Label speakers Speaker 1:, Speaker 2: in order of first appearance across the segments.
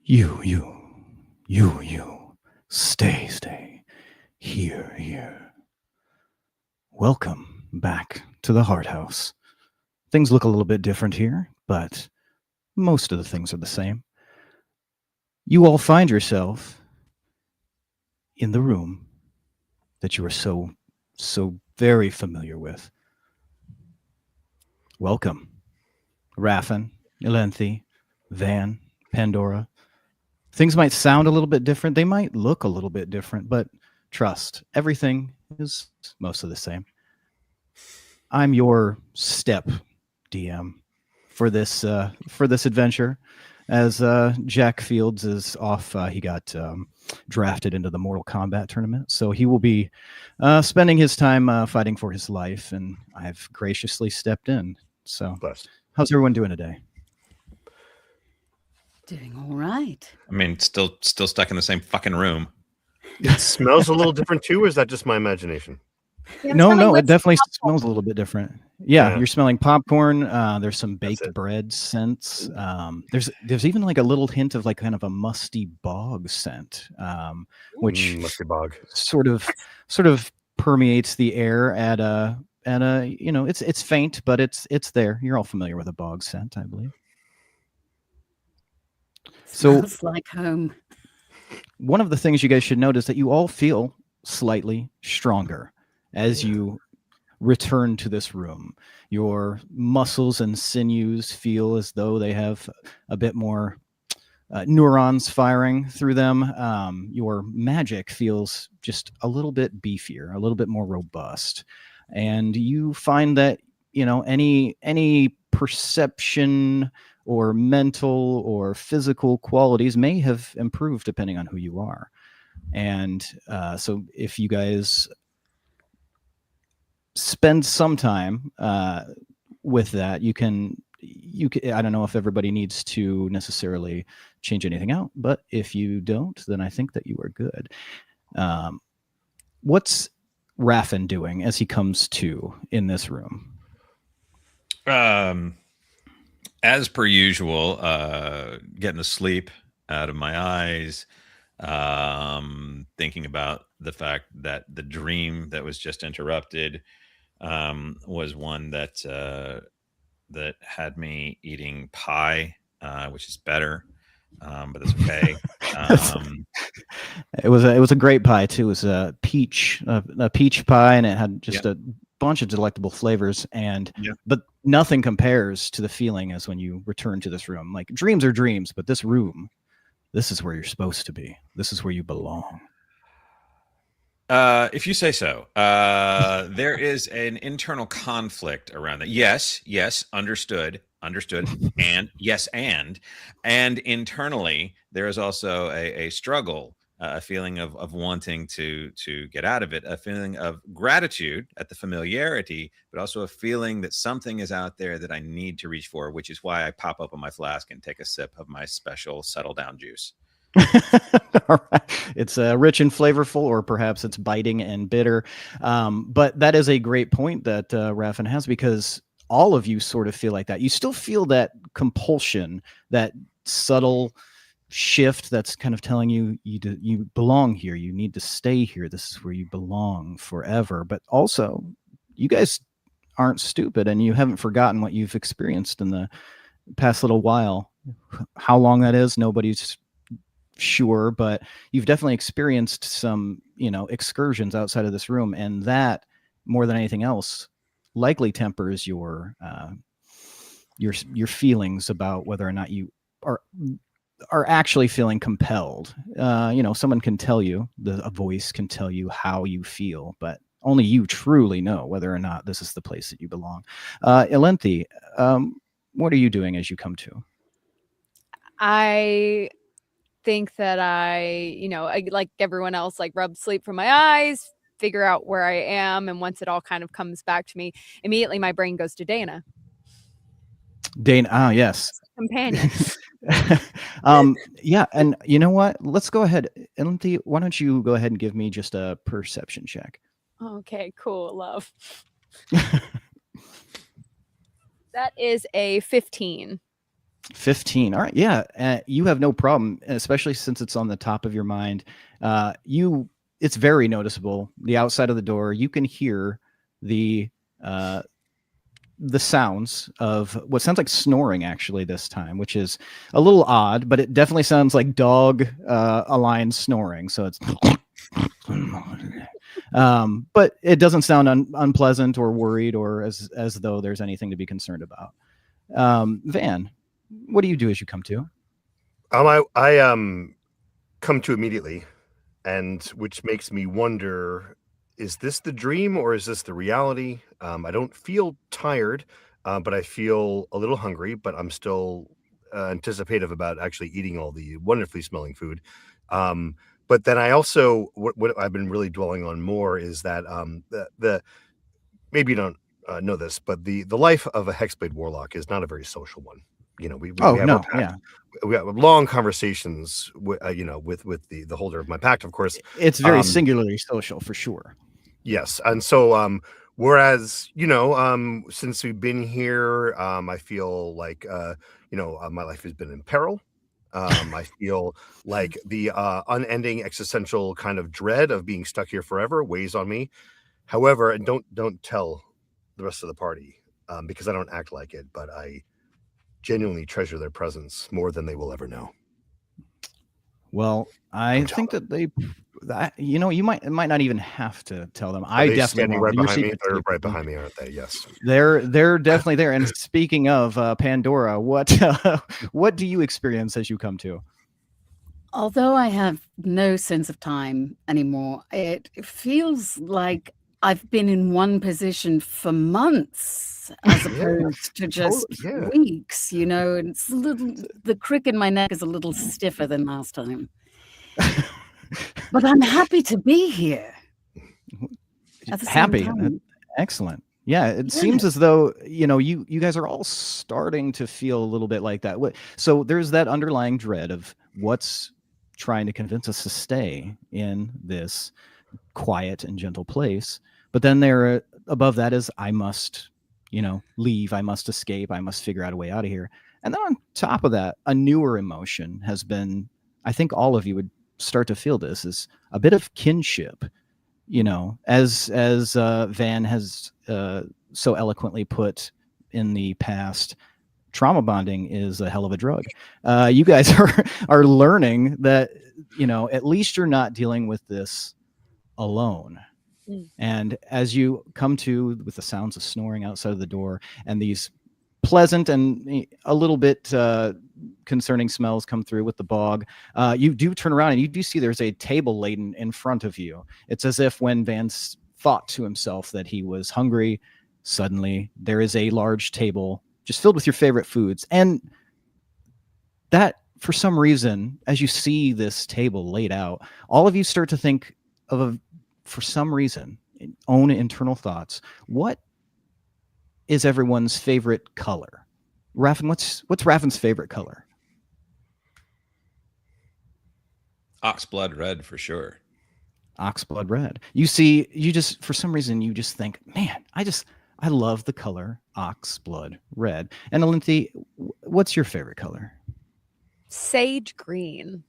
Speaker 1: You. Stay. Here. Welcome back to the Heart House. Things look a little bit different here, but most of the things are the same. You all find yourself in the room that you are so very familiar with. Welcome, Raffin, Elenthi, Van, Pandora. Things might sound a little bit different. They might look a little bit different, but trust, everything is mostly the same. I'm your step DM for this adventure. As Jack Fields is off, he got drafted into the Mortal Kombat tournament, so he will be spending his time fighting for his life, and I've graciously stepped in. So,
Speaker 2: Bless.
Speaker 1: how's everyone doing today?
Speaker 3: Doing all right.
Speaker 4: I mean, still stuck in the same fucking room.
Speaker 2: It smells a little different too, or is that just my imagination?
Speaker 3: Yeah,
Speaker 1: No, it definitely smells a little bit different. Yeah,
Speaker 2: Yeah.
Speaker 1: you're smelling popcorn. There's some
Speaker 2: That's
Speaker 1: baked
Speaker 2: it.
Speaker 1: bread scents. There's even like a little hint of like kind of a musty bog scent, which
Speaker 2: Musty bog.
Speaker 1: sort of permeates the air at a it's faint, but it's there. You're all familiar with a bog scent, I believe. So
Speaker 3: Smells like home.
Speaker 1: one of the things you guys should note is that you all feel slightly stronger as you return to this room. Your muscles and sinews feel as though they have a bit more neurons firing through them. Your magic feels just a little bit beefier, a little bit more robust. And you find that, any perception or mental or physical qualities may have improved depending on who you are. And so if you guys spend some time with that, you can I don't know if everybody needs to necessarily change anything out, but if you don't, then I think that you are good. What's Raffin doing as he comes to in this room?
Speaker 4: As per usual, getting the sleep out of my eyes, thinking about the fact that the dream that was just interrupted was one that had me eating pie, which is better, but that's okay.
Speaker 1: It was a great pie too. It was a peach pie, and it had just a bunch of delectable flavors. But nothing compares to the feeling as when you return to this room. Like dreams are dreams, but this room, this is where you're supposed to be. This is where you belong.
Speaker 4: If you say so. There is an internal conflict around that. Yes, understood, and yes, and internally there is also a struggle, a feeling of wanting to get out of it, a feeling of gratitude at the familiarity, but also a feeling that something is out there that I need to reach for, which is why I pop open my flask and take a sip of my special settle down juice.
Speaker 1: All right. It's rich and flavorful, or perhaps it's biting and bitter. But that is a great point that Raffin has, because all of you sort of feel like that. You still feel that compulsion, that subtle shift that's kind of telling you you belong here. You need to stay here. This is where you belong forever. But also, you guys aren't stupid, and you haven't forgotten what you've experienced in the past little while. How long that is, nobody's sure, but you've definitely experienced some, excursions outside of this room, and that, more than anything else, likely tempers your feelings about whether or not you are actually feeling compelled. Someone can tell you, a voice can tell you how you feel, but only you truly know whether or not this is the place that you belong. Elenthi, what are you doing as you come to?
Speaker 5: I think that I like everyone else, like rub sleep from my eyes, figure out where I am, and once it all kind of comes back to me, immediately my brain goes to Dana.
Speaker 1: Yes.
Speaker 5: Companion.
Speaker 1: Yeah, and you know what? Let's go ahead. Elenthi, why don't you go ahead and give me just a perception check?
Speaker 5: Okay, cool, love. That is a 15.
Speaker 1: 15. All right. Yeah. You have no problem, especially since it's on the top of your mind. It's very noticeable. The outside of the door, you can hear the sounds of what sounds like snoring actually this time, which is a little odd, but it definitely sounds like dog aligned snoring. So it's but it doesn't sound unpleasant or worried or as though there's anything to be concerned about. Van, what do you do as you come to?
Speaker 2: I come to immediately, and which makes me wonder: is this the dream or is this the reality? I don't feel tired, but I feel a little hungry. But I'm still anticipative about actually eating all the wonderfully smelling food. But then I also what I've been really dwelling on more is that the maybe you don't know this, but the life of a hexblade warlock is not a very social one. You know, we
Speaker 1: Oh
Speaker 2: have our
Speaker 1: no,
Speaker 2: pact.
Speaker 1: yeah,
Speaker 2: We have long conversations with with the holder of my pact, of course.
Speaker 1: it's very
Speaker 2: Um,
Speaker 1: singularly social for sure.
Speaker 2: yes, and so whereas since we've been here, I feel like my life has been in peril. I feel like the unending existential kind of dread of being stuck here forever weighs on me. However, and don't tell the rest of the party because I don't act like it, but I genuinely treasure their presence more than they will ever know.
Speaker 1: Well, I
Speaker 2: Don't tell
Speaker 1: think
Speaker 2: them.
Speaker 1: you might not even have to tell them.
Speaker 2: Are
Speaker 1: I
Speaker 2: they
Speaker 1: definitely
Speaker 2: standing
Speaker 1: won't.
Speaker 2: right
Speaker 1: Your
Speaker 2: behind me?
Speaker 1: secret's
Speaker 2: They're
Speaker 1: safe
Speaker 2: right
Speaker 1: with me.
Speaker 2: behind me, aren't they? Yes.
Speaker 1: They're definitely there. And speaking of Pandora, what what do you experience as you come to?
Speaker 3: Although I have no sense of time anymore, it feels like I've been in one position for months as
Speaker 2: Yeah.
Speaker 3: opposed to just
Speaker 2: Yeah.
Speaker 3: weeks, and it's a little, the crick in my neck is a little stiffer than last time. But I'm happy to be here at the same
Speaker 1: Happy.
Speaker 3: time.
Speaker 1: Excellent. Yeah, it
Speaker 3: Yeah.
Speaker 1: seems as though you guys are all starting to feel a little bit like that. So there's that underlying dread of what's trying to convince us to stay in this quiet and gentle place. But then there above that is I must, leave, I must escape, I must figure out a way out of here. And then on top of that, a newer emotion has been, I think all of you would start to feel this, is a bit of kinship. As Van has so eloquently put in the past, trauma bonding is a hell of a drug. You guys are learning that at least you're not dealing with this alone. And as you come to with the sounds of snoring outside of the door and these pleasant and a little bit concerning smells come through with the bog, you do turn around and you do see there's a table laden in front of you. It's as if when Vance thought to himself that he was hungry, suddenly there is a large table just filled with your favorite foods. And that, for some reason, as you see this table laid out, all of you start to think of for some reason, own internal thoughts. What is everyone's favorite color? Raffin, what's Raffin's favorite color?
Speaker 4: Oxblood red for sure.
Speaker 1: Oxblood red. You just for some reason you just think, man, I love the color oxblood red. And Alinthi, what's your favorite color?
Speaker 5: Sage green.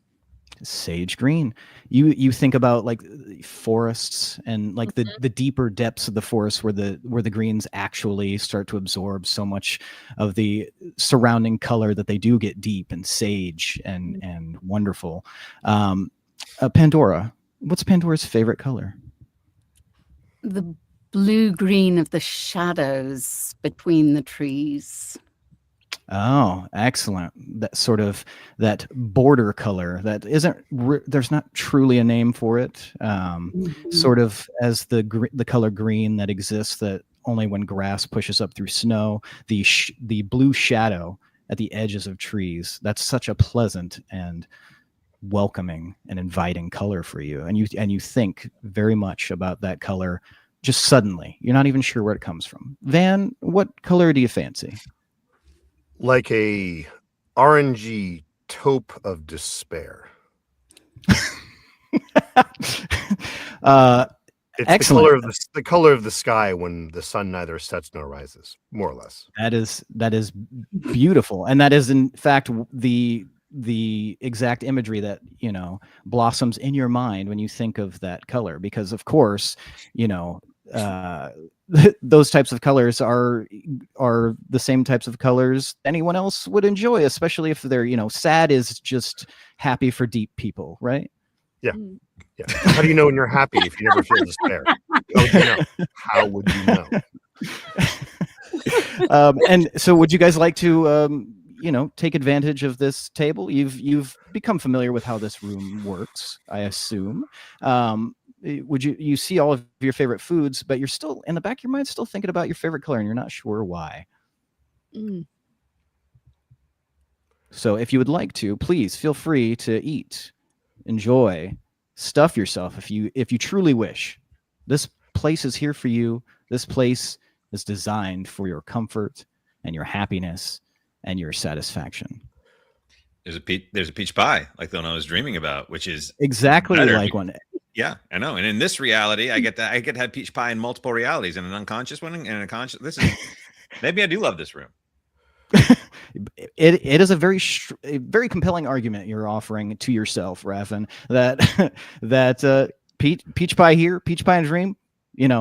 Speaker 1: Sage green. You think about like forests and like the deeper depths of the forest where the greens actually start to absorb so much of the surrounding color that they do get deep and sage and wonderful. Pandora, what's Pandora's favorite color?
Speaker 3: The blue-green of the shadows between the trees.
Speaker 1: Oh, excellent. That sort of that border color that isn't, there's not truly a name for it. Sort of as the color green that exists that only when grass pushes up through snow, the blue shadow at the edges of trees. That's such a pleasant and welcoming and inviting color for you. And you think very much about that color just suddenly. You're not even sure where it comes from. Van, what color do you fancy?
Speaker 2: Like a orangey taupe of despair. It's
Speaker 1: Excellent.
Speaker 2: the color of the sky when the sun neither sets nor rises, more or less.
Speaker 1: That is beautiful, and that is in fact the exact imagery that blossoms in your mind when you think of that color, because of course those types of colors are the same types of colors anyone else would enjoy, especially if they're sad is just happy for deep people, right?
Speaker 2: Yeah. How do you know when you're happy if you never feel despair? How would you know?
Speaker 1: And so would you guys like to take advantage of this table? You've become familiar with how this room works, I assume. Would you see all of your favorite foods, but you're still in the back of your mind still thinking about your favorite color and you're not sure why. So if you would like to, please feel free to eat, enjoy, stuff yourself if you truly wish. This place is here for you. This place is designed for your comfort and your happiness and your satisfaction.
Speaker 4: There's a peach pie, like the one I was dreaming about, which is
Speaker 1: exactly like one.
Speaker 4: Yeah, I know. And in this reality, I get to have peach pie in multiple realities, and an unconscious one and a conscious. Maybe I do love this room.
Speaker 1: It is a very compelling argument you're offering to yourself, Raffin, that peach pie here, peach pie in a dream.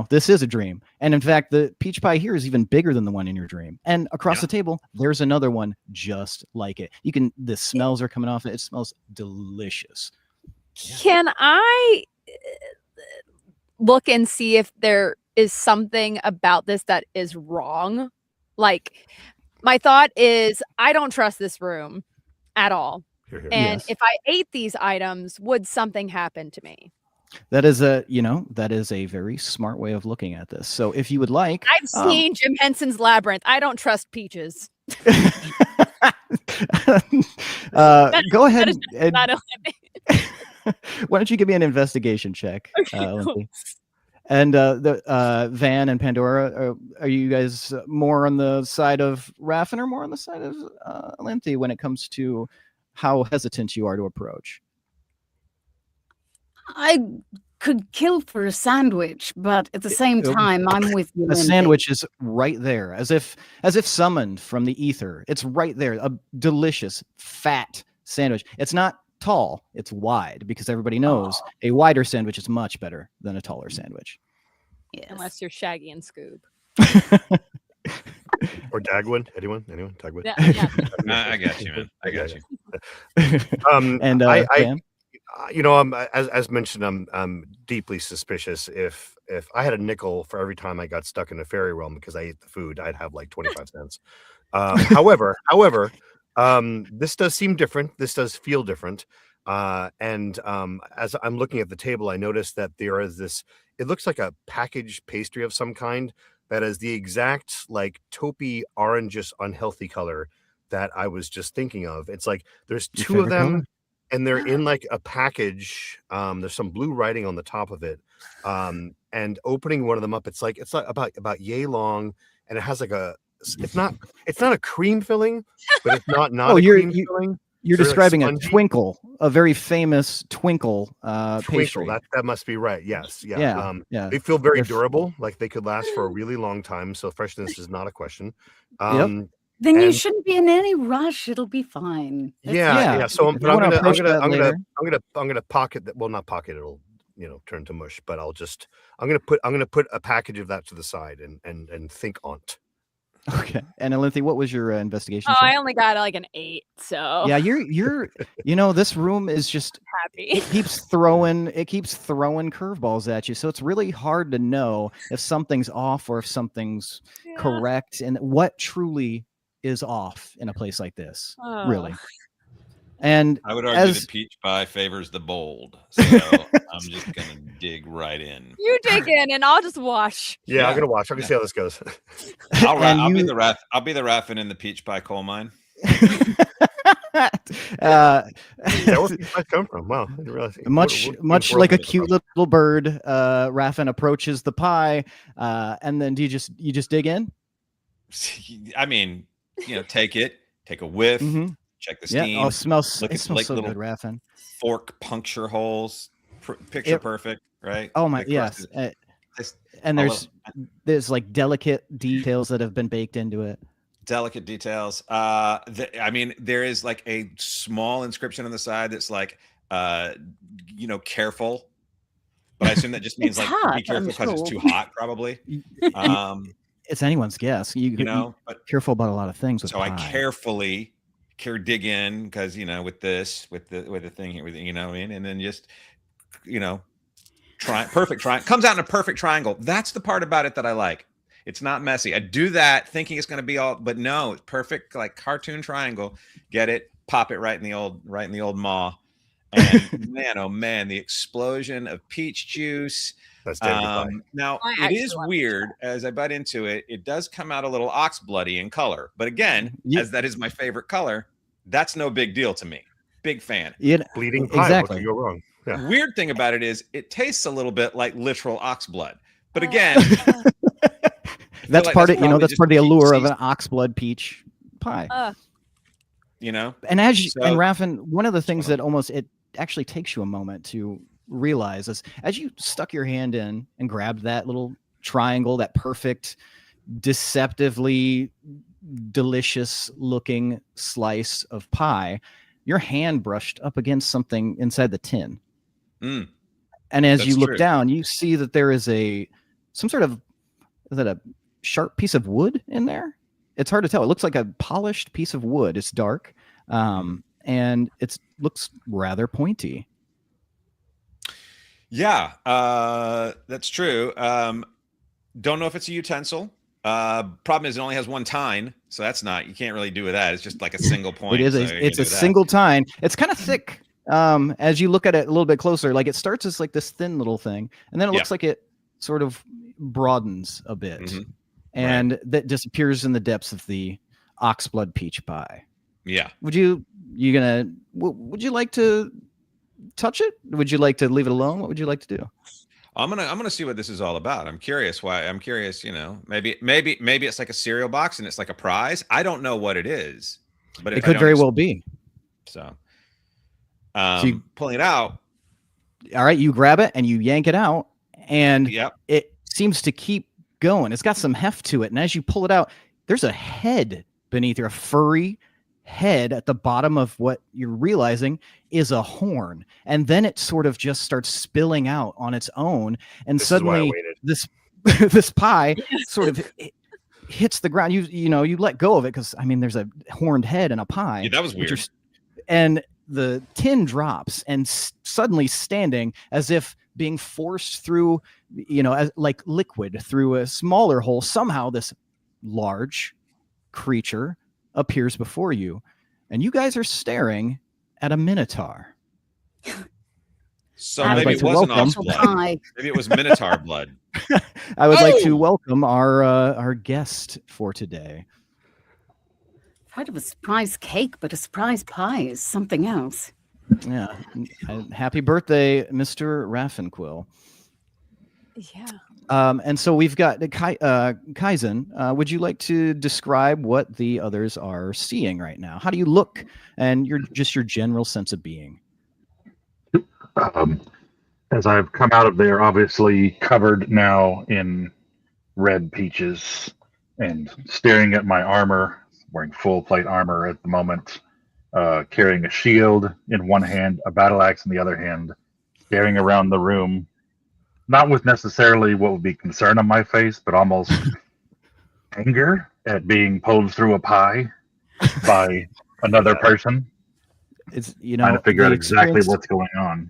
Speaker 1: This is a dream. And in fact, the peach pie here is even bigger than the one in your dream. And across the table, there's another one just like it. The smells are coming off it. It smells delicious.
Speaker 5: Can I look and see if there is something about this that is wrong? Like, my thought is, I don't trust this room at all. And
Speaker 1: Yes.
Speaker 5: if I ate these items, would something happen to me?
Speaker 1: That is a very smart way of looking at this. So if you would like,
Speaker 5: I've seen Jim Henson's Labyrinth. I don't trust peaches.
Speaker 1: Go ahead. Why don't you give me an investigation check, Lindsay? And the Van and Pandora, are you guys more on the side of Raffin or more on the side of Lindsay when it comes to how hesitant you are to approach?
Speaker 3: I could kill for a sandwich, but at the same time, I'm with you.
Speaker 1: A sandwich is right there, as if summoned from the ether. It's right there, a delicious, fat sandwich. It's not tall, it's wide, because everybody knows a wider sandwich is much better than a taller sandwich.
Speaker 3: Yes.
Speaker 5: Unless you're Shaggy and Scoob.
Speaker 2: Or Dagwood. Anyone? Dagwood.
Speaker 5: Yeah.
Speaker 4: I got you, man. I got you.
Speaker 1: And Van?
Speaker 2: As mentioned, I'm deeply suspicious. If I had a nickel for every time I got stuck in a fairy realm because I ate the food, I'd have like 25 cents. However, this does seem different. This does feel different. And as I'm looking at the table, I noticed that there is this. It looks like a packaged pastry of some kind that is the exact like taupey, orangish, unhealthy color that I was just thinking of. It's like there's two of them.
Speaker 1: Color?
Speaker 2: And they're in like a package. There's some blue writing on the top of it. And opening one of them up, it's like about yay long, and it has like it's not a cream filling, but it's not a cream filling.
Speaker 1: You're
Speaker 2: They're
Speaker 1: describing
Speaker 2: like
Speaker 1: a twinkle, a very famous twinkle pastry.
Speaker 2: That must be right. Yes.
Speaker 1: Yeah.
Speaker 2: They feel very durable, like they could last for a really long time. So freshness is not a question.
Speaker 3: Then you shouldn't be in any rush. It'll be fine.
Speaker 2: Yeah. So I'm gonna pocket that. Well, not pocket. It'll turn to mush. But I'm gonna put a package of that to the side and think on it.
Speaker 1: Okay. And Lindsay, what was your investigation?
Speaker 5: I only got like an 8. So
Speaker 1: yeah, you're this room is just
Speaker 5: happy.
Speaker 1: It keeps throwing curveballs at you. So it's really hard to know if something's off or if something's correct, and what truly is off in a place like this. Really. And
Speaker 4: I would argue the peach pie favors the bold, so I'm just gonna dig right in.
Speaker 5: You dig in, and I'll just watch.
Speaker 2: Yeah, I'm gonna watch. I'm gonna see how this goes.
Speaker 4: I'll be the Raffin in the peach pie coal mine.
Speaker 2: Where peach pies come from? Wow, I didn't realize.
Speaker 1: Much like a cute little bird, Raffin approaches the pie, and then do you just dig in?
Speaker 4: I mean, take a whiff.
Speaker 1: Mm-hmm.
Speaker 4: Check the steam.
Speaker 1: Yeah. Oh, it smells so good, Raffin.
Speaker 4: Fork puncture holes. Picture perfect, right?
Speaker 1: Oh my, yes. And there's like delicate details that have been baked into it.
Speaker 4: Delicate details. I mean, there is like a small inscription on the side that's like, careful. But I assume that just means
Speaker 3: It's
Speaker 4: like
Speaker 3: hot,
Speaker 4: be careful
Speaker 3: I'm
Speaker 4: because it's
Speaker 3: sure.
Speaker 4: too hot, probably.
Speaker 1: It's anyone's guess. You
Speaker 4: But
Speaker 1: careful about a lot of things.
Speaker 4: so I carefully dig in because with the thing here, and then just perfect triangle comes out in a perfect triangle. That's the part about it that I like. It's not messy. I do that thinking it's going to be all, but no, it's perfect, like cartoon triangle. Get it? Pop it right in the old maw. And man, oh man, the explosion of peach juice.
Speaker 2: That's
Speaker 4: now it is weird as I bite into it. It does come out a little ox bloody in color, but again, as that is my favorite color, that's no big deal to me. Big fan.
Speaker 2: Bleeding pie.
Speaker 1: Exactly.
Speaker 2: What could go wrong? Yeah.
Speaker 4: Weird thing about it is it tastes a little bit like literal ox blood, but again.
Speaker 1: That's part of the allure of an oxblood peach pie. And and Raffin, one of the things that it actually takes you a moment to realize is as you stuck your hand in and grabbed that little triangle, that perfect, deceptively delicious looking slice of pie, your hand brushed up against something inside the tin. And as you look down, you see that there is some sort of, is that a sharp piece of wood in there? It's hard to tell. It looks like a polished piece of wood. It's dark, and it looks rather pointy.
Speaker 4: Yeah, that's true. Don't know if it's a utensil. Problem is it only has one tine, so you can't really do with that. It's just like a single point.
Speaker 1: It's a single tine. It's kind of thick. As you look at it a little bit closer, like it starts as like this thin little thing, and then it looks like it sort of broadens a bit, and that disappears in the depths of the oxblood peach pie.
Speaker 4: Yeah.
Speaker 1: Would you like to touch it? Would you like to leave it alone? What would you like to do?
Speaker 4: I'm gonna see what this is all about. I'm curious why. I'm curious. Maybe it's like a cereal box and it's like a prize. I don't know what it is, but
Speaker 1: it could very well be.
Speaker 4: So pulling it out.
Speaker 1: All right, you grab it and you yank it out, and it seems to keep going. It's got some heft to it, and as you pull it out, there's a head beneath here, a furry head at the bottom of what you're realizing is a horn, and then it sort of just starts spilling out on its own, and suddenly this pie sort of hits the ground. You let go of it because there's a horned head in a pie.
Speaker 4: Yeah, that was weird.
Speaker 1: And the tin drops, and suddenly standing as if being forced through, as like liquid through a smaller hole, somehow this large creature appears before you, and you guys are staring at a minotaur.
Speaker 4: So maybe it wasn't ox blood. Maybe it was minotaur blood.
Speaker 1: I would like to welcome our guest for today.
Speaker 3: Part of a surprise cake, but a surprise pie is something else.
Speaker 1: Yeah. Happy birthday, Mr. Raffenquill.
Speaker 5: Yeah.
Speaker 1: And so we've got Kaizen. Would you like to describe what the others are seeing right now? How do you look, and your general sense of being?
Speaker 6: As I've come out of there, obviously covered now in red peaches, and staring at my armor, wearing full plate armor at the moment, carrying a shield in one hand, a battle axe in the other hand, staring around the room. Not with necessarily what would be concern on my face, but almost anger at being pulled through a pie by another person.
Speaker 1: It's
Speaker 6: trying to figure out exactly what's going on.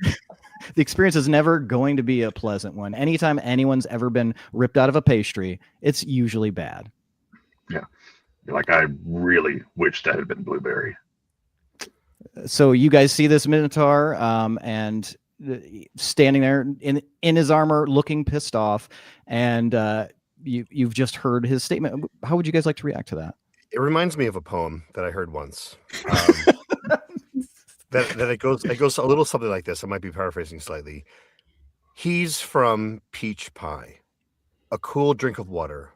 Speaker 1: The experience is never going to be a pleasant one. Anytime anyone's ever been ripped out of a pastry, it's usually bad.
Speaker 6: Yeah, like I really wish that had been blueberry.
Speaker 1: So you guys see this minotaur, and standing there in his armor, looking pissed off, and you've just heard his statement. How would you guys like to react to that?
Speaker 2: It reminds me of a poem that I heard once. that it goes a little something like this. I might be paraphrasing slightly. He's from peach pie, a cool drink of water.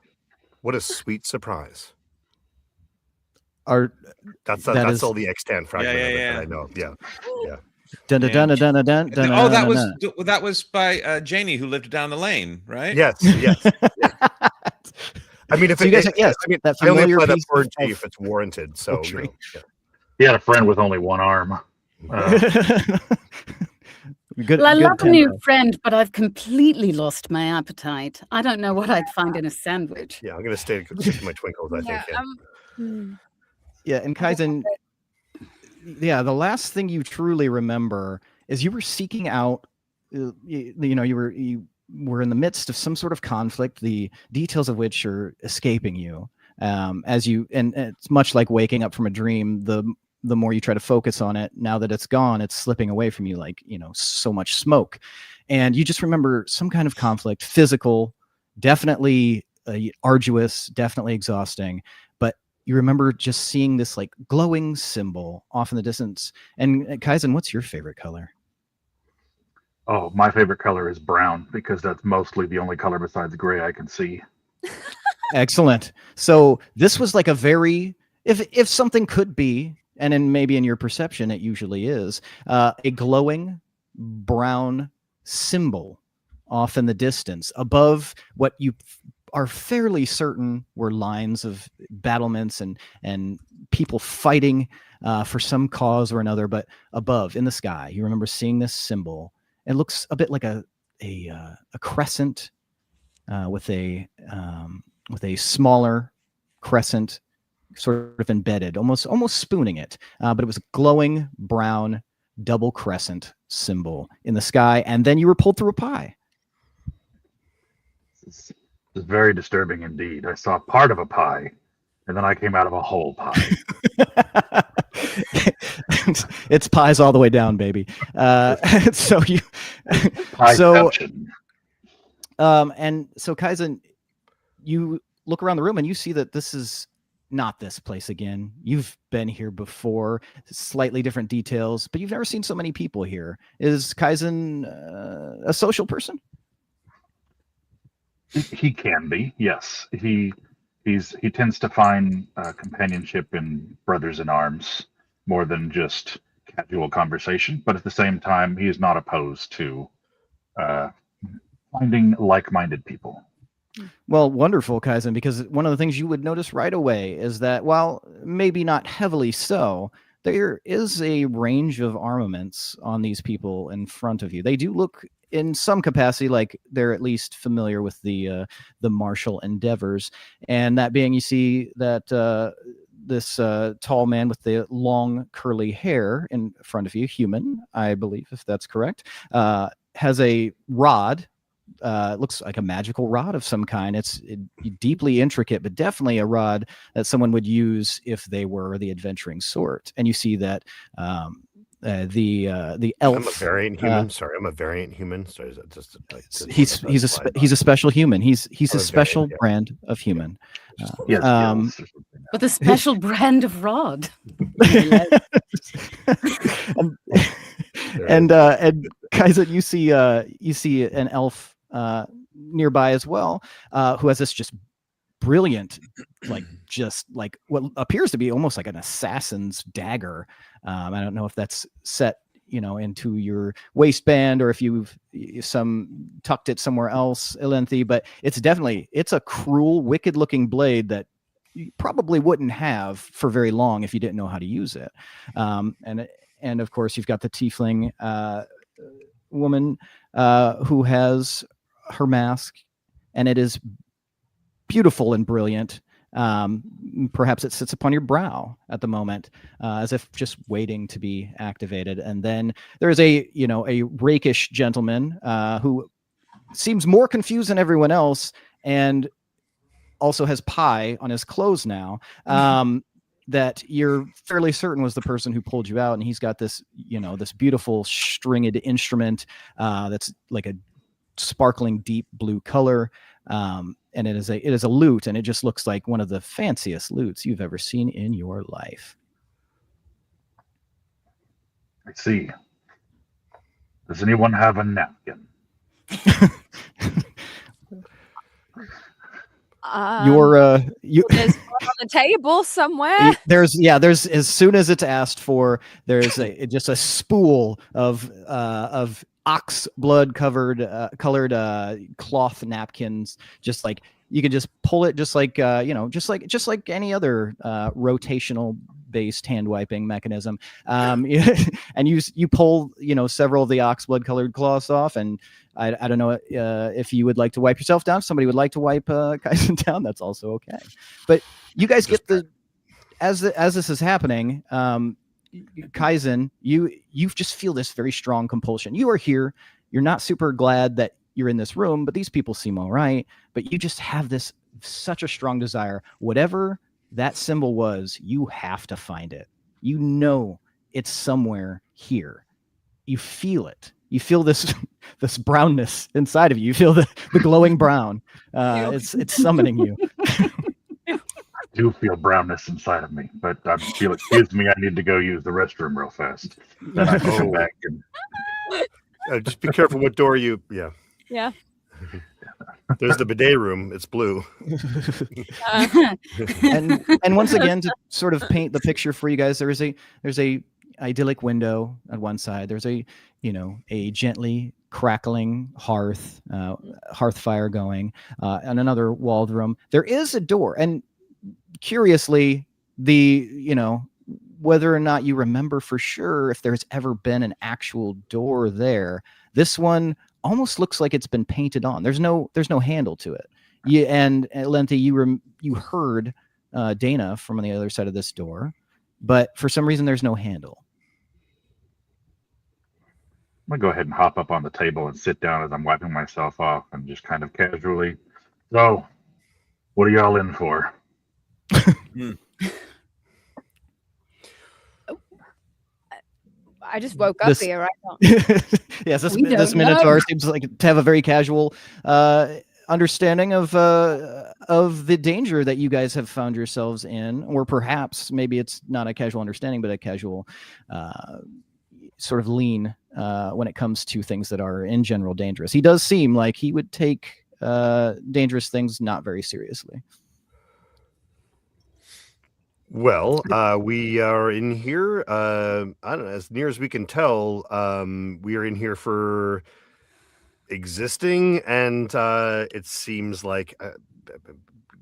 Speaker 2: What a sweet surprise.
Speaker 1: That's
Speaker 2: all the extant fragment of it that I know. Yeah.
Speaker 1: Dun dun dun dun dun dun dun.
Speaker 4: Oh, that was by Janie, who lived down the lane, right?
Speaker 2: Yes. I mean, if
Speaker 1: So you guys, yes,
Speaker 2: I mean,
Speaker 1: that
Speaker 2: I only
Speaker 1: familiar
Speaker 2: apply that
Speaker 1: piece
Speaker 2: word
Speaker 1: of
Speaker 2: G if it's warranted. So you know, yeah.
Speaker 6: He had a friend with only one arm.
Speaker 1: Good,
Speaker 3: Well, I
Speaker 1: good
Speaker 3: love a new
Speaker 1: tempo.
Speaker 3: friend, but I've completely lost my appetite. I don't know what I'd find in a sandwich.
Speaker 2: Yeah, I'm gonna stick to my Twinkles. I think. Yeah.
Speaker 1: Yeah, and Kaizen, yeah, the last thing you truly remember is you were seeking out. You were in the midst of some sort of conflict, the details of which are escaping you. As you, and it's much like waking up from a dream. The more you try to focus on it, now that it's gone, it's slipping away from you like, so much smoke. And you just remember some kind of conflict, physical, definitely arduous, definitely exhausting. But you remember just seeing this like glowing symbol off in the distance. And Kaizen, what's your favorite color?
Speaker 6: Oh, my favorite color is brown because that's mostly the only color besides gray I can see.
Speaker 1: Excellent. So this was like a very, if something could be, and maybe in your perception it usually is, a glowing brown symbol off in the distance above what you are fairly certain were lines of battlements and people fighting for some cause or another. But above in the sky, you remember seeing this symbol. It looks a bit like a crescent with a smaller crescent sort of embedded, almost spooning it. But it was a glowing brown double crescent symbol in the sky, and then you were pulled through a pie.
Speaker 6: It's very disturbing indeed. I saw part of a pie, and then I came out of a whole pie.
Speaker 1: It's pies all the way down, baby. So you, and so Kaizen, you look around the room and you see that this is not this place again. You've been here before, slightly different details, but you've never seen so many people here. Is Kaizen a social person?
Speaker 6: He can be, yes. He tends to find companionship in brothers in arms more than just casual conversation. But at the same time, he is not opposed to finding like-minded people.
Speaker 1: Well, wonderful, Kaizen, because one of the things you would notice right away is that, while maybe not heavily so, there is a range of armaments on these people in front of you. They do look in some capacity like they're at least familiar with the martial endeavors. And that being, you see that this tall man with the long curly hair in front of you, human, I believe, if that's correct, has a rod. It looks like a magical rod of some kind. It's deeply intricate, but definitely a rod that someone would use if they were the adventuring sort. And you see that the elf.
Speaker 2: I'm a variant human. Sorry, I'm a variant human. Sorry, is that just like,
Speaker 1: he's a special human. He's a special brand of human.
Speaker 3: With a special brand of rod.
Speaker 1: and Kaizen, you see an elf nearby as well, who has this just brilliant, just like what appears to be almost like an assassin's dagger. I don't know if that's set, into your waistband or if you've tucked it somewhere else, Ilenthi, but it's a cruel, wicked looking blade that you probably wouldn't have for very long if you didn't know how to use it. And of course you've got the tiefling woman who has her mask, and it is beautiful and brilliant. Perhaps it sits upon your brow at the moment, as if just waiting to be activated. And then there's a rakish gentleman who seems more confused than everyone else, and also has pie on his clothes now. That you're fairly certain was the person who pulled you out, and he's got this, this beautiful stringed instrument that's like a sparkling deep blue color, and it is a lute, and it just looks like one of the fanciest lutes you've ever seen in your life.
Speaker 6: I see. Does anyone have a napkin?
Speaker 1: you
Speaker 5: There's one on the table somewhere.
Speaker 1: there's as soon as it's asked for, there's just a spool of ox blood colored cloth napkins, just like you can just pull it, just like just like any other rotational based hand wiping mechanism, and you pull several of the ox blood colored cloths off, and I don't know if you would like to wipe yourself down. If somebody would like to wipe Kaizen down, that's also okay. But you guys get as this is happening, Kaizen, you just feel this very strong compulsion. You are here. You're not super glad that you're in this room, but these people seem all right. But you just have such a strong desire. Whatever that symbol was, you have to find it. You know it's somewhere here. You feel it. You feel this brownness inside of you. You feel the glowing brown. It's summoning you.
Speaker 6: I do feel brownness inside of me, but I feel excuse me. I need to go use the restroom real fast. Then I can come back and
Speaker 2: just be careful what door you. Yeah.
Speaker 5: Yeah.
Speaker 2: There's the bidet room. It's blue.
Speaker 1: and once again, to sort of paint the picture for you guys, there's a idyllic window on one side. There's a gently crackling hearth fire going on another walled room. There is a door, and curiously, whether or not you remember for sure if there's ever been an actual door there, this one almost looks like it's been painted on. There's no handle to it. And Lenti, you heard Dana from on the other side of this door, but for some reason there's no handle.
Speaker 6: I'm gonna go ahead and hop up on the table and sit down as I'm wiping myself off and just kind of casually. So, what are y'all in for?
Speaker 5: I just woke up here right now.
Speaker 1: Yes, this Minotaur seems like to have a very casual understanding of the danger that you guys have found yourselves in, or perhaps maybe it's not a casual understanding, but a casual sort of lean when it comes to things that are in general dangerous. He does seem like he would take dangerous things not very seriously.
Speaker 2: Well, we are in here. I don't know, as near as we can tell, we are in here for existing, and it seems like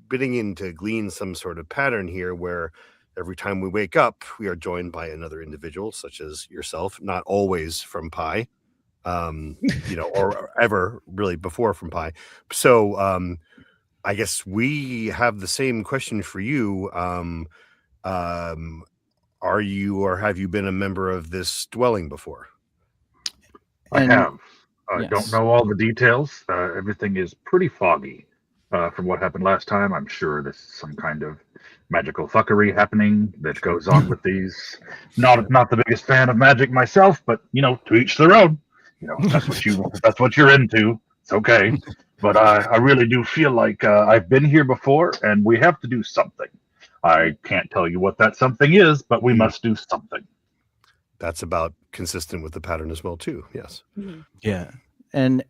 Speaker 2: beginning to glean some sort of pattern here where every time we wake up, we are joined by another individual, such as yourself, not always from Pi, or ever really before from Pi. So I guess we have the same question for you. Are you or have you been a member of this dwelling before?
Speaker 6: I have. I
Speaker 1: yes.
Speaker 6: don't know all the details. Everything is pretty foggy from what happened last time. I'm sure this is some kind of magical fuckery happening that goes on with these. Not the biggest fan of magic myself, but to each their own. That's what you're into. It's okay. But I really do feel like I've been here before, and we have to do something. I can't tell you what that something is, but we must do something.
Speaker 2: That's about consistent with the pattern as well, too. Yes.
Speaker 5: Mm-hmm.
Speaker 1: Yeah. And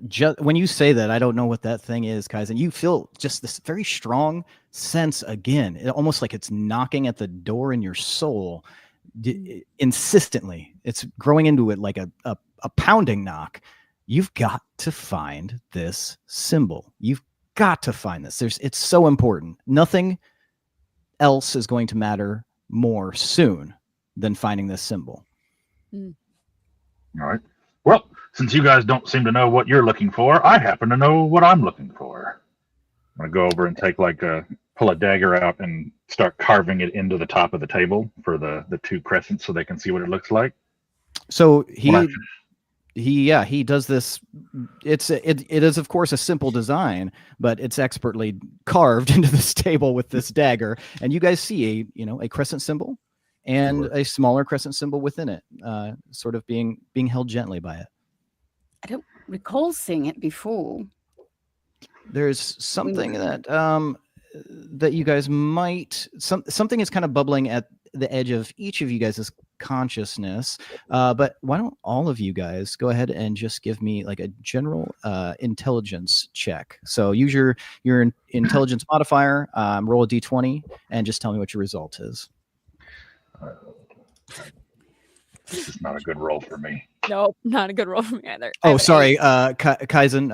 Speaker 1: just when you say that, I don't know what that thing is, Kaizen. You feel just this very strong sense again, almost like it's knocking at the door in your soul insistently. It's growing into it like a pounding knock. You've got to find this symbol. You've got to find this. It's so important. Nothing else is going to matter more soon than finding this symbol.
Speaker 6: All right. Well, since you guys don't seem to know what you're looking for, I happen to know what I'm looking for. I'm gonna go over and pull a dagger out and start carving it into the top of the table for the two crescents so they can see what it looks like.
Speaker 1: So he does this. It is of course a simple design, but it's expertly carved into this table with this dagger, and you guys see a crescent symbol and a smaller crescent symbol within it, sort of being held gently by it.
Speaker 3: I don't recall seeing it before.
Speaker 1: There's something that you guys might something is kind of bubbling at the edge of each of you guys' consciousness. But why don't all of you guys go ahead and just give me like a general intelligence check? So use your intelligence modifier, roll a d20, and just tell me what your result is.
Speaker 6: This is not a good roll for me.
Speaker 5: Nope, not a good roll for me either.
Speaker 1: Oh, sorry, Kaizen,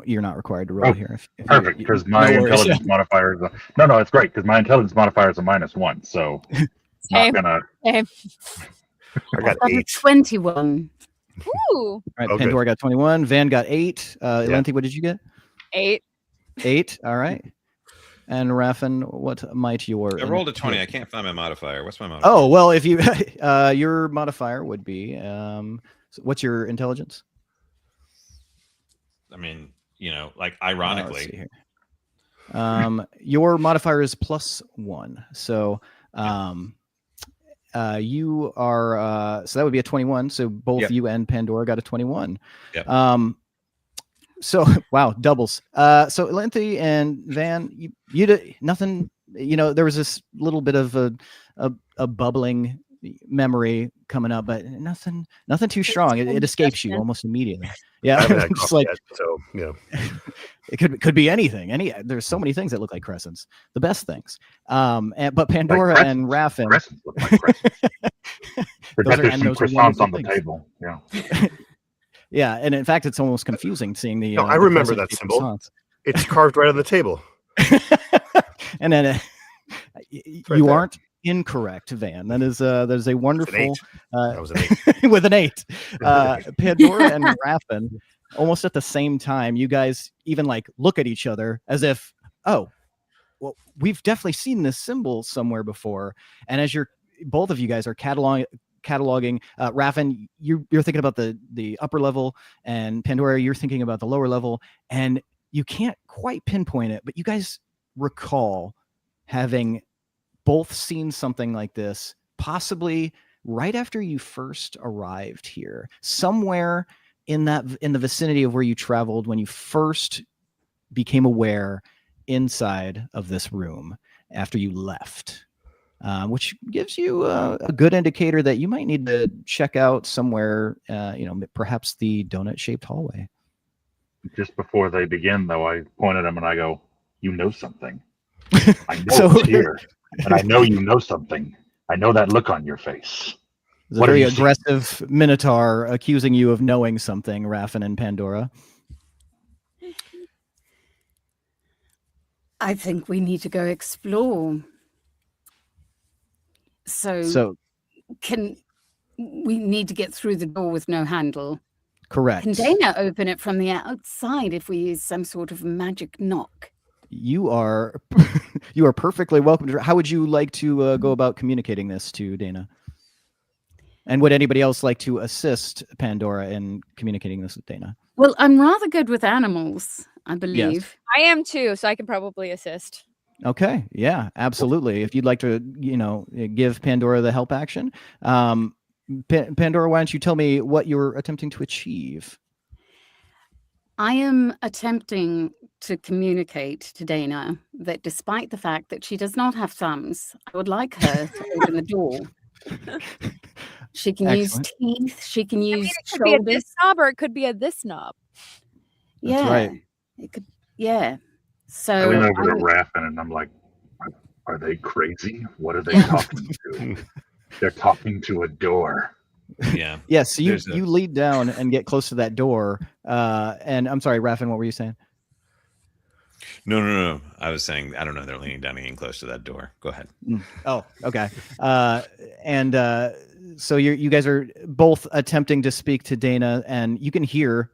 Speaker 1: you're not required to roll here. If
Speaker 6: Perfect, because my intelligence modifier is no, it's great because my intelligence modifier is a -1, so
Speaker 5: Same.
Speaker 6: not gonna.
Speaker 2: I got
Speaker 3: I've
Speaker 2: 8.
Speaker 3: 21.
Speaker 5: Ooh,
Speaker 1: All right,
Speaker 2: Oh, good.
Speaker 1: Pandora got 21. Van got 8. Elenti, what did you get?
Speaker 5: 8.
Speaker 1: 8. All right. And Raffin, what might your?
Speaker 4: I rolled a 20. I can't find my modifier. What's my modifier?
Speaker 1: Oh well, if you your modifier would be so what's your intelligence?
Speaker 4: I mean, like
Speaker 1: Let's see
Speaker 4: ironically.
Speaker 1: here. Your modifier is +1, so you are so that would be a 21. So both
Speaker 4: Yep.
Speaker 1: you and Pandora got a 21.
Speaker 4: Yep.
Speaker 1: So wow, doubles. So Elenti and Van, you did nothing. There was this little bit of a bubbling memory coming up, but nothing too strong. It escapes you almost immediately.
Speaker 2: I
Speaker 1: Yeah,
Speaker 2: haven't had
Speaker 1: just
Speaker 2: coffee
Speaker 1: like
Speaker 2: yet, so
Speaker 1: it could be anything. There's so many things that look like crescents, the best things. But Pandora
Speaker 6: Like
Speaker 1: and Raffin,
Speaker 6: Crescents look like crescents. Forget there's some
Speaker 1: those are
Speaker 6: croissants
Speaker 1: wonderful
Speaker 6: on the
Speaker 1: things.
Speaker 6: table. Yeah.
Speaker 1: Yeah, and in fact, it's almost confusing seeing the.
Speaker 2: No, I
Speaker 1: the
Speaker 2: remember
Speaker 1: crescent
Speaker 2: that
Speaker 1: shaped
Speaker 2: symbol.
Speaker 1: croissants.
Speaker 2: it's carved right on the table.
Speaker 1: And then
Speaker 2: right
Speaker 1: you
Speaker 2: there.
Speaker 1: aren't incorrect, Van. That is a wonderful
Speaker 2: That was an 8.
Speaker 1: with an 8. Pandora and Raffin, almost at the same time, you guys even like look at each other as if, oh, well, we've definitely seen this symbol somewhere before. And as both of you guys are cataloging, Raffin, you're thinking about the upper level, and Pandora, you're thinking about the lower level, and you can't quite pinpoint it, but you guys recall having both seen something like this, possibly right after you first arrived here, somewhere in the vicinity of where you traveled when you first became aware inside of this room after you left. Which gives you a good indicator that you might need to check out somewhere, perhaps the donut-shaped hallway.
Speaker 6: Just before they begin, though, I point at them and I go, "You know something. I know
Speaker 1: So-
Speaker 6: it's here, and I know you know something. I know that look on your face."
Speaker 1: There's a
Speaker 6: What have
Speaker 1: very
Speaker 6: you seen?
Speaker 1: aggressive Minotaur accusing you of knowing something, Raffin and Pandora.
Speaker 3: I think we need to go explore. So we need to get through the door with no handle.
Speaker 1: Correct.
Speaker 3: Can Dana open it from the outside if we use some sort of magic knock?
Speaker 1: You are perfectly welcome to. How would you like to go about communicating this to Dana? And would anybody else like to assist Pandora in communicating this with Dana?
Speaker 3: Well, I'm rather good with animals, I believe.
Speaker 5: I am too, so I can probably assist.
Speaker 1: Okay. Yeah, absolutely. If you'd like to, give Pandora the help action. Pandora, why don't you tell me what you're attempting to achieve?
Speaker 3: I am attempting to communicate to Dana that despite the fact that she does not have thumbs, I would like her to open the door. She can
Speaker 1: Excellent.
Speaker 3: use teeth. She can use
Speaker 5: It could be a
Speaker 3: shoulders.
Speaker 5: this knob or it could be a this knob.
Speaker 3: Yeah,
Speaker 1: right.
Speaker 3: It could. Yeah.
Speaker 6: I
Speaker 3: So
Speaker 6: lean over to
Speaker 3: I'm-
Speaker 6: Raffin and I'm like, "Are they crazy? What are they talking to? They're talking to a door."
Speaker 4: Yeah.
Speaker 1: Yes, so
Speaker 4: There's
Speaker 1: you lead down and get close to that door. And I'm sorry, Raffin, what were you saying?
Speaker 4: No. I was saying, I don't know. They're leaning down and getting close to that door. Go ahead.
Speaker 1: Oh, okay. So you guys are both attempting to speak to Dana, and you can hear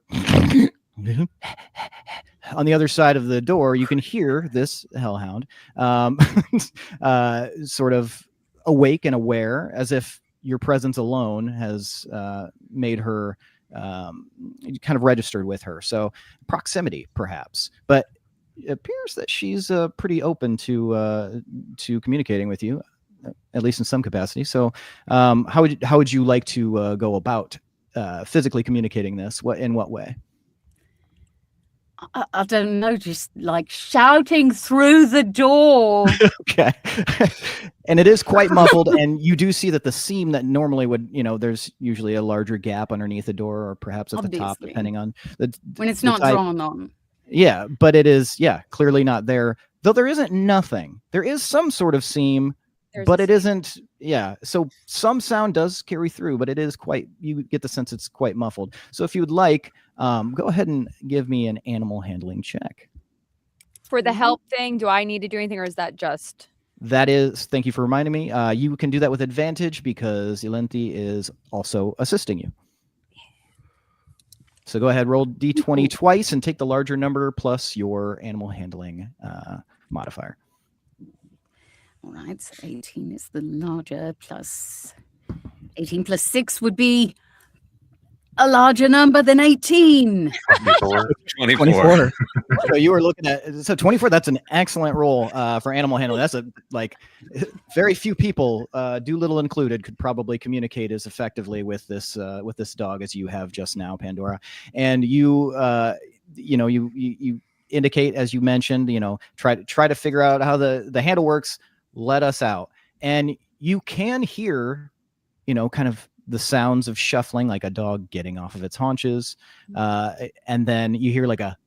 Speaker 1: on the other side of the door, you can hear this hellhound sort of awake and aware, as if your presence alone has made her kind of registered with her. So proximity, perhaps, but it appears that she's pretty open to communicating with you, at least in some capacity. So how would you like to go about physically communicating this? In what way?
Speaker 3: I don't know, just like shouting through the door.
Speaker 1: Okay. And it is quite muffled, and you do see that the seam that normally would, there's usually a larger gap underneath the door, or perhaps at the top,
Speaker 3: Obviously.
Speaker 1: depending on
Speaker 3: When it's
Speaker 1: the
Speaker 3: not
Speaker 1: type.
Speaker 3: drawn on.
Speaker 1: Yeah, but it is, clearly not there. Though there isn't nothing. There is some sort of seam, but it isn't. Yeah, so some sound does carry through, but it is you get the sense it's quite muffled. So if you would like, go ahead and give me an animal handling check.
Speaker 5: For the help thing, do I need to do anything, or is that just?
Speaker 1: That is, thank you for reminding me. You can do that with advantage because Ilenti is also assisting you. So go ahead, roll d20 twice and take the larger number plus your animal handling modifier.
Speaker 3: All right, so 18 is the larger, plus 18 plus 6 would be a larger number than 18.
Speaker 4: 24.
Speaker 1: So you were looking at 24. That's an excellent roll for animal handling. That's very few people, Doolittle included, could probably communicate as effectively with this dog as you have just now, Pandora. And you indicate, as you mentioned, try to figure out how the handle works. Let us out, and you can hear, kind of the sounds of shuffling, like a dog getting off of its haunches, and then you hear like a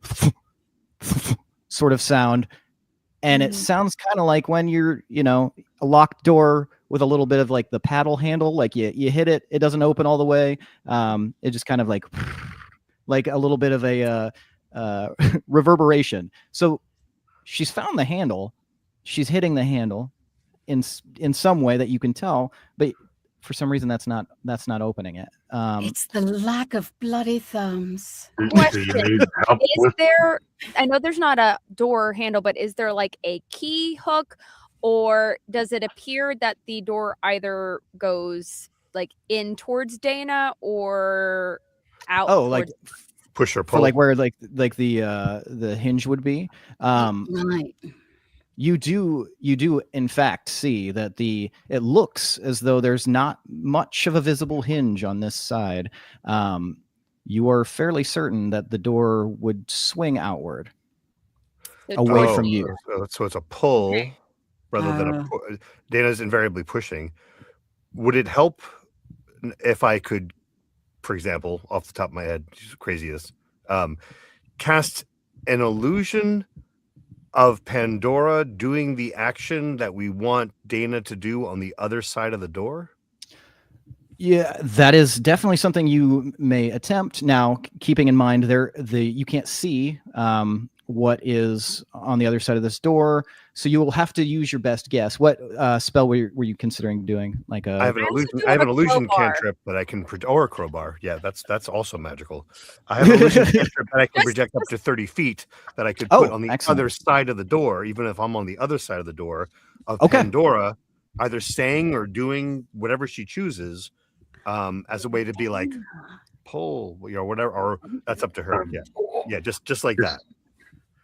Speaker 1: sort of sound, and it sounds kind of like when you're, a locked door with a little bit of like the paddle handle, like you hit it, it doesn't open all the way. It just kind of like a little bit of a reverberation. So she's found the handle, she's hitting the handle in some way that you can tell, but for some reason that's not opening it.
Speaker 3: It's the lack of bloody thumbs.
Speaker 5: Question.
Speaker 6: Do you need help
Speaker 5: Is
Speaker 6: with
Speaker 5: there? I know there's not a door handle, but is there like a key hook, or does it appear that the door either goes like in towards Dana or out?
Speaker 1: Oh, like
Speaker 2: Push or pull.
Speaker 1: for like where like the hinge would be.
Speaker 3: Right.
Speaker 1: You do in fact see that it looks as though there's not much of a visible hinge on this side. You are fairly certain that the door would swing outward, away from you.
Speaker 2: So it's a pull
Speaker 5: Okay.
Speaker 2: rather than a push. Dana's invariably pushing. Would it help if I could, for example, off the top of my head, craziest, cast an illusion of Pandora doing the action that we want Dana to do on the other side of the door?
Speaker 1: Yeah, that is definitely something you may attempt. Now, keeping in mind you can't see what is on the other side of this door, so you will have to use your best guess. What spell were you considering doing? Like
Speaker 2: I have an illusion cantrip that I can or a crowbar. Yeah, that's also magical. I have an illusion cantrip that I can project up to 30 feet that I could put on the other side of the door, even if I'm on the other side of the door of Pandora, either saying or doing whatever she chooses, as a way to be like pull, whatever, or that's up to her. Yeah, just like that.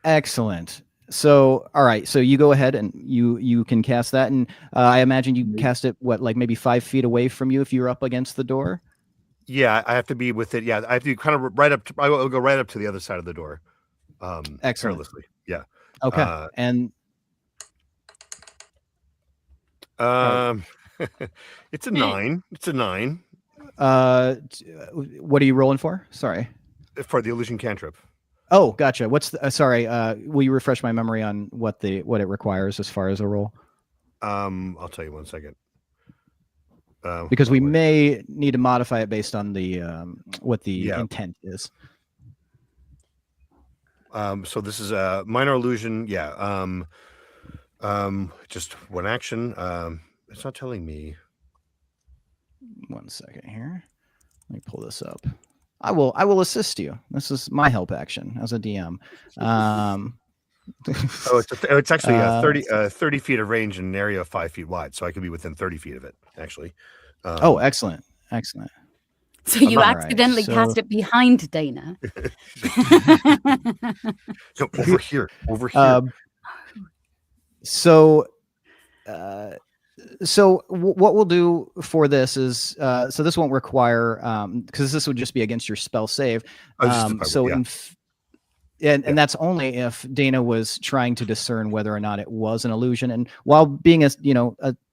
Speaker 1: Excellent. So, all right. So you go ahead and you can cast that, and I imagine you cast it like maybe 5 feet away from you if you're up against the door.
Speaker 2: Yeah, I have to be with it. Yeah, I have to kind of right up. I will go right up to the other side of the door.
Speaker 1: Excellent.
Speaker 2: Carelessly. Yeah.
Speaker 1: Okay. And
Speaker 2: it's a 9. It's a 9.
Speaker 1: What are you rolling for? Sorry.
Speaker 2: For the illusion cantrip.
Speaker 1: Oh, gotcha. What's sorry? Will you refresh my memory on what it requires as far as a roll?
Speaker 2: I'll tell you 1 second.
Speaker 1: Because we may need to modify it based on the what the intent is.
Speaker 2: So this is a minor illusion. Yeah. Just one action. It's not telling me.
Speaker 1: 1 second here. Let me pull this up. I will assist you. This is my help action as a DM.
Speaker 2: It's actually 30 feet of range in an area of 5 feet wide, so I could be within 30 feet of it, actually.
Speaker 1: Excellent.
Speaker 3: So you accidentally cast it behind Dana.
Speaker 2: No, over here.
Speaker 1: So what we'll do for this is, so this won't require, because this would just be against your spell save. And that's only if Dana was trying to discern whether or not it was an illusion. And while being a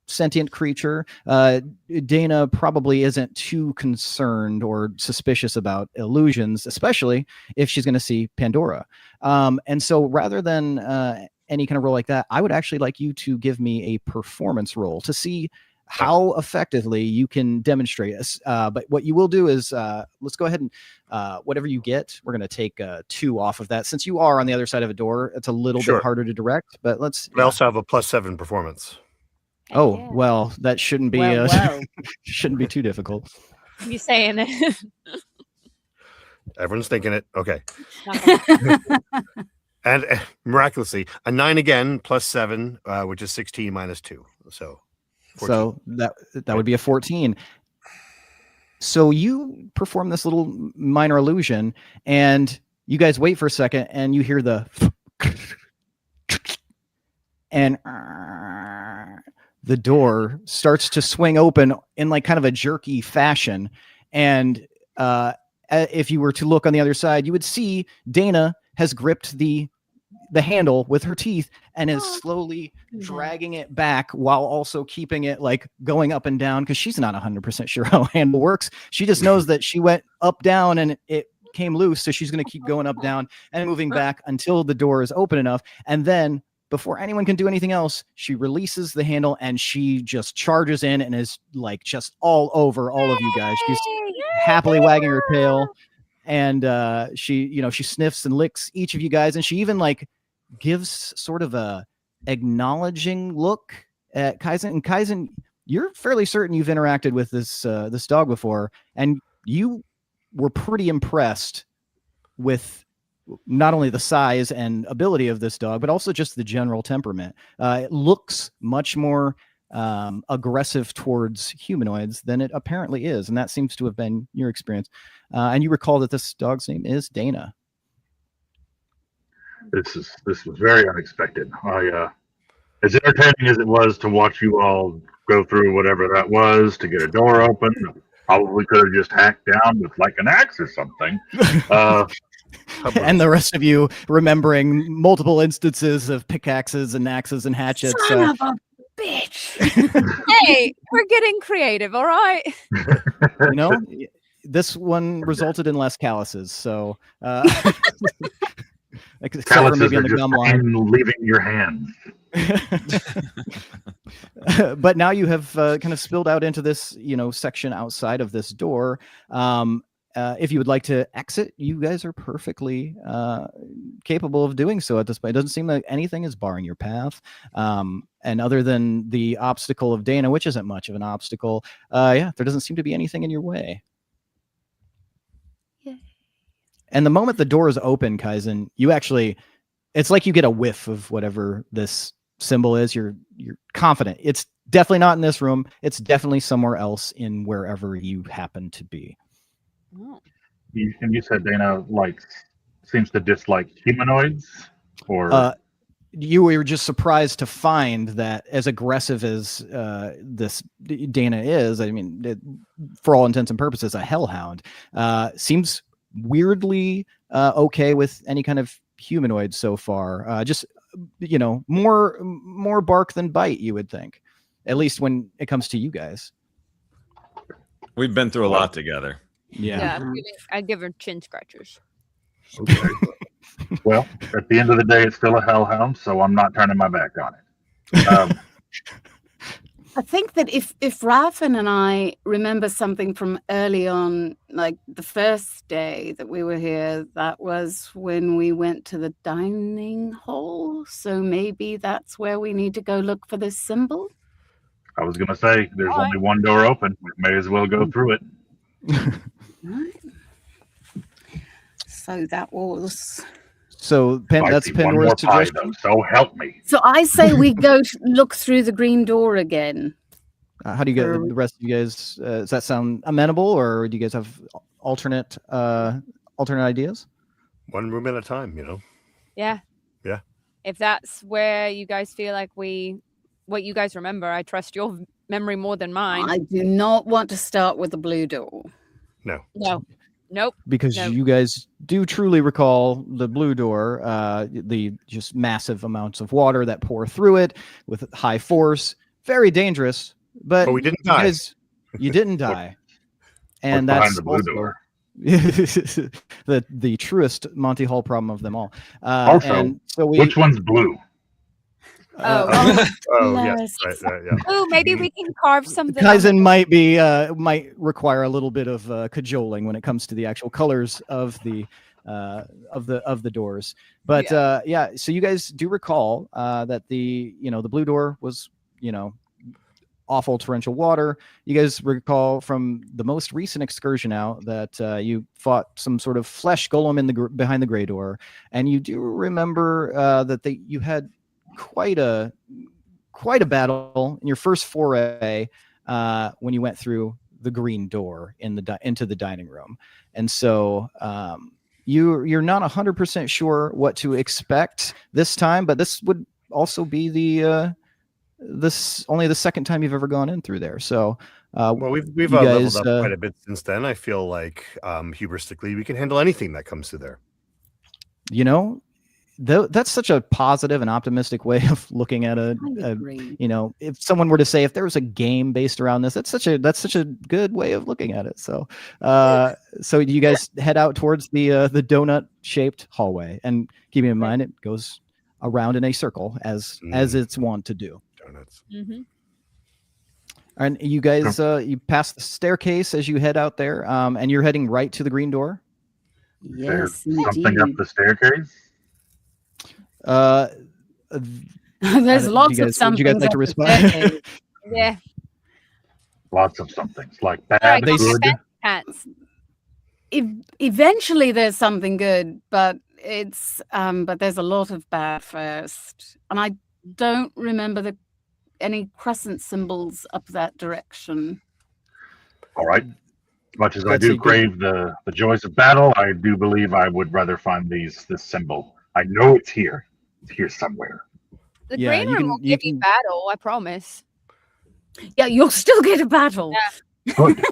Speaker 1: sentient creature, Dana probably isn't too concerned or suspicious about illusions, especially if she's going to see Pandora. And so rather than any kind of roll like that, I would actually like you to give me a performance roll to see how effectively you can demonstrate this. But what you will do is let's go ahead and whatever you get, we're going to take 2 off of that. Since you are on the other side of a door, it's a little
Speaker 2: Sure.
Speaker 1: bit harder to direct, but let's.
Speaker 2: I also have a +7 performance.
Speaker 1: Oh,
Speaker 5: Yeah.
Speaker 1: well, that shouldn't be
Speaker 3: Well.
Speaker 1: shouldn't be too difficult.
Speaker 5: You saying it?
Speaker 2: Everyone's thinking it. Okay.
Speaker 5: Not
Speaker 2: And miraculously, a 9 again, +7, which is 16 minus 2. So 14.
Speaker 1: So that would be a 14. So you perform this little minor illusion, and you guys wait for a second, and you hear the and the door starts to swing open in like kind of a jerky fashion. And if you were to look on the other side, you would see Dana has gripped the handle with her teeth and is slowly dragging it back while also keeping it like going up and down, because she's not 100% sure how a handle works. She just knows that she went up, down, and it came loose. So she's going to keep going up, down, and moving back until the door is open enough. And then before anyone can do anything else, she releases the handle and she just charges in and is like just all over all of you guys. She's happily wagging her tail. And she sniffs and licks each of you guys, and she even like gives sort of a acknowledging look at Kaizen. And Kaizen, you're fairly certain you've interacted with this dog before, and you were pretty impressed with not only the size and ability of this dog, but also just the general temperament. It looks much more aggressive towards humanoids than it apparently is, and that seems to have been your experience. And you recall that this dog's name is Dana.
Speaker 6: This was very unexpected. As entertaining as it was to watch you all go through whatever that was to get a door open, probably could have just hacked down with like an axe or something.
Speaker 1: And the rest of you remembering multiple instances of pickaxes and axes and hatchets.
Speaker 3: Son of a bitch.
Speaker 5: Hey, we're getting creative, all right?
Speaker 1: This one resulted in less calluses. So, except for
Speaker 6: Calluses
Speaker 1: maybe
Speaker 6: are
Speaker 1: on the
Speaker 6: just
Speaker 1: gum line.
Speaker 6: leaving your hands.
Speaker 1: But now you have kind of spilled out into this, section outside of this door. If you would like to exit, you guys are perfectly capable of doing so at this point. It doesn't seem like anything is barring your path. And other than the obstacle of Dana, which isn't much of an obstacle, there doesn't seem to be anything in your way.
Speaker 3: Yeah.
Speaker 1: And the moment the door is open, Kaizen, it's like you get a whiff of whatever this symbol is. You're confident. It's definitely not in this room. It's definitely somewhere else in wherever you happen to be.
Speaker 5: Oh.
Speaker 6: You said Dana seems to dislike humanoids, or
Speaker 1: you were just surprised to find that as aggressive as this Dana is, I mean, for all intents and purposes, a hellhound, seems weirdly okay with any kind of humanoid so far. Just more bark than bite, you would think, at least when it comes to you guys.
Speaker 4: We've been through a lot together.
Speaker 1: Yeah.
Speaker 5: I give her chin scratchers.
Speaker 6: okay. Well, at the end of the day, it's still a hellhound, so I'm not turning my back on it.
Speaker 3: I think that if Raffin and I remember something from early on, like the first day that we were here, that was when we went to the dining hall. So maybe that's where we need to go look for this symbol.
Speaker 6: I was going to say, there's only one door open. We may as well go through it.
Speaker 3: Right. So that was...
Speaker 1: So that's Pandora's suggestion.
Speaker 6: So help me.
Speaker 3: So I say we go look through the green door again.
Speaker 1: How do you get the rest of you guys? Does that sound amenable, or do you guys have alternate ideas?
Speaker 2: One room at a time,
Speaker 5: Yeah.
Speaker 2: Yeah.
Speaker 5: If that's where you guys feel like what you guys remember, I trust your memory more than mine.
Speaker 3: I do not want to start with the blue door.
Speaker 2: No.
Speaker 5: Nope.
Speaker 1: Because you guys do truly recall the blue door, the just massive amounts of water that pour through it with high force, very dangerous. But
Speaker 2: we didn't
Speaker 1: you
Speaker 2: die.
Speaker 1: guys, you didn't die, and
Speaker 6: What's behind
Speaker 1: that's
Speaker 6: the blue
Speaker 1: also
Speaker 6: door?
Speaker 1: the truest Monty Hall problem of them all.
Speaker 6: Also,
Speaker 1: and so
Speaker 6: which one's blue?
Speaker 2: Oh yes,
Speaker 3: Yes.
Speaker 2: right, yeah.
Speaker 5: Oh, maybe we can carve something.
Speaker 1: Kaizen might require a little bit of cajoling when it comes to the actual colors of the doors. But yeah, so you guys do recall that the blue door was awful torrential water. You guys recall from the most recent excursion out that you fought some sort of flesh golem in behind the gray door, and you do remember that you had quite a battle in your first foray when you went through the green door into the dining room. And so you're not 100% sure what to expect this time, but this would also be only the second time you've ever gone in through there. So
Speaker 2: well, we've leveled up quite a bit since then. I feel like hubristically we can handle anything that comes through there.
Speaker 1: That's such a positive and optimistic way of looking at if someone were to say if there was a game based around this, that's such a good way of looking at it. So so you guys head out towards the donut shaped hallway, and keeping in mind it goes around in a circle as it's wont to do.
Speaker 2: Donuts.
Speaker 5: Mm-hmm.
Speaker 1: And you guys you pass the staircase as you head out there, and you're heading right to the green door.
Speaker 3: Yes,
Speaker 6: something up the staircase.
Speaker 3: There's lots of something.
Speaker 1: Would you guys like to respond?
Speaker 5: Yeah.
Speaker 6: Lots of somethings like bad,
Speaker 5: Right,
Speaker 6: good.
Speaker 5: Cats.
Speaker 3: Eventually, there's something good, but but there's a lot of bad first, and I don't remember any crescent symbols up that direction.
Speaker 6: All right. As much as I do crave the joys of battle, I do believe I would rather find this symbol. I know it's here. It's here somewhere.
Speaker 5: The green room will give you battle, I promise.
Speaker 3: Yeah, you'll still get a battle.
Speaker 5: Yeah.
Speaker 6: Good.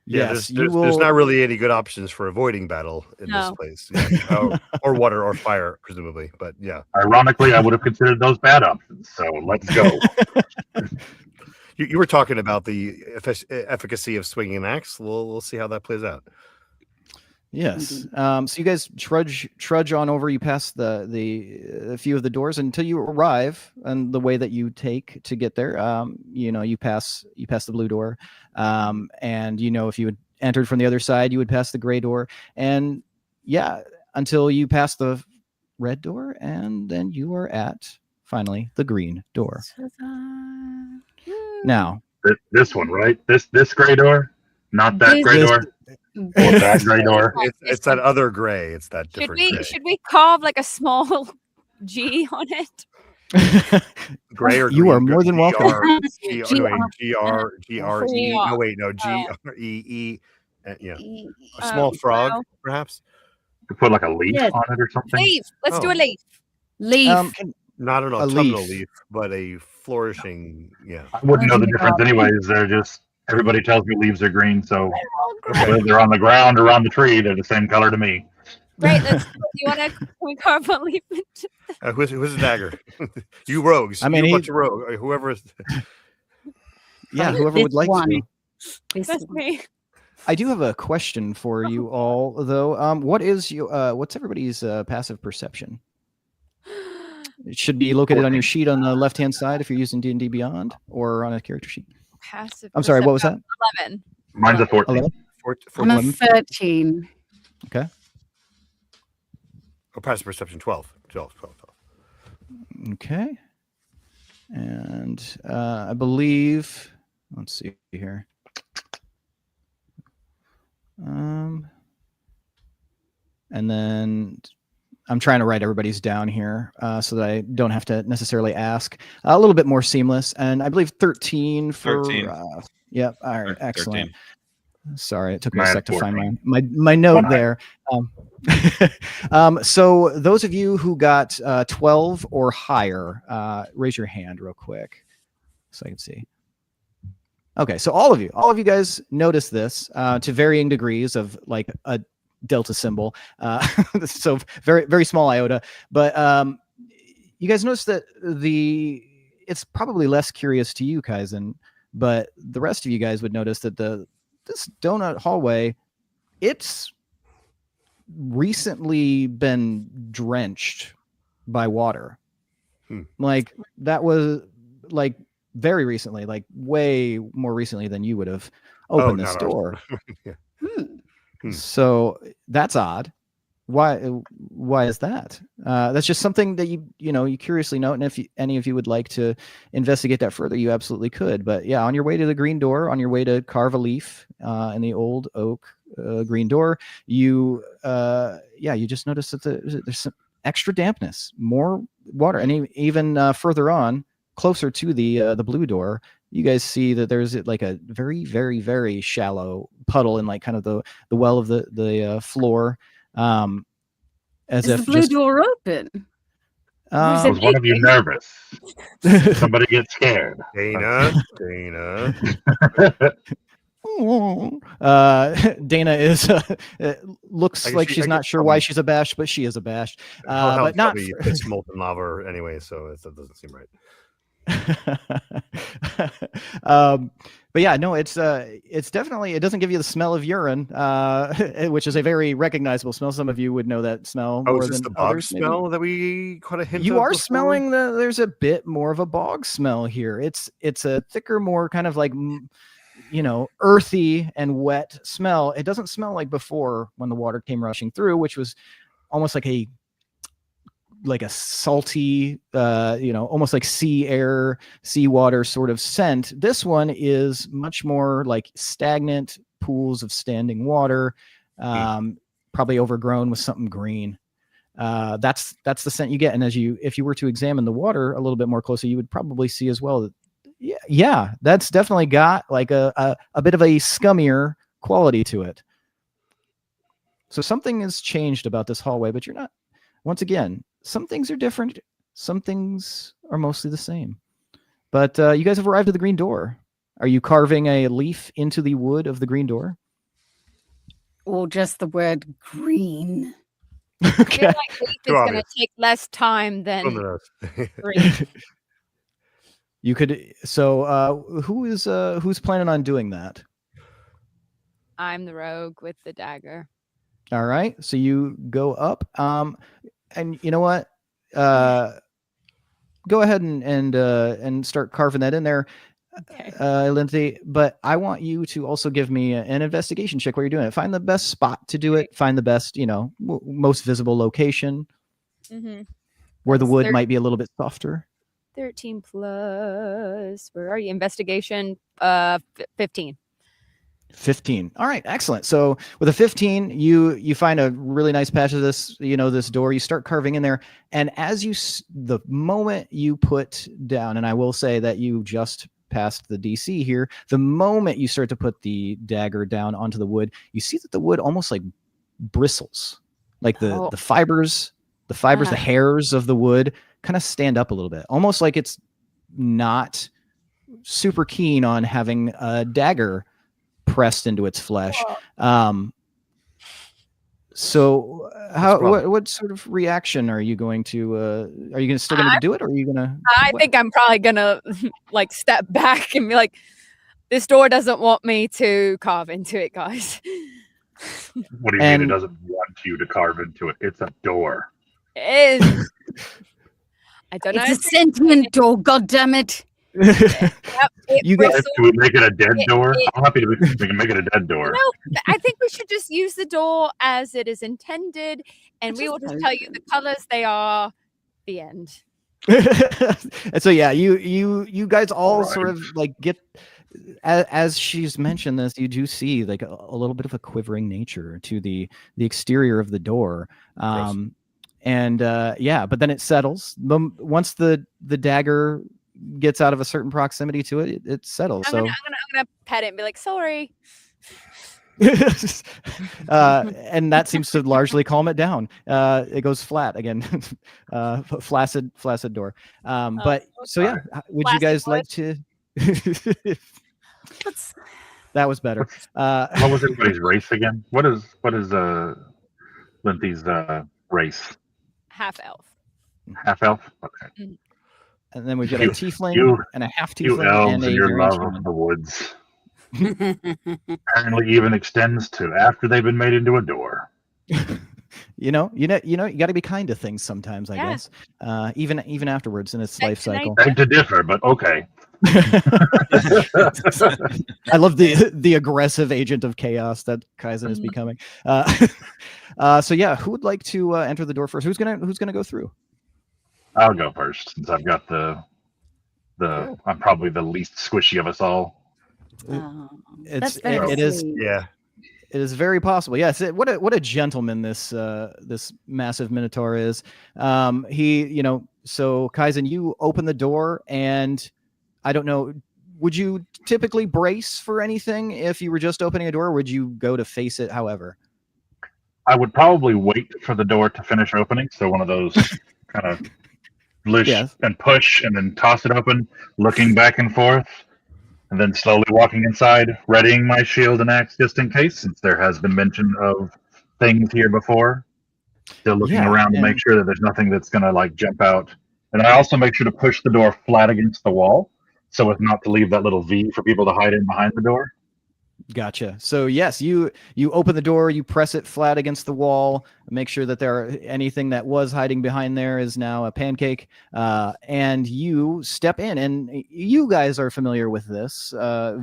Speaker 2: Yeah, there's not really any good options for avoiding battle in this place. Yeah. or water or fire, presumably. But yeah.
Speaker 6: Ironically, I would have considered those bad options. So let's go.
Speaker 2: You were talking about the efficacy of swinging an axe. We'll see how that plays out.
Speaker 1: Yes. So you guys trudge on over. You pass a few of the doors until you arrive, and the way that you take to get there, you pass the blue door, and if you had entered from the other side, you would pass the gray door, and until you pass the red door, and then you are at finally the green door. Now
Speaker 6: this one, right? This gray door, not that gray door. That gray door.
Speaker 2: It's that other gray. It's that different gray.
Speaker 5: Should we carve like a small G on it?
Speaker 2: Gray or
Speaker 1: you are more than welcome.
Speaker 2: G-R-E. No, wait, no. G-R-E-E. A small frog, perhaps.
Speaker 6: To put like a leaf on it or something.
Speaker 5: Leaf. Let's do a leaf.
Speaker 3: Leaf.
Speaker 2: Not an autumnal leaf, but a flourishing. Yeah.
Speaker 6: I wouldn't know the difference anyways. They're just. Everybody tells me leaves are green, so whether they're on the ground or on the tree, they're the same color to me.
Speaker 5: Right. You want to carve a leaf?
Speaker 2: Who's the dagger? You rogues.
Speaker 1: I mean,
Speaker 2: you bunch of rogues. Whoever.
Speaker 1: Whoever would like to.
Speaker 5: That's me.
Speaker 1: I do have a question for you all, though. What's everybody's passive perception? It should be located on your sheet on the left-hand side if you're using D&D Beyond, or on a character sheet.
Speaker 5: Passive.
Speaker 1: I'm sorry, what was that?
Speaker 5: 11.
Speaker 6: Mine's a 14.
Speaker 3: I'm a 13.
Speaker 1: Okay.
Speaker 2: Passive perception 12.
Speaker 1: Okay. And I believe, let's see here. And then I'm trying to write everybody's down here so that I don't have to necessarily ask. A little bit more seamless. And I believe 13 for...
Speaker 4: 13.
Speaker 1: All right, excellent.
Speaker 4: 13.
Speaker 1: Sorry, it took me a sec to find my note there. So those of you who got 12 or higher, raise your hand real quick so I can see. Okay, so all of you guys notice this to varying degrees of like a delta symbol. So very, very small iota. But you guys notice that it's probably less curious to you, Kaizen, but the rest of you guys would notice that this donut hallway, it's recently been drenched by water. Like that was like very recently, like way more recently than you would have opened this door. So that's odd. Why is that? That's just something that you curiously note, and if any of you would like to investigate that further, you absolutely could. But yeah, on your way to the green door, on your way to carve a leaf in the old oak green door, you just notice that there's some extra dampness, more water, and even further on, closer to the blue door, you guys see that there's like a very, very, very shallow puddle in like kind of the well of the floor. As
Speaker 3: Is
Speaker 1: if
Speaker 3: the blue door open?
Speaker 6: Was one of you nervous? Somebody get scared.
Speaker 2: Dana.
Speaker 1: Dana is looks like she's not sure why she's abashed, but she is abashed. But not
Speaker 2: it's molten lava anyway, so that doesn't seem right.
Speaker 1: But yeah, no, it's definitely, it doesn't give you the smell of urine, which is a very recognizable smell. Some of you would know that smell.
Speaker 2: Is this the bog smell that we caught a hint of?
Speaker 1: You are smelling there's a bit more of a bog smell here. It's a thicker, more kind of like, earthy and wet smell. It doesn't smell like before when the water came rushing through, which was almost like a salty, almost like seawater sort of scent. This one is much more like stagnant pools of standing water, probably overgrown with something green. That's the scent you get. And if you were to examine the water a little bit more closely, you would probably see as well that, yeah, that's definitely got like a bit of a scummier quality to it. So something has changed about this hallway, but you're not, once again, some things are different. Some things are mostly the same. But you guys have arrived at the green door. Are you carving a leaf into the wood of the green door?
Speaker 3: Or just the word green?
Speaker 1: Okay.
Speaker 5: I feel like leaf is going to take less time than green.
Speaker 1: You could. So who's planning on doing that?
Speaker 5: I'm the rogue with the dagger.
Speaker 1: All right. So you go up. And you know what? Go ahead and start carving that in there, okay. Lindsay. But I want you to also give me an investigation check while you're doing it. Find the best spot to do it. Find the best, most visible location where the wood might be a little bit softer.
Speaker 5: 13 plus. Where are you? Investigation. 15.
Speaker 1: 15. All right, excellent. So with a 15, you find a really nice patch of this, this door. You start carving in there, and the moment you put down, and I will say that you just passed the DC here, the moment you start to put the dagger down onto the wood, you see that the wood almost like bristles, like the fibers, the hairs of the wood kind of stand up a little bit, almost like it's not super keen on having a dagger pressed into its flesh. So what sort of reaction are you going to still going to do it, or are you going to
Speaker 5: think I'm probably going to like step back and be like, this door doesn't want me to carve into it, guys.
Speaker 6: What do you mean it doesn't want you to carve into it? It's a door.
Speaker 5: It is. I don't know.
Speaker 3: It's a sentient door, goddammit.
Speaker 1: You guys,
Speaker 6: do we make it a dead door? I'm happy we can make it a dead door.
Speaker 5: I think we should just use the door as it is intended, and we will just tell you the colors they are. The end.
Speaker 1: And so yeah, you guys all sort of like get, as she's mentioned this, you do see like a little bit of a quivering nature to the exterior of the door. And but then it settles. Once the dagger gets out of a certain proximity to it, it settles.
Speaker 5: I'm gonna pet it and be like, sorry.
Speaker 1: And that seems to largely calm it down. It goes flat again. Flaccid door. But so yeah, would you guys like to? That was better.
Speaker 6: What was everybody's race again? What is Lindsay's race?
Speaker 5: Half elf.
Speaker 6: Half elf. Okay.
Speaker 1: And then we've got a tiefling
Speaker 6: you-
Speaker 1: and a half
Speaker 6: You
Speaker 1: tiefling
Speaker 6: elves
Speaker 1: and
Speaker 6: and
Speaker 1: a
Speaker 6: your
Speaker 1: variant
Speaker 6: love
Speaker 1: human.
Speaker 6: of the woods apparently even extends to after they've been made into a door.
Speaker 1: You got to be kind to things sometimes, I guess. Even afterwards in its life cycle.
Speaker 6: Beg to differ, but okay.
Speaker 1: I love the aggressive agent of chaos that Kaizen is becoming. So yeah, who would like to enter the door first? Who's gonna go through?
Speaker 6: I'll go first since I've got the I'm probably the least squishy of us all.
Speaker 3: That's very
Speaker 1: it is
Speaker 3: sweet.
Speaker 2: Yeah.
Speaker 1: It is very possible. Yes. What a gentleman this massive minotaur is. So Kaizen, you open the door, and I don't know, would you typically brace for anything if you were just opening a door, or would you go to face it however?
Speaker 6: I would probably wait for the door to finish opening. So one of those kind of push and push and then toss it open, looking back and forth, and then slowly walking inside, readying my shield and axe just in case, since there has been mention of things here before. Still looking around to make sure that there's nothing that's going to like jump out. And I also make sure to push the door flat against the wall so as not to leave that little V for people to hide in behind the door.
Speaker 1: Gotcha. So yes, you open the door, you press it flat against the wall, make sure that anything that was hiding behind there is now a pancake, and you step in. And you guys are familiar with this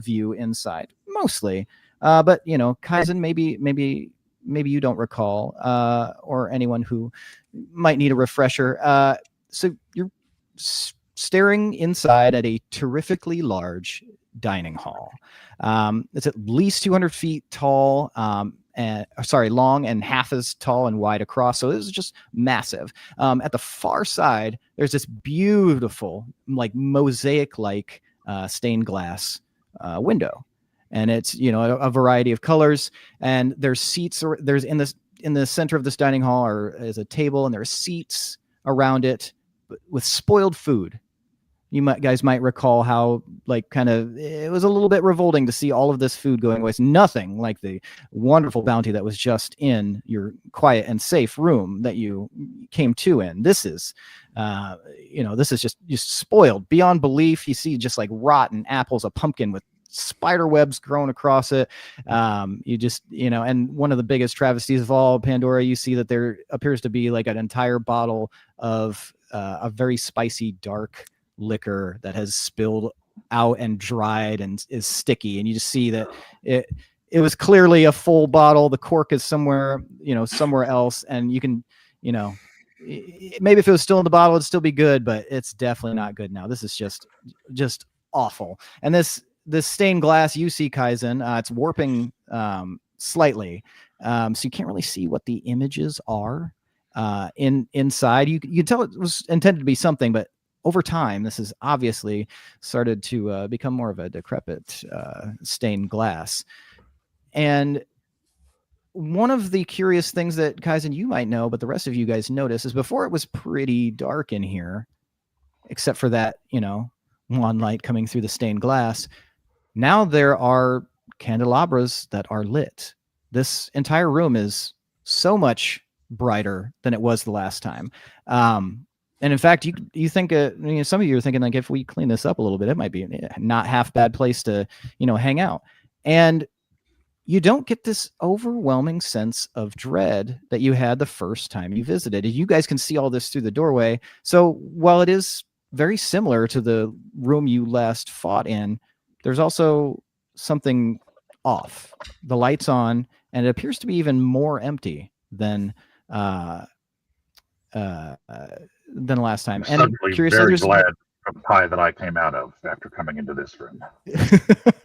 Speaker 1: view inside, mostly, but Kaizen, maybe you don't recall, or anyone who might need a refresher. So you're staring inside at a terrifically large dining hall. It's at least 200 feet tall, long, and half as tall and wide across. So this is just massive. At the far side, there's this beautiful, like mosaic-like stained glass window, and it's a variety of colors. And there's seats. There's in the center of this dining hall is a table, and there are seats around it with spoiled food. You guys might recall how it was a little bit revolting to see all of this food going away. It's nothing like the wonderful bounty that was just in your quiet and safe room that you came to in. This is, this is just spoiled beyond belief. You see just like rotten apples, a pumpkin with spider webs growing across it. And one of the biggest travesties of all, Pandora, you see that there appears to be like an entire bottle of a very spicy, dark liquor that has spilled out and dried and is sticky, and you just see that it was clearly a full bottle. The cork is somewhere else, and you can maybe if it was still in the bottle it'd still be good, but it's definitely not good now. This is just awful. And this stained glass, you see, Kaizen, it's warping slightly, so you can't really see what the images are inside. You can tell it was intended to be something, but over time, this has obviously started to become more of a decrepit stained glass. And one of the curious things that, Kaizen, you might know, but the rest of you guys notice, is before it was pretty dark in here, except for that, one light coming through the stained glass. Now there are candelabras that are lit. This entire room is so much brighter than it was the last time. And in fact, you think some of you are thinking, like, if we clean this up a little bit, it might be not half bad place to hang out. And you don't get this overwhelming sense of dread that you had the first time you visited. You guys can see all this through the doorway. So while it is very similar to the room you last fought in, there's also something off. The light's on, and it appears to be even more empty than last time.
Speaker 6: I'm
Speaker 1: and
Speaker 6: very glad for the pie that I came out of after coming into this room.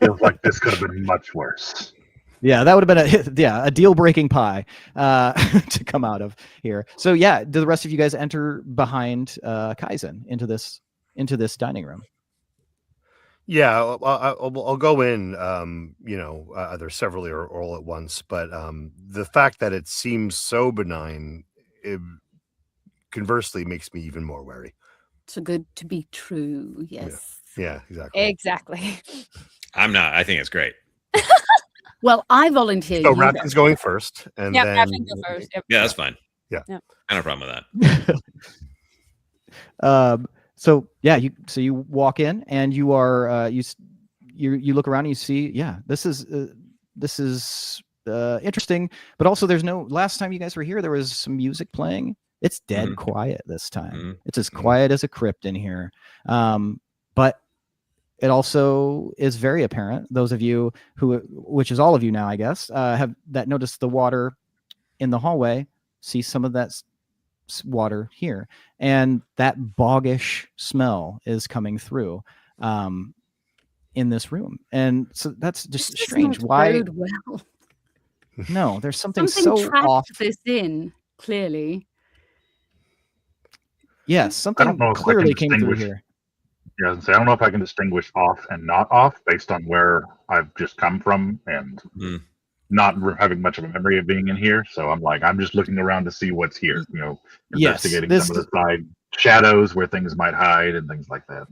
Speaker 6: Feels like this could have been much worse.
Speaker 1: Yeah, that would have been a deal-breaking pie to come out of here. So yeah, do the rest of you guys enter behind Kaizen into this dining room?
Speaker 2: Yeah, I'll go in, either severally or all at once. But the fact that it seems so benign, it conversely makes me even more wary.
Speaker 3: So good to be true. Yes.
Speaker 2: Yeah, exactly.
Speaker 5: Exactly.
Speaker 4: I'm not. I think it's great.
Speaker 3: Well, I volunteer.
Speaker 2: So Rapton's going first, and then
Speaker 5: Rapton go first. Yep.
Speaker 4: Yeah, that's fine.
Speaker 2: Yeah.
Speaker 4: I have no problem with that.
Speaker 1: So yeah, you walk in and you are you look around and you see, yeah, this is interesting, but also there's no. Last time you guys were here, there was some music playing. It's dead quiet this time. It's as quiet as a crypt in here. But it also is very apparent. Those of you who, which is all of you now, I guess, have that noticed the water in the hallway, see some of that water here, and that boggish smell is coming through in this room, and so that's just
Speaker 3: This does
Speaker 1: strange.
Speaker 3: not
Speaker 1: Why?
Speaker 3: bode well.
Speaker 1: No, there's something
Speaker 3: Something
Speaker 1: so
Speaker 3: trapped
Speaker 1: off.
Speaker 3: this in, clearly.
Speaker 1: Yes,
Speaker 6: I don't
Speaker 1: something
Speaker 6: know if I can
Speaker 1: clearly came through
Speaker 6: distinguish.
Speaker 1: here.
Speaker 6: Yeah, I was gonna say, I don't know if I can distinguish off and not off based on where I've just come from and not having much of a memory of being in here. So I'm just looking around to see what's here.
Speaker 1: Yes,
Speaker 6: investigating some of the side shadows where things might hide and things like that.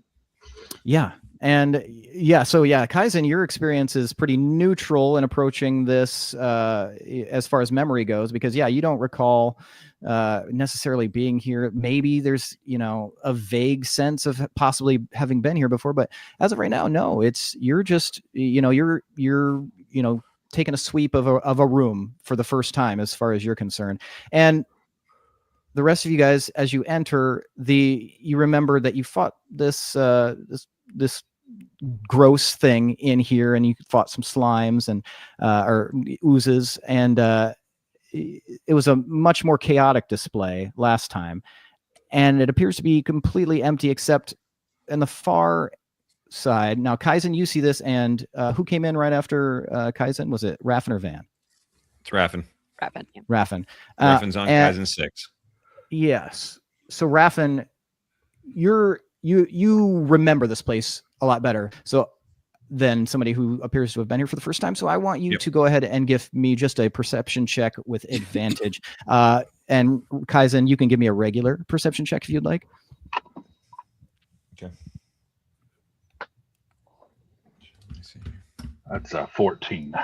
Speaker 1: Yeah. And yeah, so yeah, Kaizen, your experience is pretty neutral in approaching this as far as memory goes, because yeah, you don't recall necessarily being here. Maybe there's, a vague sense of possibly having been here before, but as of right now, no, you're just, you're taking a sweep of a room for the first time as far as you're concerned. And the rest of you guys, as you enter, you remember that you fought this gross thing in here, and you fought some slimes and or oozes, and it was a much more chaotic display last time, and it appears to be completely empty except in the far side. Now, Kaizen, you see this, and who came in right after Kaizen? Was it Raffen or Van?
Speaker 4: It's Raffen.
Speaker 5: Raffen. Yeah.
Speaker 1: Raffen.
Speaker 4: Raffen's on Kaizen 6.
Speaker 1: Yes. So Raffen, you remember this place a lot better than somebody who appears to have been here for the first time. So I want you to go ahead and give me just a perception check with advantage. And Kaizen, you can give me a regular perception check if you'd like.
Speaker 4: Okay.
Speaker 6: That's 14.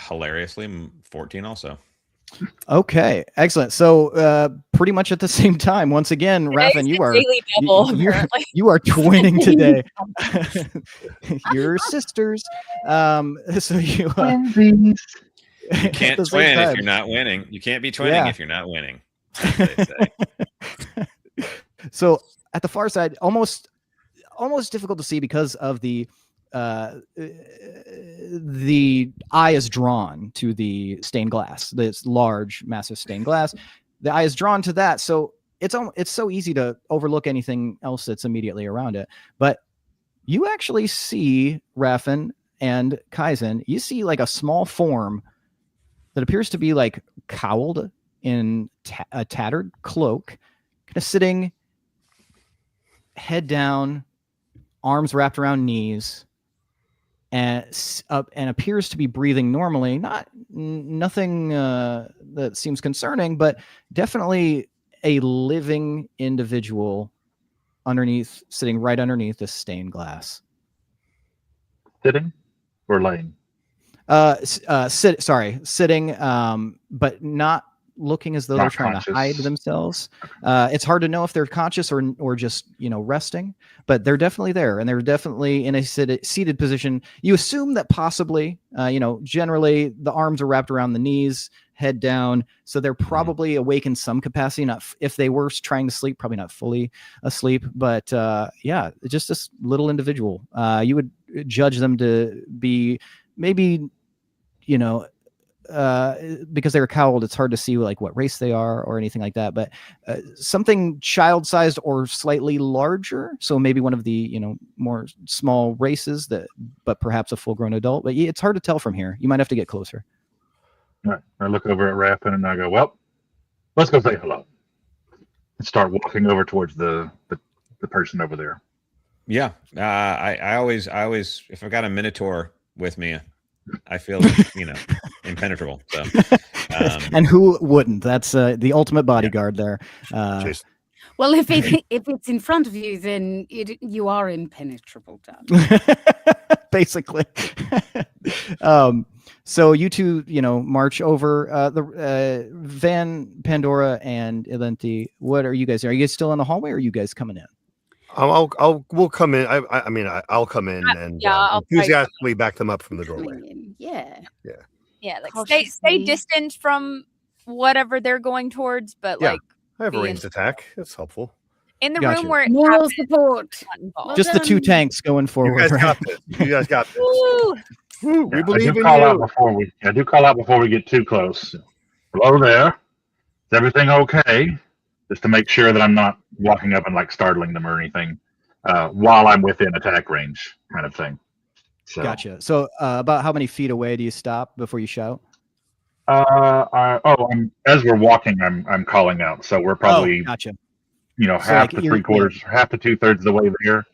Speaker 4: Hilariously, 14 also.
Speaker 1: Okay, excellent. So pretty much at the same time, once again, Raffen, you are you are twinning today. You're sisters. So you
Speaker 4: you can't twin if you're not winning. You can't be twinning if you're not winning. As they say.
Speaker 1: So at the far side, almost difficult to see because of the eye is drawn to the stained glass, this large, massive stained glass. The eye is drawn to that, so it's so easy to overlook anything else that's immediately around it. But you actually see, Raffen and Kaizen, you see like a small form that appears to be like cowled in a tattered cloak, kind of sitting head down, arms wrapped around knees, and appears to be breathing normally. Nothing that seems concerning, but definitely a living individual sitting right underneath this stained glass.
Speaker 6: Sitting or laying?
Speaker 1: Sitting, but not looking as though they're trying to hide themselves. It's hard to know if they're conscious or just resting, but they're definitely there, and they're definitely in a seated position. You assume that possibly, generally the arms are wrapped around the knees, head down, so they're probably awake in some capacity. Not if they were trying to sleep, probably not fully asleep, but just this little individual. You would judge them to be maybe, because they were cowled, it's hard to see like what race they are or anything like that, but something child-sized or slightly larger. So maybe one of the more small races but perhaps a full-grown adult. But it's hard to tell from here. You might have to get closer.
Speaker 6: All right. I look over at Raffen and I go, "Well, let's go say hello." And start walking over towards the person over there.
Speaker 4: Yeah, I always, if I've got a Minotaur with me, I feel impenetrable. So,
Speaker 1: and who wouldn't? That's the ultimate bodyguard there.
Speaker 3: Well, if it's in front of you, then you are impenetrable, Dan.
Speaker 1: Basically. So you two, march over the Van, Pandora, and Elenti. What are you guys? Are you guys still in the hallway, or are you guys coming in?
Speaker 2: We'll come in. I mean, I'll come in and
Speaker 5: I'll probably
Speaker 2: enthusiastically back them up from the doorway.
Speaker 3: Coming in. Yeah.
Speaker 5: like stay
Speaker 3: Cautiously.
Speaker 5: distant from whatever they're going towards, but
Speaker 2: Yeah.
Speaker 5: like
Speaker 2: I have a
Speaker 5: be
Speaker 2: ranged attack. That's helpful.
Speaker 5: in the
Speaker 1: Gotcha.
Speaker 5: room where it
Speaker 3: Moral
Speaker 5: happens,
Speaker 3: support.
Speaker 5: not involved.
Speaker 1: Just the two
Speaker 3: done.
Speaker 1: tanks going
Speaker 2: You
Speaker 1: forward.
Speaker 2: guys
Speaker 1: right?
Speaker 2: got this. You guys got this.
Speaker 5: Woo!
Speaker 2: Woo, we
Speaker 6: I
Speaker 2: believe
Speaker 6: do
Speaker 2: in
Speaker 6: call out
Speaker 2: you.
Speaker 6: before we. I do call out before we get too close. Hello there. Is everything okay? Just to make sure that I'm not walking up and like startling them or anything while I'm within attack range, kind of thing. So,
Speaker 1: Gotcha. So about how many feet away do you stop before you shout?
Speaker 6: As we're walking, I'm calling out. So we're probably
Speaker 1: Gotcha.
Speaker 6: half to 3/4, half to 2/3 of the way there,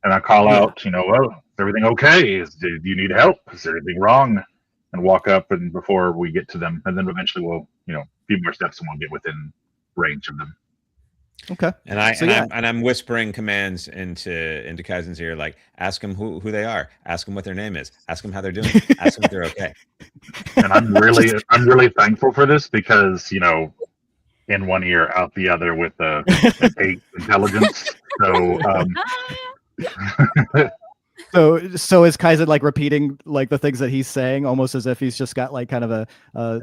Speaker 6: and I call out. Well, is everything okay? Do you need help? Is there anything wrong? And walk up, and before we get to them, and then eventually we'll a few more steps and we'll get within range of them.
Speaker 1: Okay.
Speaker 4: And I'm whispering commands into Kaizen's ear, like ask them who they are, ask them what their name is, ask them how they're doing, ask them if they're okay.
Speaker 6: And I'm really thankful for this because in one ear, out the other with an 8 intelligence. So
Speaker 1: So is Kaizen like repeating like the things that he's saying, almost as if he's just got like kind of a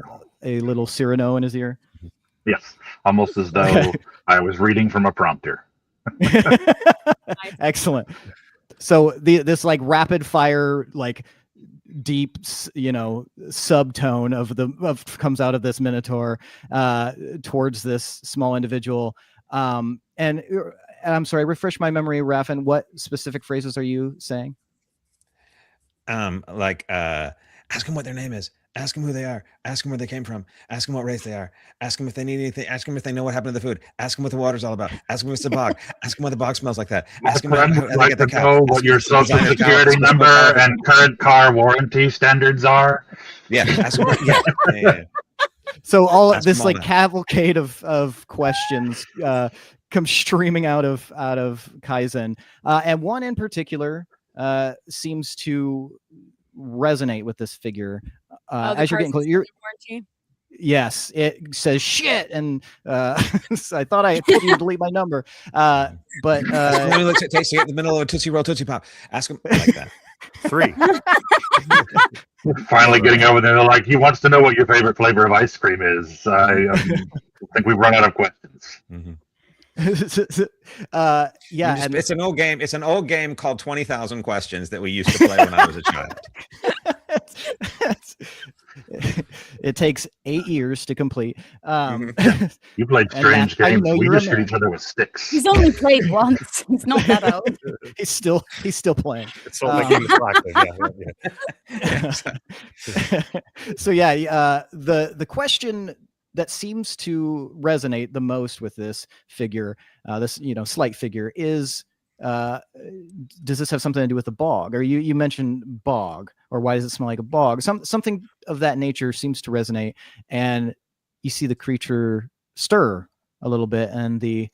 Speaker 1: little Cyrano in his ear?
Speaker 6: yes, almost as though I was reading from a prompter.
Speaker 1: Excellent. So this like rapid fire, like deep, subtone of comes out of this Minotaur towards this small individual. And I'm sorry, refresh my memory, Raffin. What specific phrases are you saying?
Speaker 4: Ask them what their name is. Ask them who they are. Ask them where they came from. Ask them what race they are. Ask them if they need anything. Ask them if they know what happened to the food. Ask them what the water's all about. Ask them if it's a bog. Ask them why the bog smells like that. Ask them how they
Speaker 6: like
Speaker 4: get the
Speaker 6: to
Speaker 4: cow.
Speaker 6: know what your social security number and current car warranty standards are.
Speaker 4: Yeah. Ask them. Yeah.
Speaker 1: So all
Speaker 4: Ask
Speaker 1: this
Speaker 4: them all
Speaker 1: like
Speaker 4: that.
Speaker 1: cavalcade of questions comes streaming out of Kaizen, and one in particular seems to resonate with this figure. As you're getting closer, yes, it says shit, and I thought I told you to delete my number, but
Speaker 4: When he looks at Tasty in the middle of a Tootsie Roll Tootsie Pop, ask him like that.
Speaker 2: 3.
Speaker 6: Finally getting over there. They're like, he wants to know what your favorite flavor of ice cream is. I think we've run out of questions.
Speaker 4: Mm-hmm.
Speaker 1: yeah,
Speaker 4: It's an old game. It's an old game called 20,000 Questions that we used to play when I was a child.
Speaker 1: It takes 8 years to complete.
Speaker 6: You played
Speaker 1: And
Speaker 6: strange
Speaker 1: that's how you
Speaker 6: games.
Speaker 1: know
Speaker 6: We
Speaker 1: you're a
Speaker 6: just hit
Speaker 1: man.
Speaker 6: each other with sticks.
Speaker 3: He's only played once. He's not that old.
Speaker 1: he's still playing.
Speaker 2: It's all like Game of Thrones. Yeah.
Speaker 1: So yeah, the question that seems to resonate the most with this figure, this slight figure, is does this have something to do with the bog? Or you mentioned bog, or why does it smell like a bog? Something of that nature seems to resonate, and you see the creature stir a little bit, and the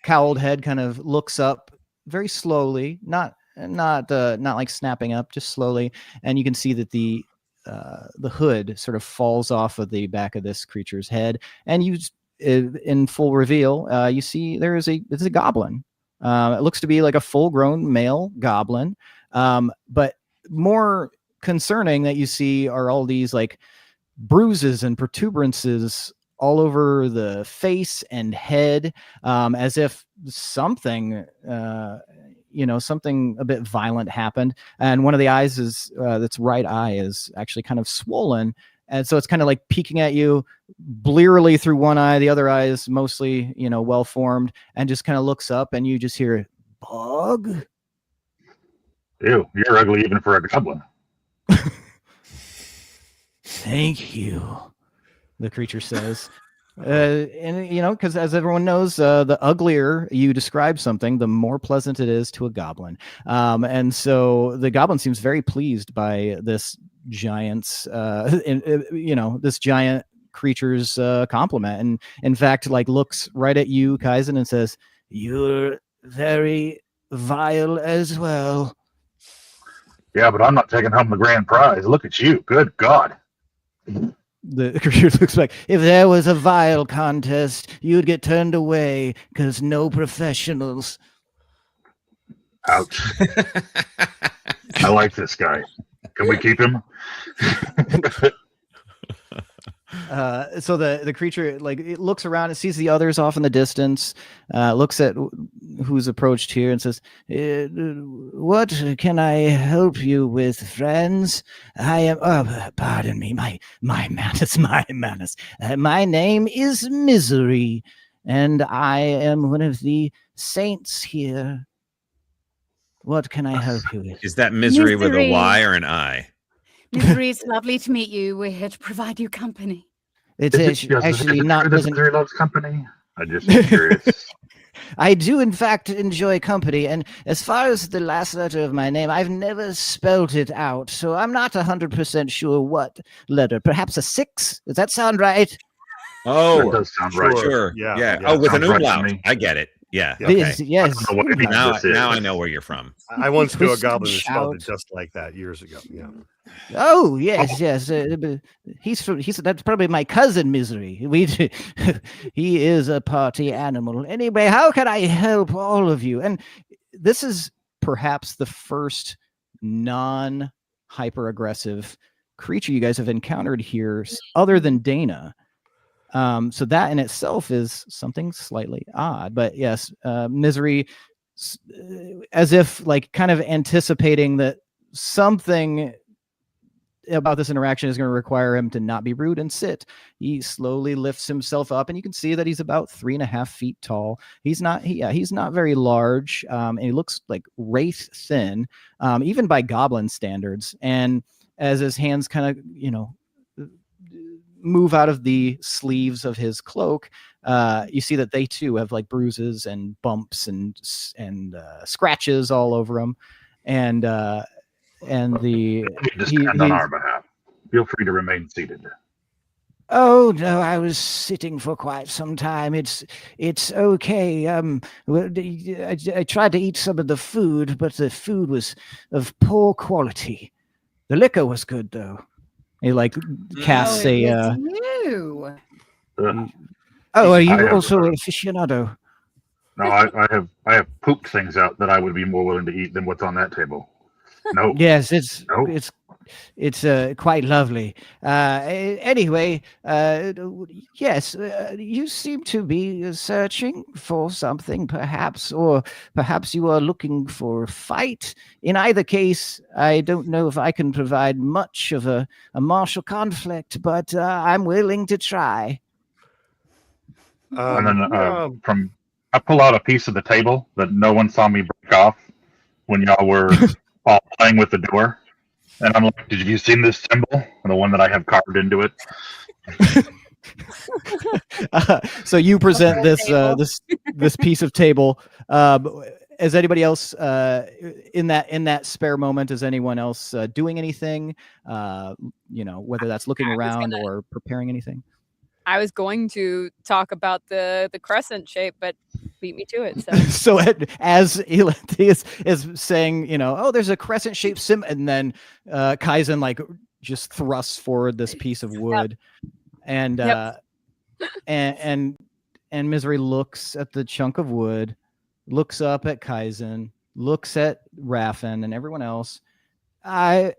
Speaker 1: cowled head kind of looks up very slowly, not like snapping up, just slowly, and you can see that the hood sort of falls off of the back of this creature's head, and in full reveal, you see it's a goblin. It looks to be like a full-grown male goblin, but more concerning that you see are all these like bruises and protuberances all over the face and head, as if something something a bit violent happened, and one of the eyes is that's right eye is actually kind of swollen, and so it's kind of like peeking at you blearily through one eye. The other eye is mostly well formed, and just kind of looks up, and you just hear bug.
Speaker 6: Ew, you're ugly even for a goblin.
Speaker 1: Thank you, the creature says. And because as everyone knows, the uglier you describe something, the more pleasant it is to a goblin. And so the goblin seems very pleased by this giant's, this giant creature's compliment, and in fact, like looks right at you, Kaizen, and says, "You're very vile as well."
Speaker 6: Yeah, but I'm not taking home the grand prize. Look at you. Good God.
Speaker 1: The creature looks back. If there was a vile contest, you'd get turned away because no professionals.
Speaker 6: Ouch. I like this guy. Can we keep him?
Speaker 1: So the creature, like, it looks around, it sees the others off in the distance, looks at who's approached here and says, "What can I help you with, friends? I am. Pardon me, my manners, my manners. My name is Misery, and I am one of the saints here. What can I help you with?"
Speaker 4: Is that misery with a
Speaker 3: Misery.
Speaker 4: Y or an I?
Speaker 3: Misery, it's lovely to meet you. We're here to provide you company.
Speaker 1: It's actually not.
Speaker 6: Is it true that Misery loves company? I'm just curious.
Speaker 1: I do, in fact, enjoy company, and as far as the last letter of my name, I've never spelled it out, so I'm not 100% sure what letter. Perhaps a 6? Does that sound right?
Speaker 4: Oh,
Speaker 6: That does sound right.
Speaker 4: sure.
Speaker 2: Yeah,
Speaker 4: Yeah.
Speaker 2: yeah.
Speaker 4: Oh, with an
Speaker 6: Sounds right to
Speaker 4: umlaut.
Speaker 6: me.
Speaker 4: I get it. Yeah.
Speaker 2: Yeah.
Speaker 4: Okay.
Speaker 1: Yes, yes.
Speaker 6: I don't know what any
Speaker 4: Now,
Speaker 6: this is.
Speaker 4: now I know where you're from.
Speaker 2: I once knew a
Speaker 1: Twisted
Speaker 2: goblin who spelled it
Speaker 1: shout.
Speaker 2: just like that years ago. Yeah.
Speaker 1: Oh yes, yes. That's probably my cousin Misery. He is a party animal. Anyway, how can I help all of you? And this is perhaps the first non-hyper aggressive creature you guys have encountered here, other than Dana. So that in itself is something slightly odd. But yes, Misery, as if like kind of anticipating that something about this interaction is going to require him to not be rude and sit. He slowly lifts himself up, and you can see that he's about 3.5 feet tall. He's not very large, and he looks like wraith thin, even by goblin standards. And as his hands kind of, move out of the sleeves of his cloak, you see that they too have like bruises and bumps and scratches all over them, and the
Speaker 6: Just
Speaker 1: he-
Speaker 6: stand on
Speaker 1: he's-
Speaker 6: our behalf. Feel free to remain seated.
Speaker 1: Oh no, I was sitting for quite some time. It's okay. I tried to eat some of the food, but the food was of poor quality. The liquor was good though. He like casts
Speaker 3: it
Speaker 1: a.
Speaker 3: was you.
Speaker 6: Ugh.
Speaker 1: Oh, are you
Speaker 6: I have,
Speaker 1: also an aficionado?
Speaker 6: No, I have pooped things out that I would be more willing to eat than what's on that table. No.
Speaker 1: Yes, it's
Speaker 6: No.
Speaker 1: it's quite lovely. Anyway, yes, you seem to be searching for something, perhaps, or perhaps you are looking for a fight. In either case, I don't know if I can provide much of a martial conflict, but I'm willing to try.
Speaker 6: And then
Speaker 2: Yeah.
Speaker 6: I pull out a piece of the table that no one saw me break off when y'all were all playing with the door. And I'm like, did you see this symbol? The one that I have carved into it.
Speaker 1: So you present
Speaker 3: Table.
Speaker 1: this piece of table. Is anybody else in that spare moment? Is anyone else doing anything? Whether that's looking around or preparing anything.
Speaker 5: I was going to talk about the crescent shape, but beat me to it. So
Speaker 1: So as Elanthi is saying, oh, there's a crescent shaped sim, and then Kaizen like just thrusts forward this piece of wood, and and Misery looks at the chunk of wood, looks up at Kaizen, looks at Raffen and everyone else. I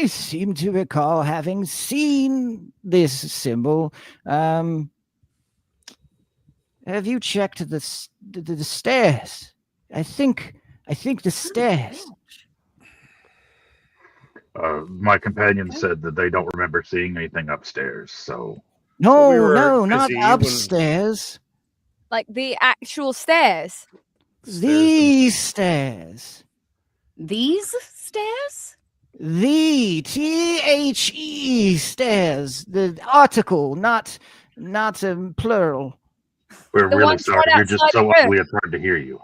Speaker 1: seem to recall having seen this symbol. Have you checked the stairs? I think the stairs.
Speaker 6: My companion said that they don't remember seeing anything upstairs. So
Speaker 1: No,
Speaker 2: we were
Speaker 1: no, not
Speaker 2: busy when-
Speaker 1: upstairs.
Speaker 5: like the actual stairs.
Speaker 1: These stairs.
Speaker 3: These stairs?
Speaker 1: The THE stairs. The article, not plural.
Speaker 6: we're
Speaker 5: The
Speaker 6: really
Speaker 5: ones
Speaker 6: sorry.
Speaker 5: right
Speaker 6: You're just
Speaker 5: outside
Speaker 6: so
Speaker 5: the room.
Speaker 6: ugly it's hard to hear you.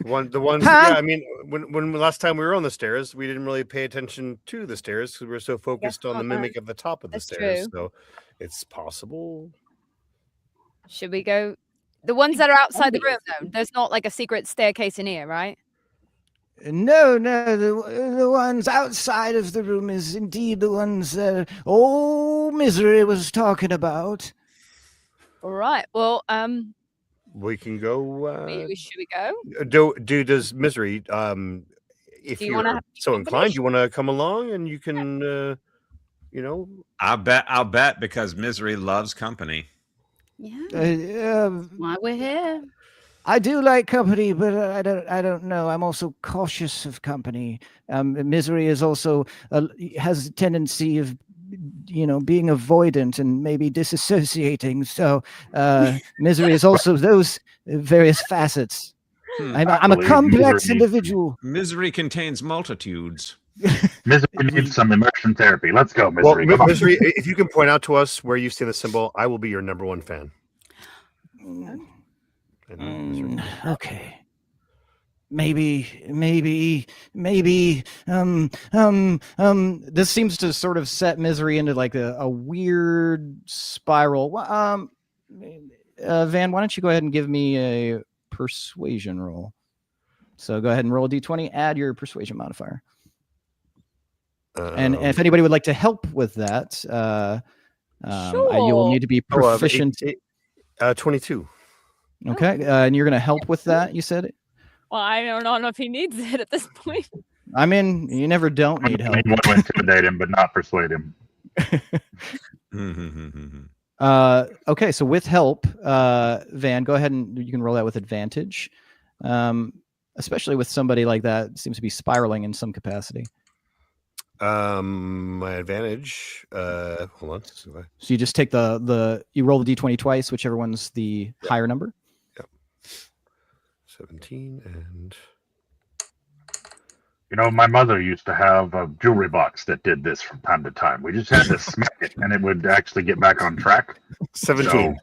Speaker 2: The ones.
Speaker 1: Huh?
Speaker 2: Yeah, I mean, when last time we were on the stairs, we didn't really pay attention to the stairs because we were so focused on the
Speaker 5: not.
Speaker 2: mimic at the top of the
Speaker 5: That's
Speaker 2: stairs.
Speaker 5: true.
Speaker 2: So it's possible.
Speaker 5: Should we go? The ones that are outside the room, though. There's not like a secret staircase in here, right?
Speaker 1: No, the ones outside of the room is indeed the ones that old Misery was talking about.
Speaker 5: All right. Well,
Speaker 2: We can go.
Speaker 5: should we go?
Speaker 2: Does Misery? If
Speaker 5: Do you wanna
Speaker 2: you're
Speaker 5: have
Speaker 2: so
Speaker 5: company?
Speaker 2: inclined, you want to come along and you can,
Speaker 4: I'll bet because Misery loves company.
Speaker 3: Yeah. Why we're here.
Speaker 1: I do like company, but I don't know. I'm also cautious of company. Misery is also has a tendency of, being avoidant and maybe disassociating. So Misery is also those various facets. I'm a
Speaker 6: believe
Speaker 1: complex
Speaker 6: Misery-
Speaker 1: individual.
Speaker 4: Misery contains multitudes.
Speaker 6: Misery needs some immersion therapy. Let's go,
Speaker 2: well,
Speaker 6: Misery. Come on.
Speaker 2: Misery, if you can point out to us where you've seen the symbol, I will be your number one fan. And Misery.
Speaker 1: Okay. Maybe. This seems to sort of set Misery into like a weird spiral. Van, why don't you go ahead and give me a persuasion roll? So go ahead and roll a d20, add your persuasion modifier. And if anybody would like to help with that, you will need to be proficient.
Speaker 2: 22.
Speaker 1: Okay, and you're going to help with that, you said?
Speaker 5: Well, I don't know if he needs it at this point.
Speaker 1: I mean, you never don't need help.
Speaker 6: You want to intimidate him, but not persuade him.
Speaker 1: Okay, so with help, Van, go ahead and you can roll that with advantage. Especially with somebody like that, seems to be spiraling in some capacity.
Speaker 2: My advantage. Hold on.
Speaker 1: So you just take you roll the d20 twice, whichever one's the higher number.
Speaker 2: Yep. 17 and.
Speaker 6: My mother used to have a jewelry box that did this from time to time. We just had to smack it, and it would actually get back on track.
Speaker 2: 17.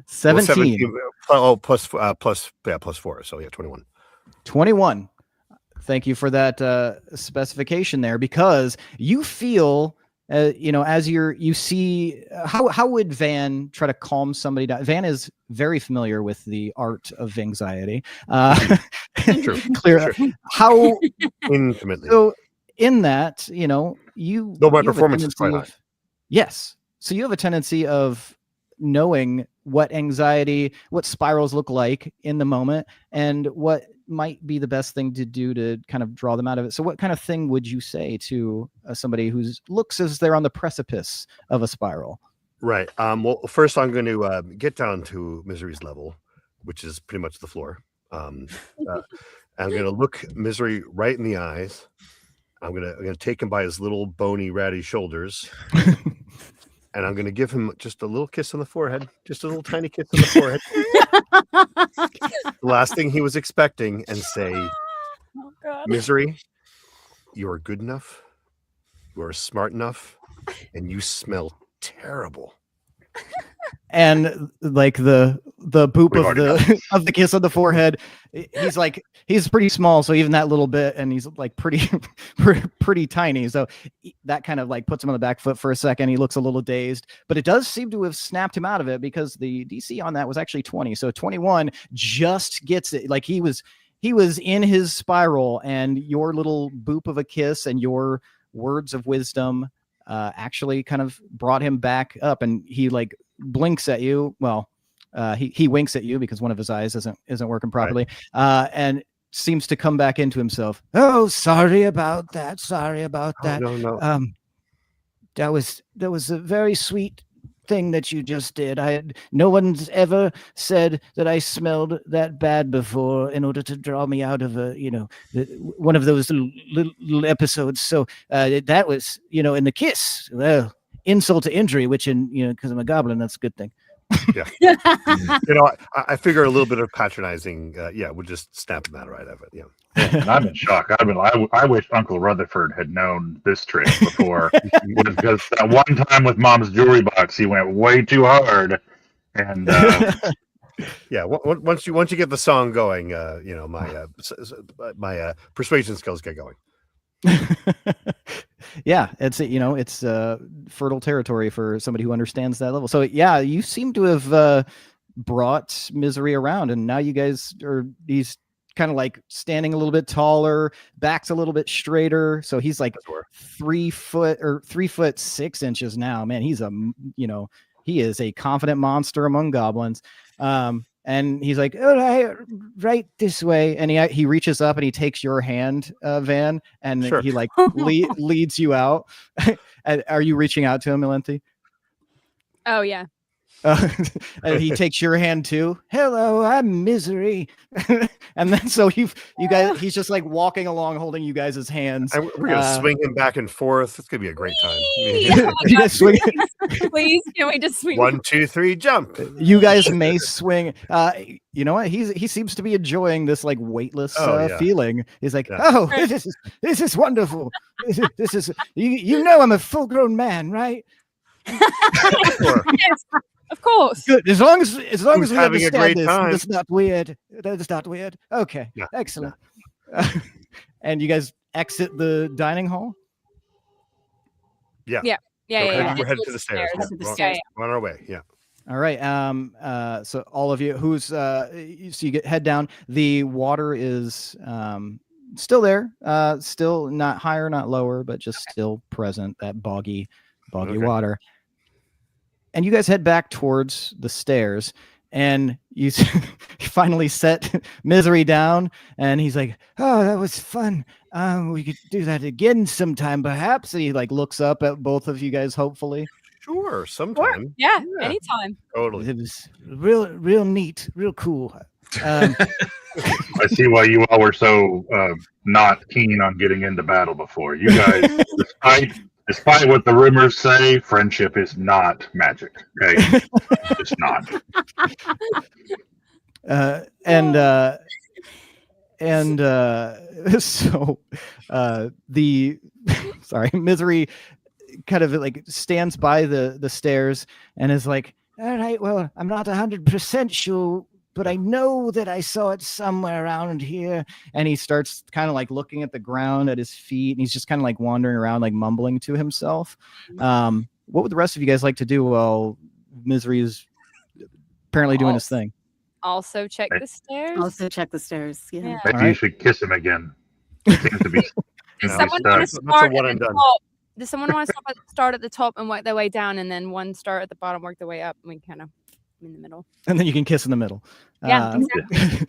Speaker 6: So,
Speaker 1: 17.
Speaker 2: Well, plus 4. So yeah, 21.
Speaker 1: 21. Thank you for that specification there, because you feel, as you see, how would Van try to calm somebody down? Van is very familiar with the art of anxiety.
Speaker 2: True.
Speaker 1: Clear.
Speaker 2: Sure.
Speaker 1: How
Speaker 2: Intimately.
Speaker 1: So in that, you
Speaker 2: Though my performance is quite high.
Speaker 1: Yes. So you have a tendency of knowing what spirals look like in the moment and what might be the best thing to do to kind of draw them out of it. So what kind of thing would you say to somebody who looks as they're on the precipice of a spiral?
Speaker 2: Right. Well, first I'm going to get down to Misery's level, which is pretty much the floor. I'm going to look Misery right in the eyes. I'm going to take him by his little bony ratty shoulders. And I'm going to give him just a little kiss on the forehead, just a little tiny kiss on the forehead. The last thing he was expecting, and say,
Speaker 5: Oh, God.
Speaker 2: Misery, you are good enough, you are smart enough, and you smell terrible.
Speaker 1: And like the boop of the kiss on the forehead, he's pretty small, so even that little bit, and he's like pretty tiny, so that kind of like puts him on the back foot for a second. He looks a little dazed, but it does seem to have snapped him out of it, because the DC on that was actually 20, so 21 just gets it. Like he was in his spiral, and your little boop of a kiss and your words of wisdom actually kind of brought him back up, and he like blinks at you. Well, he winks at you because one of his eyes isn't working properly, right. And seems to come back into himself. Oh, sorry about that. No. That was a very sweet thing that you just did. No one's ever said that I smelled that bad before in order to draw me out of one of those little episodes. So that was, in the kiss, well, insult to injury, which because I'm a goblin, that's a good thing.
Speaker 2: Yeah. I figure a little bit of patronizing, would just snap him out right of it. Yeah.
Speaker 6: And I'm in shock. I wish Uncle Rutherford had known this trick before, because that one time with Mom's jewelry box, he went way too hard. And
Speaker 2: yeah, once you get the song going, my persuasion skills get going.
Speaker 1: Yeah, it's fertile territory for somebody who understands that level. So yeah, you seem to have brought Misery around, and now you guys he's kind of like standing a little bit taller, back's a little bit straighter. So he's like 3 foot or 3'6" now. Man, he's he is a confident monster among goblins. And he's like, all right this way. And he reaches up and he takes your hand, Van, and he like leads you out. Are you reaching out to him, Melenthi?
Speaker 5: Oh yeah.
Speaker 1: And he takes your hand too. Hello, I'm Misery. And then so you guys, he's just like walking along holding you guys' hands.
Speaker 2: And we're gonna swing him back and forth. It's gonna be a great time.
Speaker 1: You guys swing.
Speaker 5: Please, can we just swing?
Speaker 2: 1, 2, 3, jump.
Speaker 1: You guys may swing. You know what? He seems to be enjoying this like weightless feeling. He's like, oh, this is wonderful. This is you know I'm a full grown man, right?
Speaker 5: Yes, of course.
Speaker 1: Good. As long as we understand this,
Speaker 2: time.
Speaker 1: that's not weird. That's not weird. Okay, excellent. And you guys exit the dining hall.
Speaker 5: Yeah.
Speaker 2: We're headed to the stairs. We're on our way. Yeah.
Speaker 1: All right. So all of you so you head down. The water is still there. Still not higher, not lower, but just still present. That boggy water. And you guys head back towards the stairs, and you finally set Misery down, and he's like, oh, that was fun. We could do that again sometime, perhaps. And he like looks up at both of you guys, hopefully.
Speaker 2: Sure, sometime.
Speaker 5: Sure. Yeah, anytime.
Speaker 2: Totally.
Speaker 1: It was real neat, real cool.
Speaker 6: I see why you all were so not keen on getting into battle before. You guys, despite what the rumors say, friendship is not magic. Okay, it's not.
Speaker 1: So the Misery kind of like stands by the stairs and is like, all right, well, I'm not 100% sure, but I know that I saw it somewhere around here. And he starts kind of like looking at the ground at his feet, and he's just kind of like wandering around, like mumbling to himself. What would the rest of you guys like to do while Misery is apparently doing his thing?
Speaker 5: Also check the stairs.
Speaker 3: Yeah.
Speaker 6: Maybe you should kiss him again. It seems to be.
Speaker 5: Does someone want to start at the
Speaker 2: done.
Speaker 5: top? Does someone want to start at the top and work their way down, and then one start at the bottom, work their way up, and we kind of in the middle?
Speaker 1: And then you can kiss in the middle.
Speaker 5: Yeah, exactly.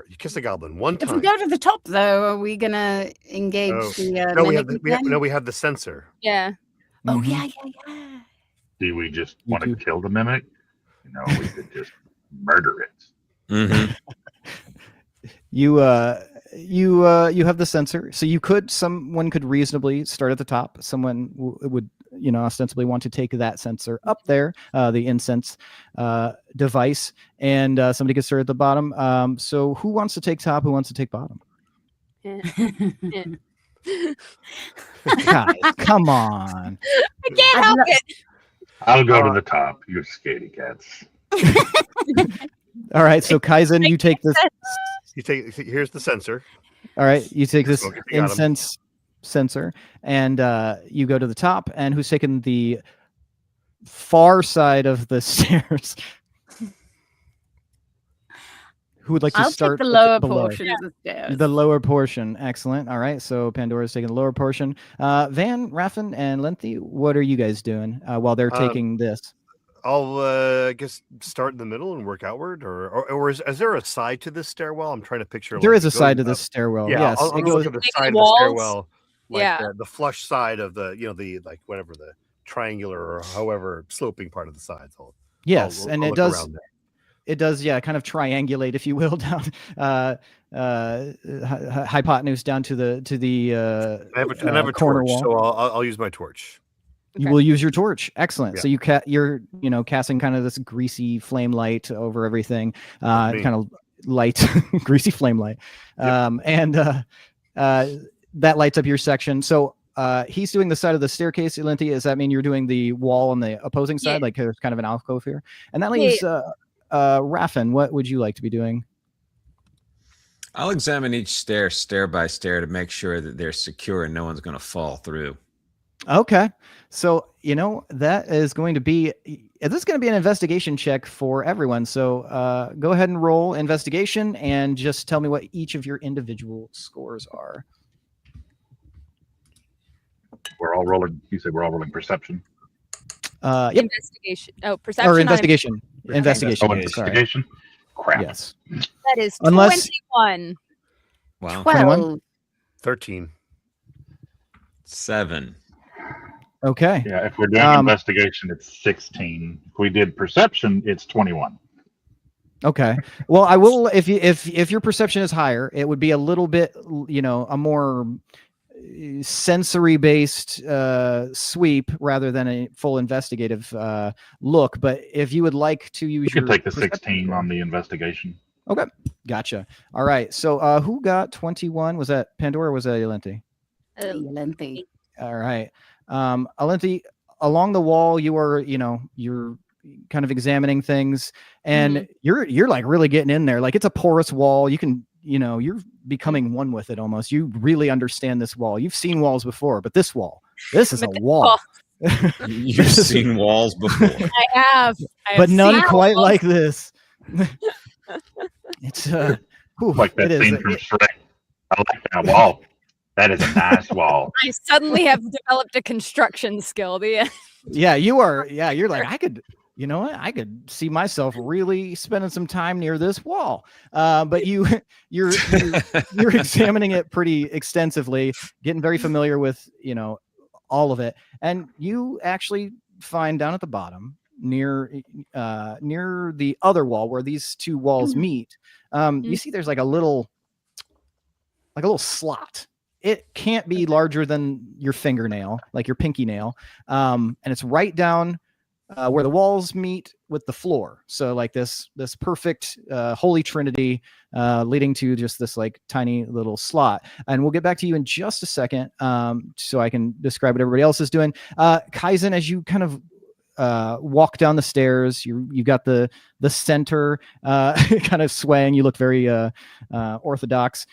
Speaker 2: You kiss a goblin one time.
Speaker 3: If we go to the top, though, are we gonna engage the?
Speaker 2: We have the sensor.
Speaker 5: Yeah.
Speaker 3: Oh yeah.
Speaker 6: Do we just want to kill the mimic? No, we could just murder it.
Speaker 4: Mm-hmm.
Speaker 1: You have the sensor, so someone could reasonably start at the top. Someone would ostensibly want to take that sensor up there, the incense device, and somebody could start at the bottom. So who wants to take top? Who wants to take bottom? Guys, come on!
Speaker 5: I can't help it.
Speaker 6: I'll go to the top. You scaredy cats.
Speaker 1: All right, so Kaizen, you take this.
Speaker 2: Here's the sensor.
Speaker 1: All right, you take this incense sensor, and you go to the top. And who's taking the far side of the stairs? Who would like to start?
Speaker 3: Take the lower portion of the stairs.
Speaker 1: The lower portion. Excellent. All right, so Pandora's taking the lower portion. Van, Raffin, and Lenthi, what are you guys doing while they're taking this?
Speaker 2: I'll I guess start in the middle and work outward, or is there a side to this stairwell? I'm trying to picture.
Speaker 1: There is a side to this stairwell.
Speaker 2: Yeah,
Speaker 1: yes,
Speaker 2: I'll look at the side of the stairwell, like the flush side of the the like whatever the triangular or however sloping part of the sides.
Speaker 1: And it does. It does, kind of triangulate, if you will, down hypotenuse down to the
Speaker 2: I have a
Speaker 1: corner
Speaker 2: torch,
Speaker 1: wall.
Speaker 2: so I'll use my torch.
Speaker 1: You will use your torch. Excellent. Yeah. So you're casting kind of this greasy flame light over everything, kind of light, greasy flame light, and that lights up your section. So he's doing the side of the staircase. Lenthi, does that mean you're doing the wall on the opposing side, like there's kind of an alcove here? And that leaves Raffin. What would you like to be doing?
Speaker 4: I'll examine each stair by stair to make sure that they're secure and no one's going to fall through.
Speaker 1: Okay. So, that is going to be this is going to be an investigation check for everyone. So, go ahead and roll investigation and just tell me what each of your individual scores are.
Speaker 6: We're all rolling. You said we're all rolling perception.
Speaker 1: Yep.
Speaker 5: Investigation. Oh, perception.
Speaker 1: Or investigation.
Speaker 4: Okay.
Speaker 1: Investigation.
Speaker 6: Oh,
Speaker 1: Sorry.
Speaker 6: investigation. Crap.
Speaker 1: Yes.
Speaker 5: That is
Speaker 1: Unless-
Speaker 5: 21.
Speaker 4: Wow.
Speaker 3: 12.
Speaker 2: 13.
Speaker 4: 7.
Speaker 1: Okay.
Speaker 6: Yeah, if we're doing investigation, it's 16. If we did perception, it's 21.
Speaker 1: Okay. Well, I will if your perception is higher, it would be a little bit, a more sensory based sweep rather than a full investigative look. But if you would like to use
Speaker 6: You
Speaker 1: your
Speaker 6: can take the
Speaker 1: perception
Speaker 6: 16
Speaker 1: score.
Speaker 6: on the investigation.
Speaker 1: Okay. Gotcha. All right. So who got 21? Was that Pandora or was that Alenti?
Speaker 3: Lengthy.
Speaker 1: All right. Alenti, along the wall, you're kind of examining things, and you're like really getting in there. Like, it's a porous wall. You can, you're becoming one with it almost. You really understand this wall. You've seen walls before, but this is a wall.
Speaker 4: You've seen walls before.
Speaker 5: I have
Speaker 1: But none
Speaker 5: seen
Speaker 1: quite
Speaker 5: walls.
Speaker 1: like this. It's
Speaker 6: Like that
Speaker 1: it
Speaker 6: scene
Speaker 1: is.
Speaker 6: from Shrek. I like that wall. That is a nice wall.
Speaker 5: I suddenly have developed a construction skill.
Speaker 1: Yeah, you are. Yeah, you're like, I could, you know what? I could see myself really spending some time near this wall. But you're examining it pretty extensively, getting very familiar with, all of it. And you actually find down at the bottom near the other wall where these two walls meet. You see there's like a little slot. It can't be larger than your fingernail, like your pinky nail. And it's right down where the walls meet with the floor. So like this perfect holy trinity leading to just this like tiny little slot. And we'll get back to you in just a second so I can describe what everybody else is doing. Kaizen, as you kind of walk down the stairs, you got the center kind of swaying. You look very orthodox.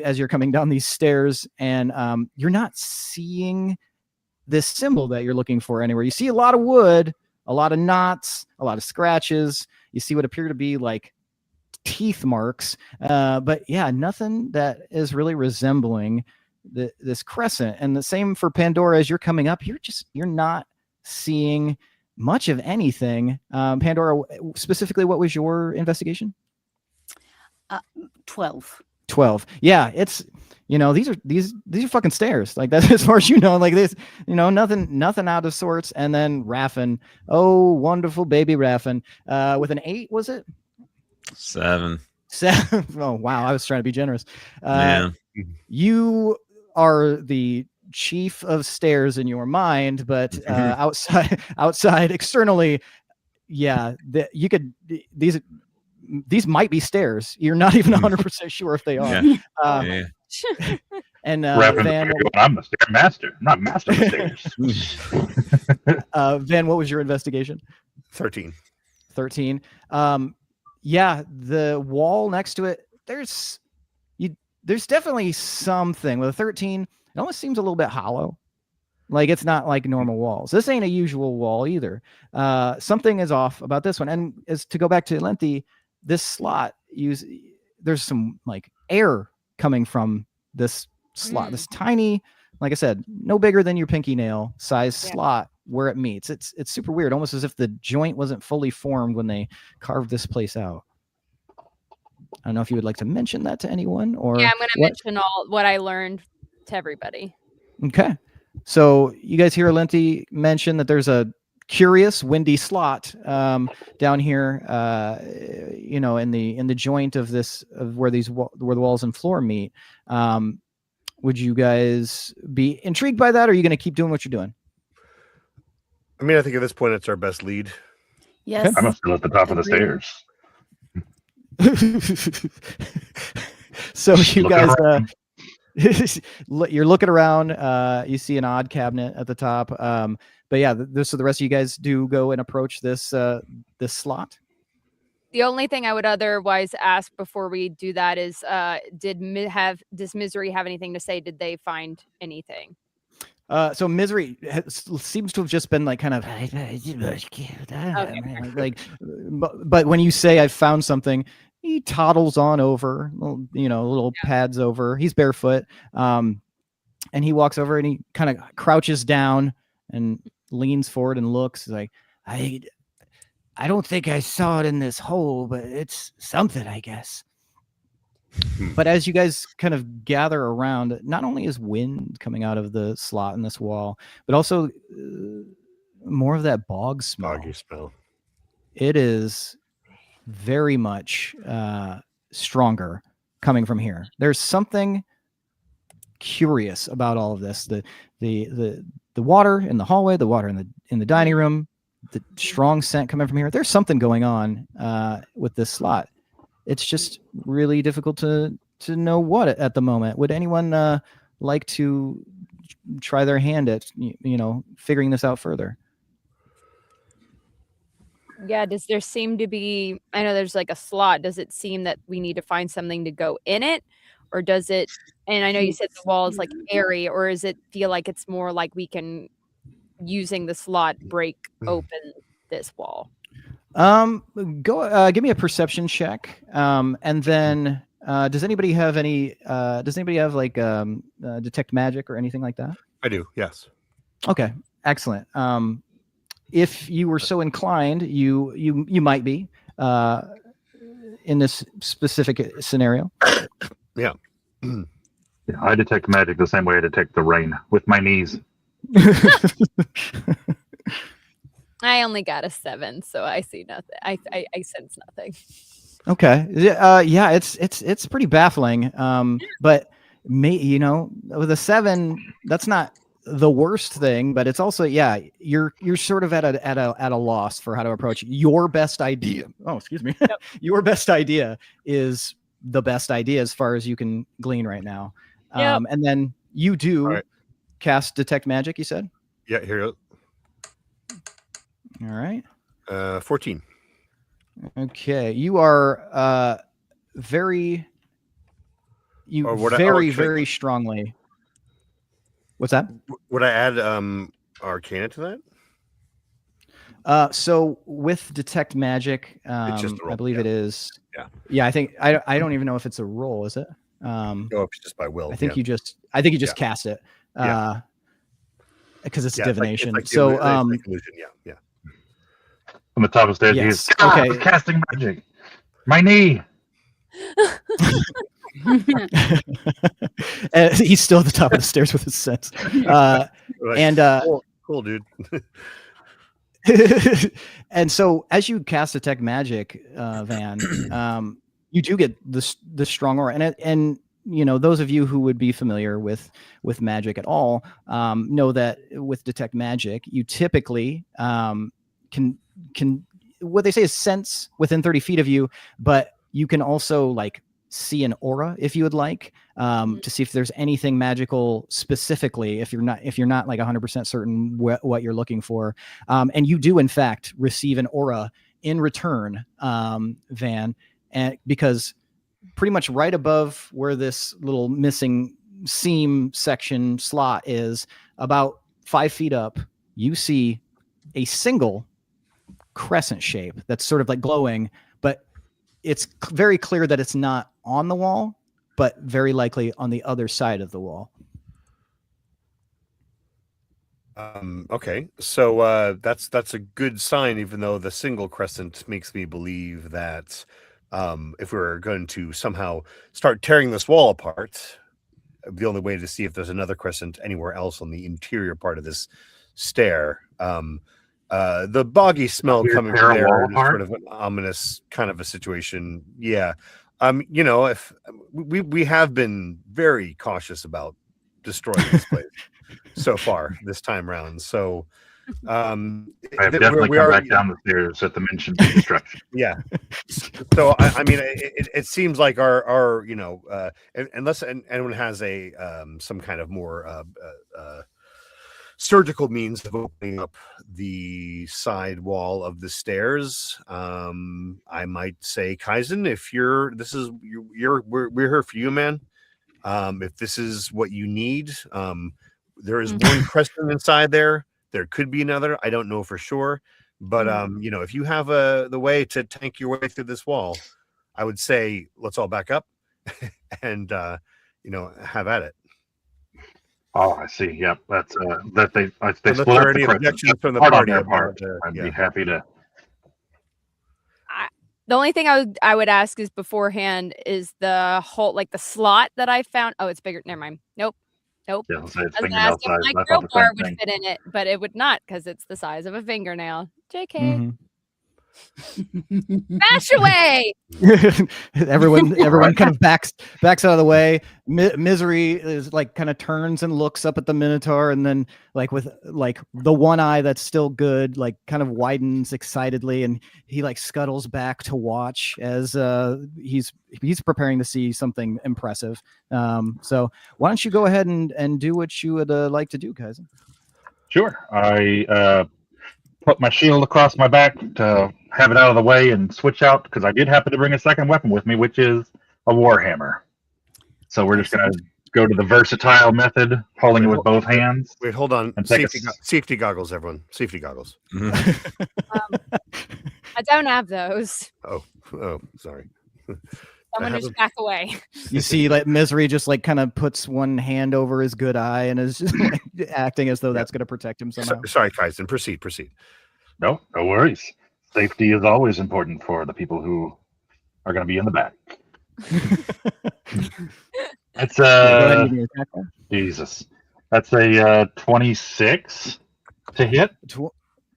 Speaker 1: As you're coming down these stairs, and you're not seeing this symbol that you're looking for anywhere. You see a lot of wood, a lot of knots, a lot of scratches. You see what appear to be like teeth marks, but yeah, nothing that is really resembling this crescent. And the same for Pandora. As you're coming up, you're not seeing much of anything. Pandora, specifically, what was your investigation?
Speaker 3: 12.
Speaker 1: 12. Yeah, it's these are fucking stairs. Like, that's as far as like this, nothing out of sorts. And then Raffin, oh wonderful baby Raffin, with an 8, was it?
Speaker 4: 7.
Speaker 1: 7. Oh wow, I was trying to be generous.
Speaker 4: Yeah.
Speaker 1: You are the chief of stairs in your mind, but outside externally, yeah, you could these might be stairs. You're not even 100% sure if they are.
Speaker 4: Yeah.
Speaker 1: And
Speaker 6: Van, I'm the stair master. I'm not master of stairs.
Speaker 1: Van, what was your investigation?
Speaker 2: 13.
Speaker 1: 13. Yeah, the wall next to it, there's definitely something. With a 13, it almost seems a little bit hollow. Like, it's not like normal walls. This ain't a usual wall either. Something is off about this one. And as to go back to Lengthy, this slot, there's some like air coming from this slot. This tiny, like I said, no bigger than your pinky nail size slot where it meets. It's super weird, almost as if the joint wasn't fully formed when they carved this place out. I don't know if you would like to mention that to anyone, or
Speaker 5: I'm going to mention all what I learned to everybody.
Speaker 1: Okay. So you guys hear Lenti mention that there's a curious windy slot down here, in the joint of where the walls and floor meet. Would you guys be intrigued by that, or are you going to keep doing what you're doing?
Speaker 2: I mean, I think at this point it's our best lead.
Speaker 3: Yes.
Speaker 6: I'm still at the top of the stairs.
Speaker 1: So you guys, you're looking around. You see an odd cabinet at the top. But yeah, so the rest of you guys do go and approach this slot.
Speaker 5: The only thing I would otherwise ask before we do that is, does Misery have anything to say? Did they find anything?
Speaker 1: So Misery seems to have just been like kind of like, but when you say I found something, he toddles on over, little pads over. He's barefoot, and he walks over and he kind of crouches down and leans forward and looks. He's like, I don't think I saw it in this hole, but it's something, I guess. But as you guys kind of gather around, not only is wind coming out of the slot in this wall, but also more of that bog smell.
Speaker 2: Boggy smell.
Speaker 1: It is very much stronger coming from here. There's something curious about all of this. The water in the hallway, the water in the dining room, the strong scent coming from here. There's something going on with this slot. It's just really difficult to know what at the moment. Would anyone like to try their hand at figuring this out further?
Speaker 5: Yeah, does there seem to be, I know there's like a slot, does it seem that we need to find something to go in it? Or does it, and I know you said the wall is like airy, or does it feel like it's more like we can, using the slot, break open this wall?
Speaker 1: Go give me a perception check. And then does anybody have like detect magic or anything like that?
Speaker 2: I do, yes.
Speaker 1: Okay, excellent. If you were so inclined, you might be in this specific scenario.
Speaker 2: Yeah.
Speaker 6: Yeah, I detect magic the same way I detect the rain, with my knees.
Speaker 5: I only got a 7, so I see nothing. I sense nothing.
Speaker 1: Okay. Yeah, it's pretty baffling. But with a 7, that's not the worst thing, but it's also, you're sort of at a loss for how to approach your best idea. Oh, excuse me.
Speaker 5: Yep.
Speaker 1: Your best idea is the best idea as far as you can glean right now.
Speaker 5: Yep.
Speaker 1: And then you do
Speaker 2: right.
Speaker 1: cast detect magic, you said?
Speaker 2: Yeah, here.
Speaker 1: All right.
Speaker 2: 14.
Speaker 1: Okay. You are very very strongly. What's that?
Speaker 2: Would I add Arcana to that?
Speaker 1: So with detect magic,
Speaker 2: It's just a roll,
Speaker 1: I believe it is.
Speaker 2: Yeah.
Speaker 1: Yeah, I think I don't even know if it's a roll, is it?
Speaker 2: No, it's just by will.
Speaker 1: I think you just cast it. Because it's divination.
Speaker 2: Like
Speaker 1: so
Speaker 2: illusion, yeah.
Speaker 6: On the top of the stairs,
Speaker 1: Yes,
Speaker 6: he's
Speaker 1: okay.
Speaker 6: casting magic. My knee.
Speaker 1: He's still at the top of the stairs with his sense.
Speaker 2: Cool, dude.
Speaker 1: And so as you cast detect magic, Van, you do get the strong aura, and those of you who would be familiar with magic at all know that with detect magic, you typically can what they say is sense within 30 feet of you, but you can also like see an aura if you would like, to see if there's anything magical specifically, if you're not like 100% certain what you're looking for. And you do in fact receive an aura in return, Van, and because pretty much right above where this little missing seam section slot is, about 5 feet up, you see a single crescent shape that's sort of like glowing, but it's very clear that it's not on the wall, but very likely on the other side of the wall.
Speaker 2: Okay, so that's a good sign, even though the single crescent makes me believe that if we're going to somehow start tearing this wall apart, the only way to see if there's another crescent anywhere else on the interior part of this stair, the boggy smell coming from there is sort of an ominous kind of a situation. Yeah. If we have been very cautious about destroying this place so far this time around. So
Speaker 6: I've definitely come back down the stairs at the mention of destruction.
Speaker 2: Yeah. So I mean, it seems like our unless anyone has a some kind of more surgical means of opening up the side wall of the stairs, I might say, Kaizen, if we're here for you, man. If this is what you need, There is one crescent inside there. There could be another. I don't know for sure. But if you have the way to tank your way through this wall, I would say let's all back up and have at it.
Speaker 6: Oh, I see. Yep, that's that they
Speaker 2: Unless
Speaker 6: split
Speaker 2: there
Speaker 6: up
Speaker 2: are
Speaker 6: the
Speaker 2: any
Speaker 6: crescent.
Speaker 2: objections
Speaker 6: That's
Speaker 2: from the
Speaker 6: part on
Speaker 2: party
Speaker 6: their
Speaker 2: about,
Speaker 6: part. I'd
Speaker 2: yeah.
Speaker 6: be happy to.
Speaker 5: The only thing I would ask is beforehand is the whole like the slot that I found. Oh, it's bigger. Never mind. Nope.
Speaker 6: Yeah, let's say it's
Speaker 5: I was gonna
Speaker 6: fingernail
Speaker 5: ask if
Speaker 6: size.
Speaker 5: my
Speaker 6: I thought the
Speaker 5: crowbar
Speaker 6: same
Speaker 5: would
Speaker 6: thing.
Speaker 5: fit in it, but it would not because it's the size of a fingernail. JK. Bash away.
Speaker 1: everyone kind of backs out of the way. Misery is like kind of turns and looks up at the Minotaur, and then like with like the one eye that's still good, like kind of widens excitedly, and he like scuttles back to watch as he's preparing to see something impressive. So why don't you go ahead and do what you would like to do, Kaizen?
Speaker 6: Sure. I put my shield across my back to have it out of the way and switch out because I did happen to bring a second weapon with me, which is a warhammer. So we're just going to go to the versatile method, holding it with both hands.
Speaker 2: Wait, hold on.
Speaker 6: And take
Speaker 2: Safety goggles, everyone. Safety goggles.
Speaker 5: I don't have those.
Speaker 2: Oh, sorry.
Speaker 5: Someone just back away.
Speaker 1: You see, like Misery just like kind of puts one hand over his good eye and is just like, acting as though that's going to protect him somehow.
Speaker 2: Sorry, Kaizen. Proceed.
Speaker 6: No worries. Safety is always important for the people who are going to be in the back. It's
Speaker 1: Go ahead and give me your attack roll.
Speaker 6: Jesus. That's a 26 to hit.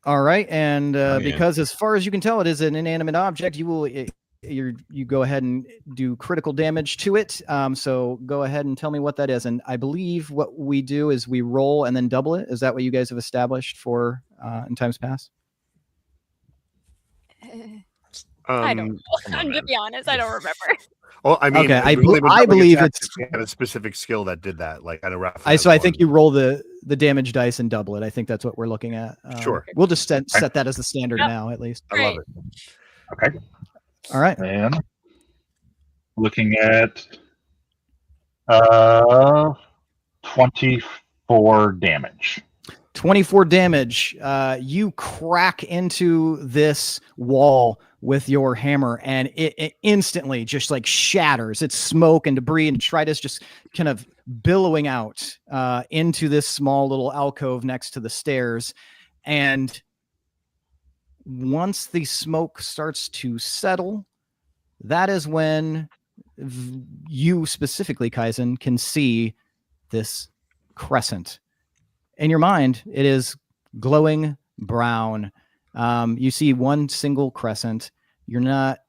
Speaker 1: All right, and
Speaker 4: yeah.
Speaker 1: because as far as you can tell, it is an inanimate object. You go ahead and do critical damage to it. So go ahead and tell me what that is. And I believe what we do is we roll and then double it. Is that what you guys have established for in times past?
Speaker 5: I don't know. To be honest, I don't remember.
Speaker 2: Well, I mean,
Speaker 1: okay, I
Speaker 2: I
Speaker 1: believe it's
Speaker 2: had a specific skill that did that. Like I know Raphael.
Speaker 1: I think you roll the damage dice and double it. I think that's what we're looking at.
Speaker 2: Sure.
Speaker 1: We'll just set that as the standard now, at least.
Speaker 2: I love it.
Speaker 6: Okay.
Speaker 1: All right.
Speaker 6: And looking at 24 damage.
Speaker 1: 24 damage. You crack into this wall with your hammer, and it instantly just like shatters. It's smoke and debris and detritus just kind of billowing out into this small little alcove next to the stairs. And once the smoke starts to settle, that is when you specifically, Kaizen, can see this crescent. In your mind, it is glowing brown. You see one single crescent. You're not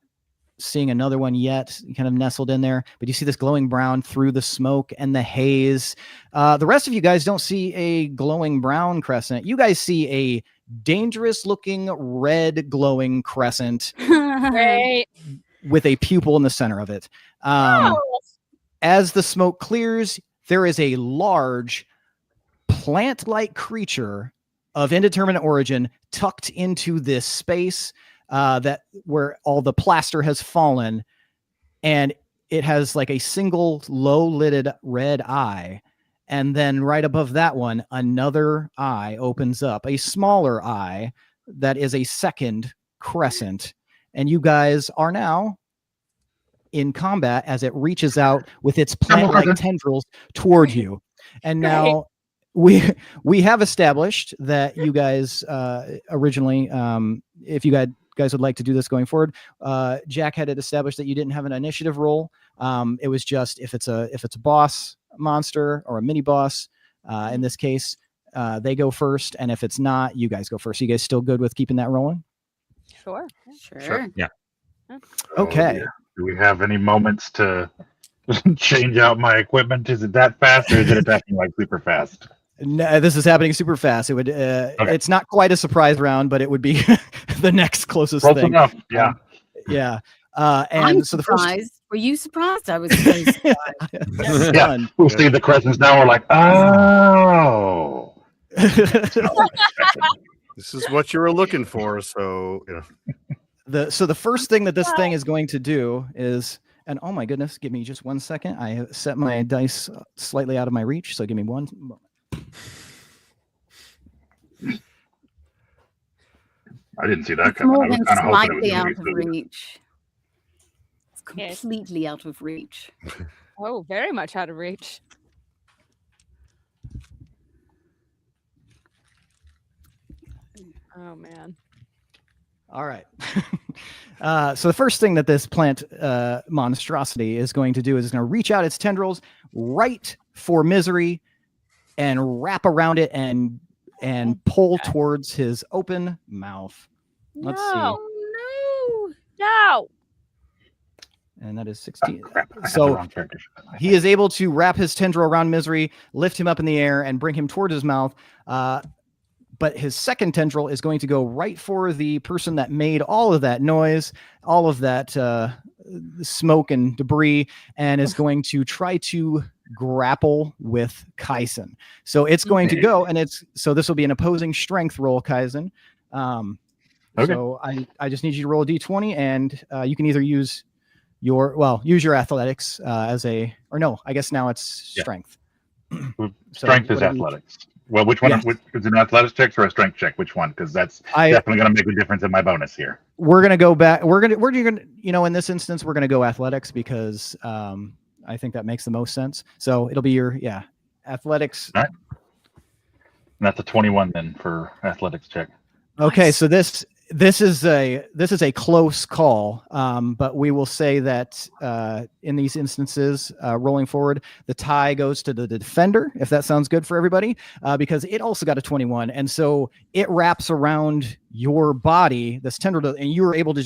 Speaker 1: seeing another one yet, kind of nestled in there, but you see this glowing brown through the smoke and the haze. The rest of you guys don't see a glowing brown crescent. You guys see a dangerous looking red glowing crescent
Speaker 5: Great.
Speaker 1: with a pupil in the center of it. As the smoke clears, there is a large plant-like creature of indeterminate origin tucked into this space that where all the plaster has fallen, and it has like a single low-lidded red eye. And then right above that one, another eye opens up, a smaller eye that is a second crescent. And you guys are now in combat as it reaches out with its plant-like tendrils toward you. And now we have established that you guys originally, if you guys would like to do this going forward, Jack had it established that you didn't have an initiative roll. It was just if it's a boss monster or a mini boss, in this case, they go first, and if it's not, you guys go first. You guys still good with keeping that rolling?
Speaker 5: Sure.
Speaker 4: Yeah.
Speaker 1: Okay.
Speaker 6: Oh, do we have any moments to change out my equipment? Is it that fast, or is it attacking like super fast?
Speaker 1: No, this is happening super fast. It would.
Speaker 6: Okay.
Speaker 1: It's not quite a surprise round, but it would be the next closest
Speaker 6: Close
Speaker 1: thing.
Speaker 6: enough. Yeah.
Speaker 1: Yeah.
Speaker 3: I'm
Speaker 1: And so the first.
Speaker 3: surprised. Were you surprised? I was very surprised.
Speaker 1: That's
Speaker 6: Yeah.
Speaker 1: done.
Speaker 6: We'll see the crescents now. We're like, oh.
Speaker 2: This is what you were looking for. So
Speaker 1: The first thing that this thing is going to do is, and oh my goodness, give me just 1 second. I have set my dice slightly out of my reach, so give me one moment.
Speaker 6: I didn't see that
Speaker 3: It's
Speaker 6: coming.
Speaker 3: more
Speaker 6: I was
Speaker 3: than
Speaker 6: kind of hoping it was
Speaker 3: slightly
Speaker 6: going
Speaker 3: out
Speaker 6: to
Speaker 3: of
Speaker 6: be smooth.
Speaker 3: reach. It's
Speaker 5: Yes.
Speaker 3: completely out of reach.
Speaker 5: Oh, very much out of reach. Oh man.
Speaker 1: All right. So the first thing that this plant monstrosity is going to do is it's going to reach out its tendrils right for Misery and wrap around it and pull towards his open mouth. Let's see.
Speaker 5: No. No.
Speaker 1: And that is 16.
Speaker 6: Crap, I have the
Speaker 1: So
Speaker 6: wrong character.
Speaker 1: he is able to wrap his tendril around Misery, lift him up in the air, and bring him towards his mouth. But his second tendril is going to go right for the person that made all of that noise, all of that smoke and debris, and is going to try to grapple with Kaisen. So it's going to go, and so this will be an opposing strength roll, Kaisen. Okay. So I just need you to roll a d20, and you can either use your athletics I guess now it's strength.
Speaker 6: Strength is athletics. Well, which one?
Speaker 1: Yes.
Speaker 6: Is it an athletics check or a strength check? Which one? Because that's definitely going to make a difference in my bonus here.
Speaker 1: We're gonna go back. We're gonna in this instance we're gonna go athletics because I think that makes the most sense. So it'll be your athletics.
Speaker 6: All right. And that's a 21 then for athletics check.
Speaker 1: Okay, nice. So this is a close call, but we will say that in these instances, rolling forward, the tie goes to the defender, if that sounds good for everybody, because it also got a 21, and so it wraps around your body, this tendril, and you were able to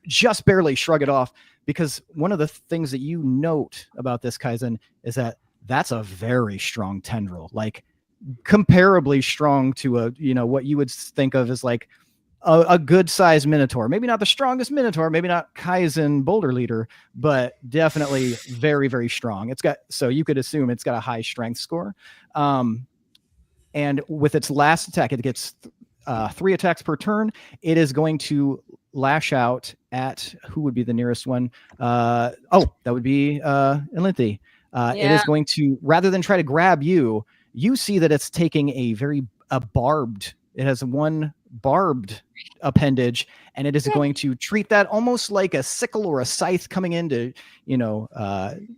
Speaker 1: just barely shrug it off, because one of the things that you note about this, Kaisen, is that that's a very strong tendril, like comparably strong to what you would think of as like a good sized Minotaur. Maybe not the strongest Minotaur, maybe not Kaisen Boulder Leader, but definitely very, very strong. So you could assume it's got a high strength score. And with its last attack, it gets 3 attacks per turn. It is going to lash out at who would be the nearest one. That would be Elinthi. It is going to, rather than try to grab you, you see that it's taking a barbed. It has one barbed appendage, and it is going to treat that almost like a sickle or a scythe coming in to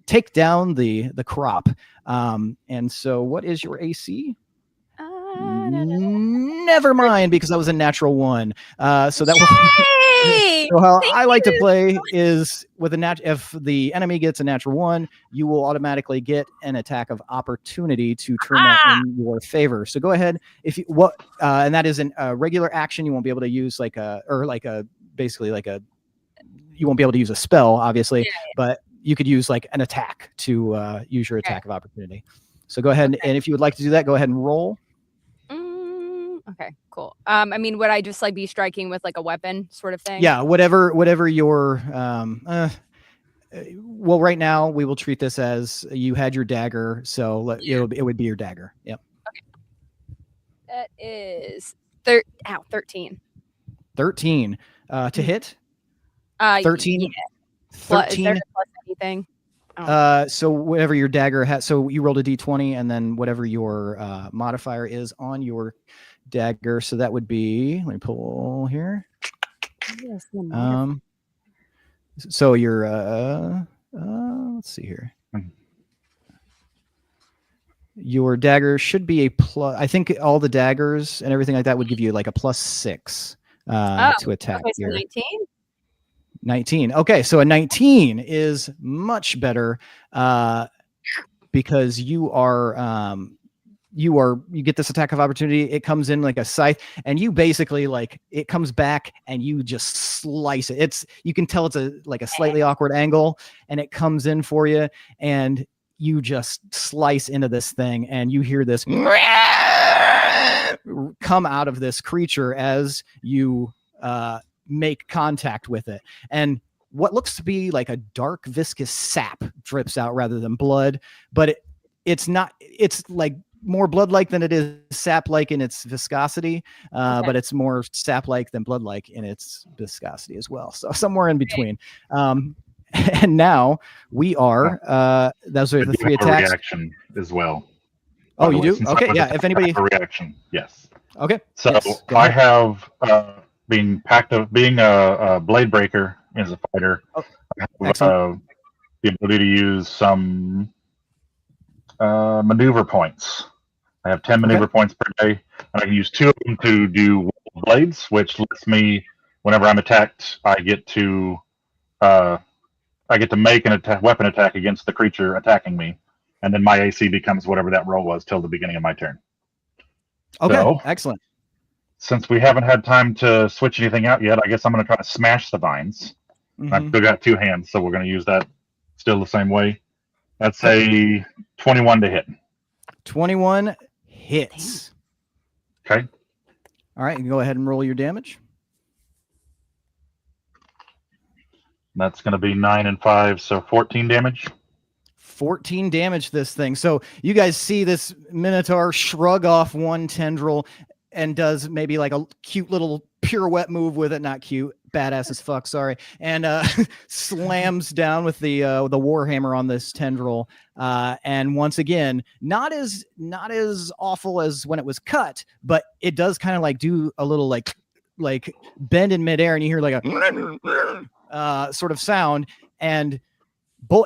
Speaker 1: take down the crop. And so what is your AC? Never mind, because that was a natural 1. So that was so how I like to play is with if the enemy gets a natural 1, you will automatically get an attack of opportunity to turn that in your favor. So go ahead and that is a regular action. You won't be able to use you won't be able to use a spell, obviously, but you could use like an attack to use your attack of opportunity. So go ahead and if you would like to do that, go ahead and roll.
Speaker 5: Okay, cool. I mean, would I just like be striking with like a weapon sort of thing?
Speaker 1: Yeah, whatever your well, right now we will treat this as you had your dagger, so it would be your dagger. Yep.
Speaker 5: Okay. That is 13.
Speaker 1: 13 to hit. 13.
Speaker 5: Yeah.
Speaker 1: 13.
Speaker 5: Is there a plus anything?
Speaker 1: So whatever your dagger has, so you rolled a d20, and then whatever your modifier is on your dagger, so that would be, let me pull here. So your let's see here. Your dagger should be a plus. I think all the daggers and everything like that would give you like a +6 to attack.
Speaker 5: Okay, so 19.
Speaker 1: 19. Okay, so a 19 is much better because you get this attack of opportunity. It comes in like a scythe, and you basically it comes back and you just slice it. You can tell it's a slightly awkward angle, and it comes in for you, and you just slice into this thing, and you hear this come out of this creature as you make contact with it, and what looks to be like a dark viscous sap drips out rather than blood, but it's not. It's like more blood-like than it is sap-like in its viscosity, but it's more sap-like than blood-like in its viscosity as well. So somewhere in between. And now we are. Those are the 3 attacks.
Speaker 6: Reaction as well.
Speaker 1: Oh, you do? Okay, yeah. If anybody
Speaker 6: reaction, yes.
Speaker 1: Okay.
Speaker 2: So
Speaker 1: Yes, go
Speaker 6: I
Speaker 1: ahead.
Speaker 6: have being a blade breaker as a fighter.
Speaker 1: Oh,
Speaker 6: I have,
Speaker 1: excellent.
Speaker 6: the ability to use some maneuver points. I have 10 maneuver
Speaker 1: Okay.
Speaker 6: points per day, and I can use 2 of them to do blades, which lets me, whenever I'm attacked, I get to make an weapon attack against the creature attacking me, and then my AC becomes whatever that roll was till the beginning of my turn.
Speaker 1: Okay.
Speaker 6: So,
Speaker 1: Excellent.
Speaker 6: since we haven't had time to switch anything out yet, I guess I'm going to try to smash the vines. I've
Speaker 1: Mhm.
Speaker 6: still got 2 hands, so we're going to use that still the same way. That's
Speaker 1: Okay.
Speaker 6: a 21 to hit.
Speaker 1: 21 hits.
Speaker 6: Okay.
Speaker 1: All right. You can go ahead and roll your damage.
Speaker 6: That's going to be 9 and 5, so 14 damage.
Speaker 1: 14 damage this thing. So you guys see this Minotaur shrug off one tendril and does maybe like a cute little pirouette move with it. Not cute, badass as fuck, sorry. And slams down with the warhammer on this tendril. And once again, not as awful as when it was cut, but it does kind of like do a little like bend in midair, and you hear like a sort of sound. And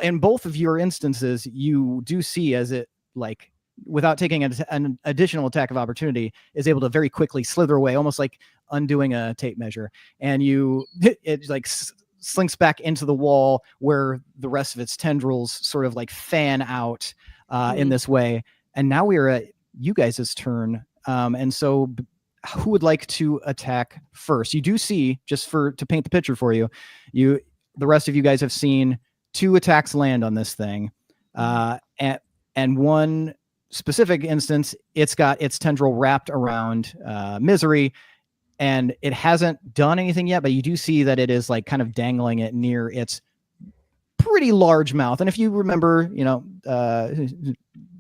Speaker 1: in both of your instances, you do see as it, like, without taking an additional attack of opportunity, is able to very quickly slither away, almost like undoing a tape measure. And it like slinks back into the wall where the rest of its tendrils sort of like fan out in this way. And now we are at you guys' turn. And so who would like to attack first? You do see, just to paint the picture for you, the rest of you guys have seen 2 attacks land on this thing. And one specific instance, it's got its tendril wrapped around Misery, and it hasn't done anything yet, but you do see that it is like kind of dangling it near its pretty large mouth. And if you remember,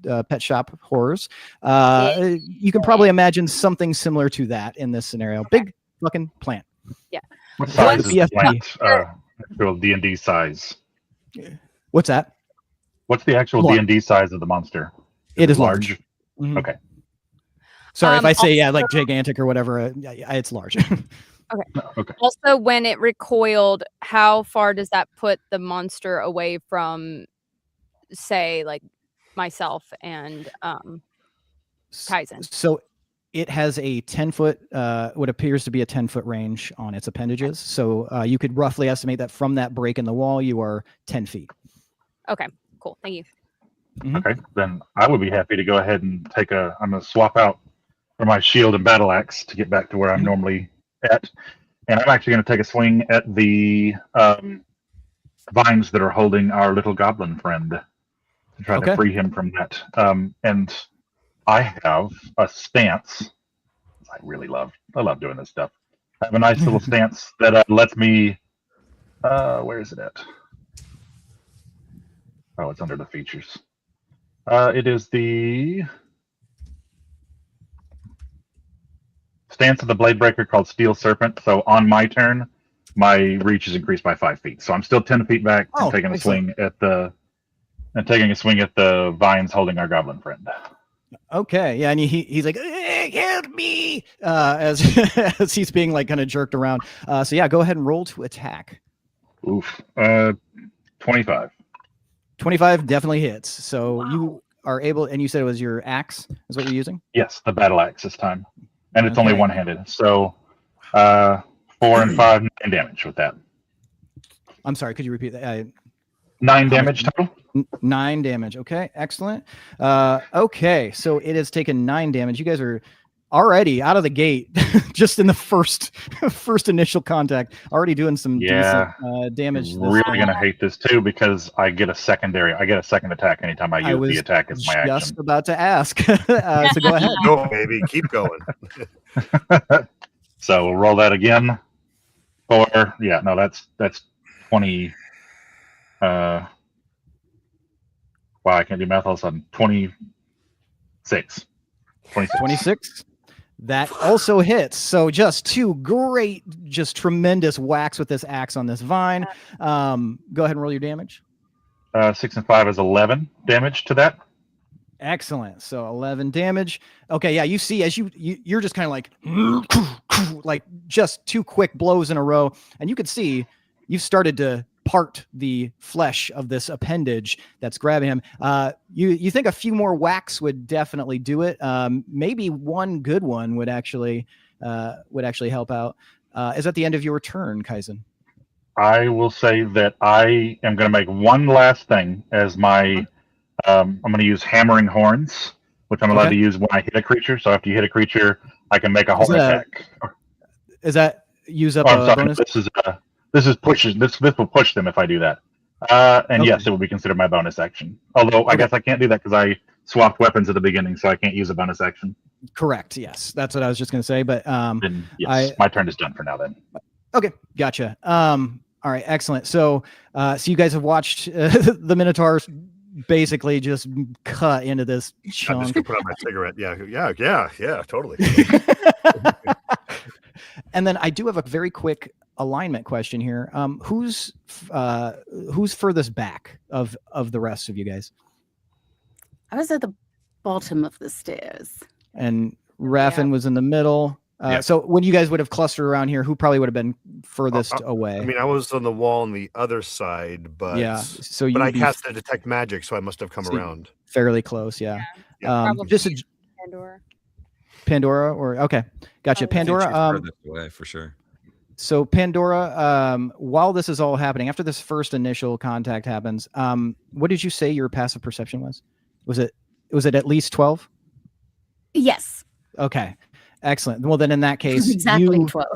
Speaker 1: Pet Shop Horrors, you can probably imagine something similar to that in this scenario. Big fucking plant.
Speaker 5: Yeah.
Speaker 6: What size is the
Speaker 1: BFP.
Speaker 6: plant? Actual D&D size.
Speaker 1: What's that?
Speaker 6: What's the actual
Speaker 1: Large.
Speaker 6: D&D size of the monster?
Speaker 1: It is large. Mm-hmm.
Speaker 6: Okay.
Speaker 1: Sorry if I say
Speaker 5: also,
Speaker 1: like gigantic or whatever. It's large.
Speaker 6: Okay.
Speaker 5: Also, when it recoiled, how far does that put the monster away from, say, like myself and Kaizen?
Speaker 1: So it has a 10-foot, what appears to be a 10-foot range on its appendages. So you could roughly estimate that from that break in the wall, you are 10 feet.
Speaker 5: Okay, cool. Thank you.
Speaker 1: Mm-hmm.
Speaker 6: Okay, then I would be happy to go ahead and I'm going to swap out for my shield and battle axe to get back to where I'm normally at. And I'm actually going to take a swing at the vines that are holding our little goblin friend to try to free him from that. And I have a stance. I love doing this stuff. I have a nice little stance that lets me, where is it at? Oh, it's under the features. It is the stance of the blade breaker called Steel Serpent. So on my turn, my reach is increased by 5 feet. So I'm still 10 feet back and taking a swing at the vines holding our goblin friend.
Speaker 1: Okay, yeah, and he's like, help me, as as he's being like kind of jerked around. So yeah, go ahead and roll to attack.
Speaker 6: Oof. 25.
Speaker 1: 25 definitely hits. So you are able, and you said it was your axe is what you're using?
Speaker 6: Yes, the battle axe this time. And it's only one-handed. So 4 and 5, 9 damage with that.
Speaker 1: I'm sorry, could you repeat that?
Speaker 6: 9 damage total.
Speaker 1: 9 damage. Okay, excellent. Okay, so it has taken 9 damage. You guys are already out of the gate, just in the first initial contact, already doing some decent damage.
Speaker 6: Really gonna hate this too because I get a second attack anytime I use the attack as my action.
Speaker 1: Just about to ask. So go ahead.
Speaker 2: Go, baby, keep going.
Speaker 6: So we'll roll that again. That's 20. Wow, I can't do math all of a sudden. 26.
Speaker 1: 26. That also hits. So just 2 great, just tremendous whacks with this axe on this vine. Go ahead and roll your damage.
Speaker 6: 6 and 5 is 11 damage to that.
Speaker 1: Excellent. So 11 damage. Okay, yeah, you see as you're just kind of like just 2 quick blows in a row, and you could see you've started to part the flesh of this appendage that's grabbing him. You think a few more whacks would definitely do it. Maybe one good one would actually help out. Is that the end of your turn, Kaizen?
Speaker 6: I will say that I am going to make one last thing as my. I'm going to use hammering horns, which I'm allowed to use when I hit a creature. So after you hit a creature, I can make a horn attack.
Speaker 1: Is that use up
Speaker 6: a
Speaker 1: bonus?
Speaker 6: This is pushes. This will push them if I do that. And yes, it will be considered my bonus action. Although I guess I can't do that because I swapped weapons at the beginning, so I can't use a bonus action.
Speaker 1: Correct. Yes, that's what I was just going to say. But
Speaker 6: then, yes, my turn is done for now. Then.
Speaker 1: Okay, gotcha. All right, excellent. So you guys have watched the Minotaurs basically just cut into this chunk.
Speaker 2: I'm just gonna put on my cigarette. Yeah, totally.
Speaker 1: And then I do have a very quick alignment question here. Who's furthest back of the rest of you guys?
Speaker 3: I was at the bottom of the stairs.
Speaker 1: And Raffin was in the middle. So when you guys would have clustered around here, who probably would have been furthest away?
Speaker 2: I mean, I was on the wall on the other side, but but I cast a detect magic, so I must have come around
Speaker 1: fairly close. Yeah.
Speaker 5: Just Pandora.
Speaker 1: Pandora, or okay, gotcha. Pandora,
Speaker 4: furthest away for sure.
Speaker 1: So Pandora, while this is all happening, after this first initial contact happens, what did you say your passive perception was? Was it at least 12?
Speaker 3: Yes.
Speaker 1: Okay. Excellent. Well, then in that case,
Speaker 3: exactly 12.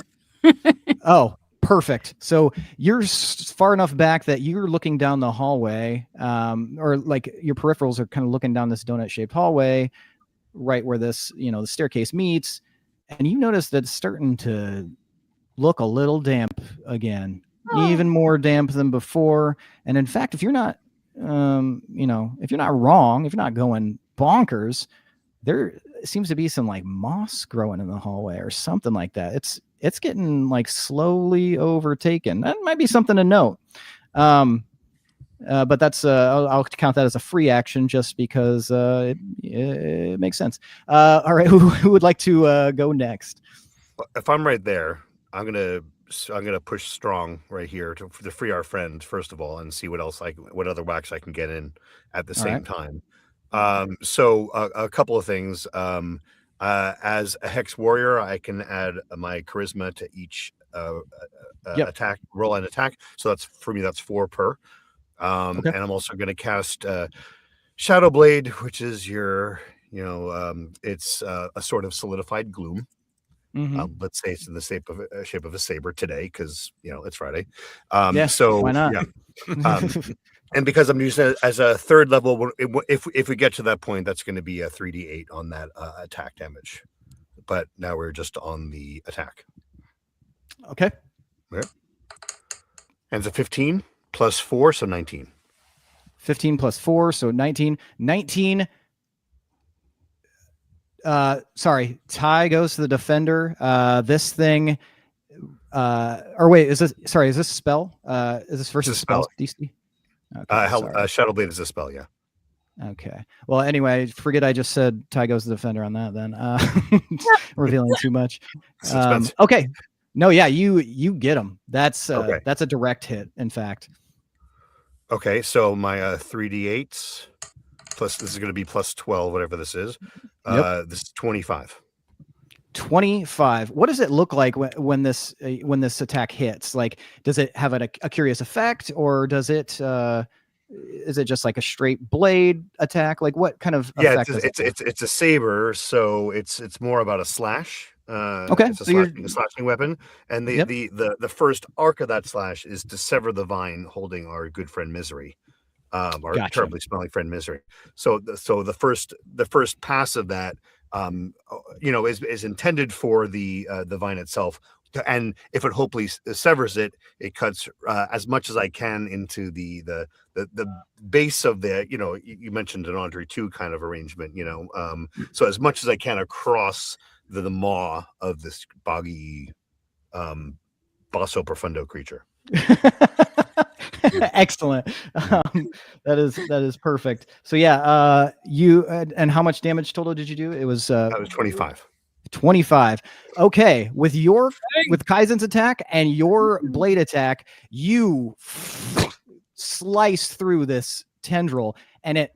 Speaker 1: Oh, perfect. So you're far enough back that you're looking down the hallway, or like your peripherals are kind of looking down this donut-shaped hallway, right where this, the staircase meets, and you notice that it's starting to look a little damp again, even more damp than before. And in fact, if you're not, if you're not wrong, if you're not going bonkers, there seems to be some like moss growing in the hallway or something like that. It's getting like slowly overtaken. That might be something to note. But that's I'll count that as a free action just because it makes sense. All right, who would like to go next?
Speaker 2: If I'm right there, I'm gonna push strong right here to free our friend first of all, and see what other whacks I can get in at the same time. So a couple of things. As a hex warrior, I can add my charisma to each attack, roll and attack. So that's 4 per. And I'm also going to cast Shadow Blade, which is your, it's a sort of solidified gloom. Let's say it's in the shape of a saber today, because it's Friday. So
Speaker 1: why not?
Speaker 2: Yeah. And because I'm using it as a 3rd level, if we get to that point, that's going to be a 3d8 on that attack damage. But now we're just on the attack.
Speaker 1: Okay.
Speaker 2: Yeah. And it's a 15 plus 4, so 19.
Speaker 1: 15 plus 4, so 19. 19. Sorry, tie goes to the defender. This thing. Or wait, is this a spell? Is this versus spell DC?
Speaker 2: Okay, Shadow Blade is a spell, yeah.
Speaker 1: Okay. Well, anyway, forget I just said tie goes to the defender on that then. Revealing too much. Okay. No, yeah, you get him. That's a direct hit, in fact.
Speaker 2: Okay, so my 3d8s plus, this is going to be plus 12, whatever this is. This is 25.
Speaker 1: 25. What does it look like when this attack hits? Like, does it have a curious effect, or does it is it just like a straight blade attack? Like, what kind of effect?
Speaker 2: It's a saber, so it's more about a slash.
Speaker 1: Okay,
Speaker 2: it's a slashing weapon, and the first arc of that slash is to sever the vine holding our good friend Misery, our terribly smelling friend Misery. So the first pass of that, is intended for the vine itself, and if it hopefully severs it, it cuts as much as I can into the base of the, you mentioned an Andre 2 kind of arrangement, so as much as I can across the maw of this boggy basso profundo creature.
Speaker 1: Excellent. That is perfect. So yeah, you and how much damage total did you do? It was
Speaker 2: That was 25.
Speaker 1: 25. Okay, with Kaizen's attack and your blade attack, you slice through this tendril and it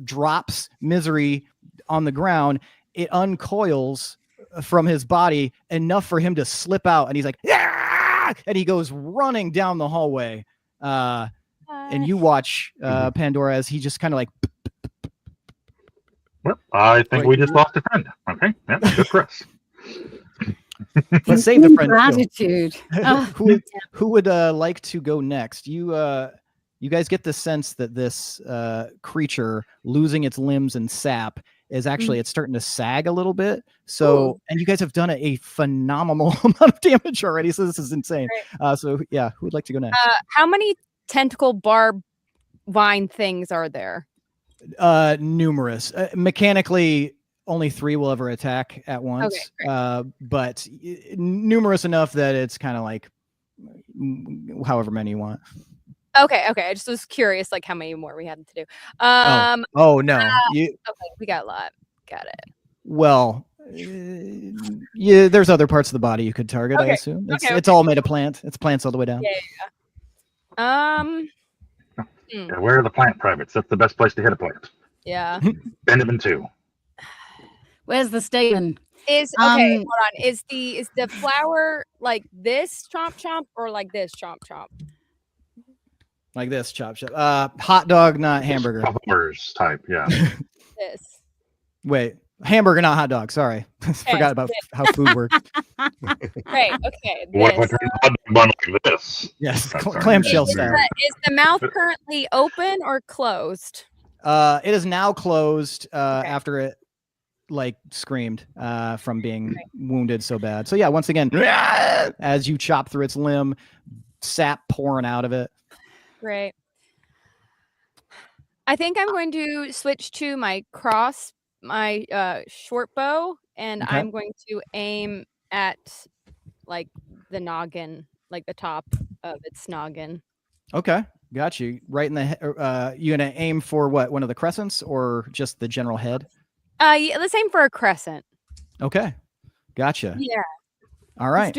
Speaker 1: drops Misery on the ground. It uncoils from his body enough for him to slip out, and he's like, "Ah!" And he goes running down the hallway. And you watch Pandora as he just kind of like.
Speaker 6: Well, I think we just lost a friend. Okay, yeah, good for us.
Speaker 1: Let's save the friend.
Speaker 3: Gratitude.
Speaker 1: Who would like to go next? You guys get the sense that this creature losing its limbs and sap is actually it's starting to sag a little bit. So, and you guys have done a phenomenal amount of damage already. So this is insane. So yeah, who would like to go next?
Speaker 5: How many tentacle barb vine things are there?
Speaker 1: Numerous. Mechanically, only 3 will ever attack at once. But numerous enough that it's kind of like however many you want.
Speaker 5: Okay. I just was curious, like how many more we had to do.
Speaker 1: Oh no.
Speaker 5: Okay, we got a lot. Got it.
Speaker 1: Well, yeah, there's other parts of the body you could target, I assume. It's all made of plant. It's plants all the way down.
Speaker 6: Yeah, where are the plant privates? That's the best place to hit a plant.
Speaker 5: Yeah.
Speaker 6: Bend them in 2.
Speaker 3: Where's the statement?
Speaker 5: Hold on. Is the flower like this chomp or like this chomp?
Speaker 1: Like this, chop. Hot dog, not hamburger.
Speaker 6: Puffers type, yeah.
Speaker 5: This.
Speaker 1: Wait, hamburger, not hot dog. Sorry, forgot about how food works.
Speaker 5: Great. Okay.
Speaker 6: What hot dog bun like this?
Speaker 1: Yes, clamshell style.
Speaker 5: Is the mouth currently open or closed?
Speaker 1: It is now closed after it like screamed from being wounded so bad. So yeah, once again, as you chop through its limb, sap pouring out of it.
Speaker 5: Great. I think I'm going to switch to my short bow, and I'm going to aim at like the noggin, like the top of its noggin.
Speaker 1: Okay, got you. Right in the you gonna aim for what? One of the crescents or just the general head?
Speaker 5: Yeah, let's aim for a crescent.
Speaker 1: Okay, gotcha.
Speaker 5: Yeah.
Speaker 1: All right.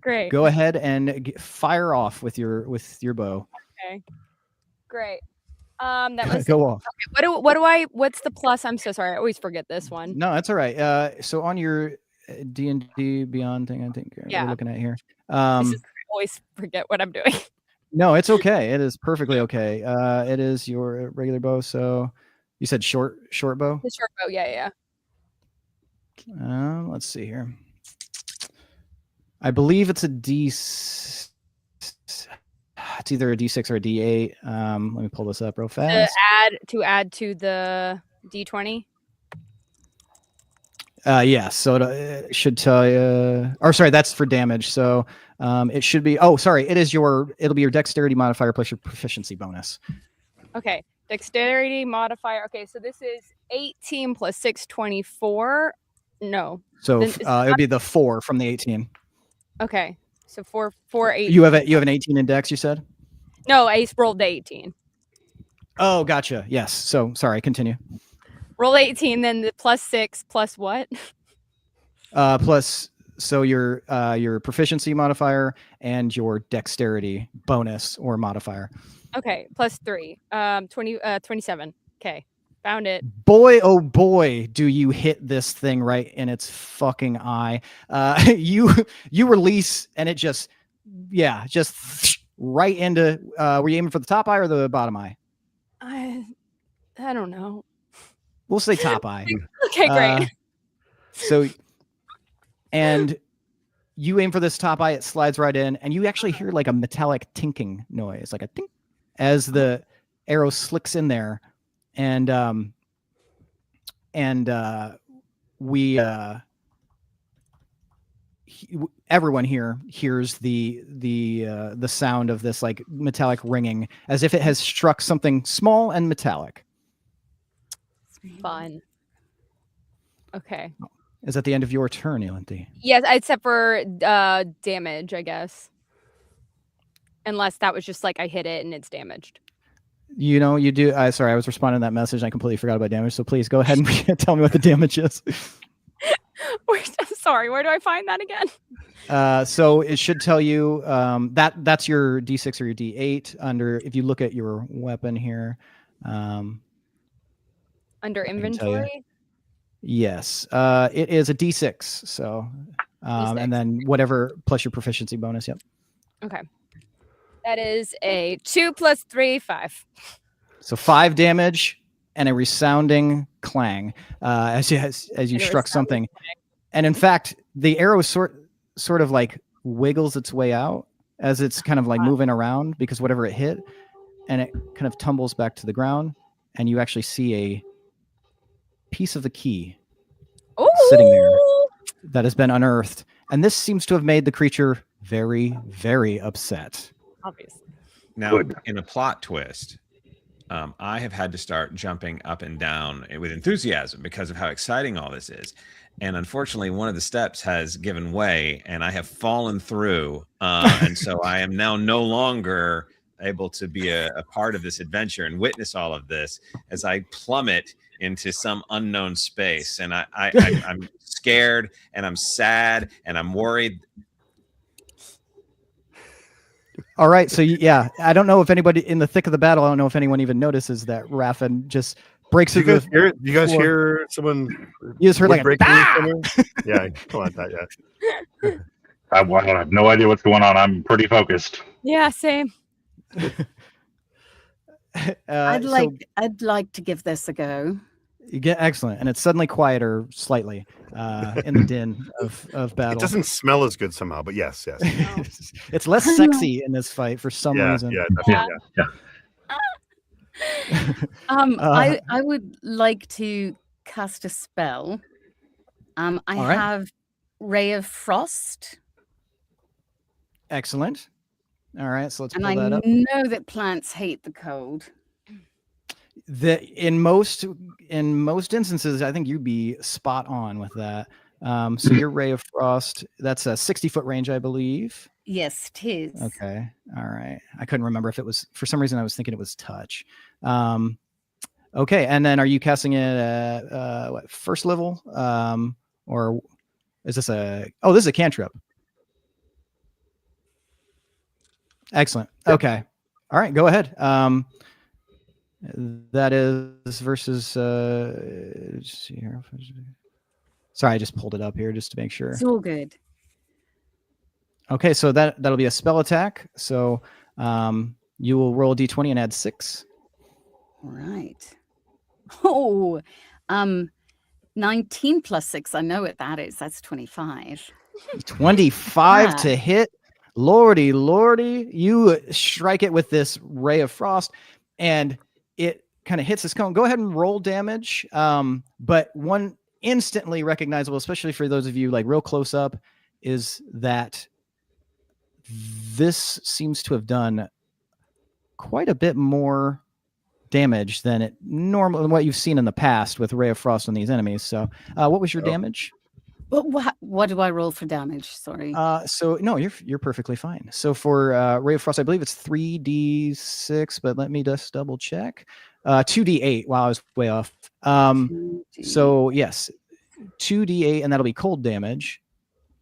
Speaker 5: Great.
Speaker 1: Go ahead and fire off with your bow.
Speaker 5: Okay. Great. That was
Speaker 1: go off.
Speaker 5: Okay, what's the plus? I'm so sorry. I always forget this one.
Speaker 1: No, that's all right. So on your D&D Beyond thing, I think we're looking at here.
Speaker 5: I always forget what I'm doing.
Speaker 1: No, it's okay. It is perfectly okay. It is your regular bow. So you said short bow?
Speaker 5: The short bow, yeah.
Speaker 1: Let's see here. I believe it's a it's either a D6 or a D8. Let me pull this up real fast.
Speaker 5: To add to the D20.
Speaker 1: Yeah. So it should tell you. Or sorry, that's for damage. So it should be. Oh, sorry. It'll be your dexterity modifier plus your proficiency bonus.
Speaker 5: Okay, dexterity modifier. Okay, so this is 18 plus 6, 24. No.
Speaker 1: So it would be the 4 from the 18.
Speaker 5: Okay. So 4, 8.
Speaker 1: You have an 18 in dex, you said?
Speaker 5: No, Ace rolled the 18.
Speaker 1: Oh, gotcha. Yes. So sorry, continue.
Speaker 5: Roll 18, then the plus 6 plus what?
Speaker 1: Plus your proficiency modifier and your dexterity bonus or modifier.
Speaker 5: Okay, plus 3. 27. Okay. Found it.
Speaker 1: Boy, oh boy, do you hit this thing right in its fucking eye. You release and it just right into. Were you aiming for the top eye or the bottom eye?
Speaker 5: I don't know.
Speaker 1: We'll say top eye.
Speaker 5: Okay, great.
Speaker 1: And you aim for this top eye. It slides right in, and you actually hear like a metallic tinking noise, like a tink, as the arrow slicks in there. And everyone here hears the sound of this like metallic ringing as if it has struck something small and metallic.
Speaker 5: Fun. Okay.
Speaker 1: Is that the end of your turn, Elanthi?
Speaker 5: Yes, except for damage, I guess. unless that was just like I hit it and it's damaged.
Speaker 1: You know, you do. Sorry, I was responding to that message. And I completely forgot about damage. So please go ahead and tell me what the damage is.
Speaker 5: Sorry, where do I find that again?
Speaker 1: So it should tell you that's your D6 or your D8 under. If you look at your weapon here,
Speaker 5: Under
Speaker 1: I can tell you.
Speaker 5: inventory.
Speaker 1: Yes, it is a D6. So,
Speaker 5: D6.
Speaker 1: and then whatever plus your proficiency bonus. Yep.
Speaker 5: Okay. That is a 2 + 3, 5.
Speaker 1: So 5 damage and a resounding clang as you struck something. And in fact, the arrow sort of like wiggles its way out as it's kind of like moving around because whatever it hit, and it kind of tumbles back to the ground, and you actually see a piece of the key sitting there that has been unearthed. And this seems to have made the creature very, very upset.
Speaker 5: Obviously.
Speaker 4: Now,
Speaker 6: Good.
Speaker 4: in a plot twist, I have had to start jumping up and down with enthusiasm because of how exciting all this is. And unfortunately, one of the steps has given way and I have fallen through. And so I am now no longer able to be a part of this adventure and witness all of this as I plummet into some unknown space. And I'm scared and I'm sad and I'm worried.
Speaker 1: All right. So, yeah, I don't know if anybody in the thick of the battle, I don't know if anyone even notices that Raffin just breaks through
Speaker 2: Do you guys hear someone?
Speaker 1: You just heard like,
Speaker 2: breaking
Speaker 1: "Bah!"
Speaker 2: somewhere? Yeah, come on, that yet.
Speaker 6: I have no idea what's going on. I'm pretty focused.
Speaker 5: Yeah, same.
Speaker 3: I'd like to give this a go.
Speaker 1: You get excellent, and it's suddenly quieter slightly in the din of battle.
Speaker 2: It doesn't smell as good somehow, but yes.
Speaker 1: It's less sexy in this fight for some reason.
Speaker 2: Yeah, definitely, yeah.
Speaker 3: I would like to cast a spell. I have Ray of Frost.
Speaker 1: Excellent. All right, so let's pull
Speaker 3: and
Speaker 1: that
Speaker 3: I
Speaker 1: up.
Speaker 3: know that plants hate the cold.
Speaker 1: In most instances, I think you'd be spot on with that. So your Ray of Frost, that's a 60-foot range, I believe.
Speaker 3: Yes, it is.
Speaker 1: Okay. All right. I couldn't remember if it was, for some reason I was thinking it was touch. Okay. And then are you casting it at what, first level? Or is this this is a cantrip. Excellent. Okay. All right. Go ahead. That is versus, let's see here. Sorry, I just pulled it up here just to make sure.
Speaker 3: It's all good.
Speaker 1: Okay, so that'll be a spell attack. So you will roll a d20 and add 6.
Speaker 3: All right. Oh, 19 plus 6. I know what that is. That's 25.
Speaker 1: 25 to hit. Lordy, you strike it with this Ray of Frost, and it kind of hits this cone. Go ahead and roll damage. But one instantly recognizable, especially for those of you like real close up, is that this seems to have done quite a bit more damage than it normally, what you've seen in the past with Ray of Frost on these enemies. So what was your damage?
Speaker 3: But what do I roll for damage? Sorry.
Speaker 1: So no, you're perfectly fine. So for Ray of Frost, I believe it's 3d6, but let me just double check. 2d8. Wow, I was way off. So yes, 2d8, and that'll be cold damage.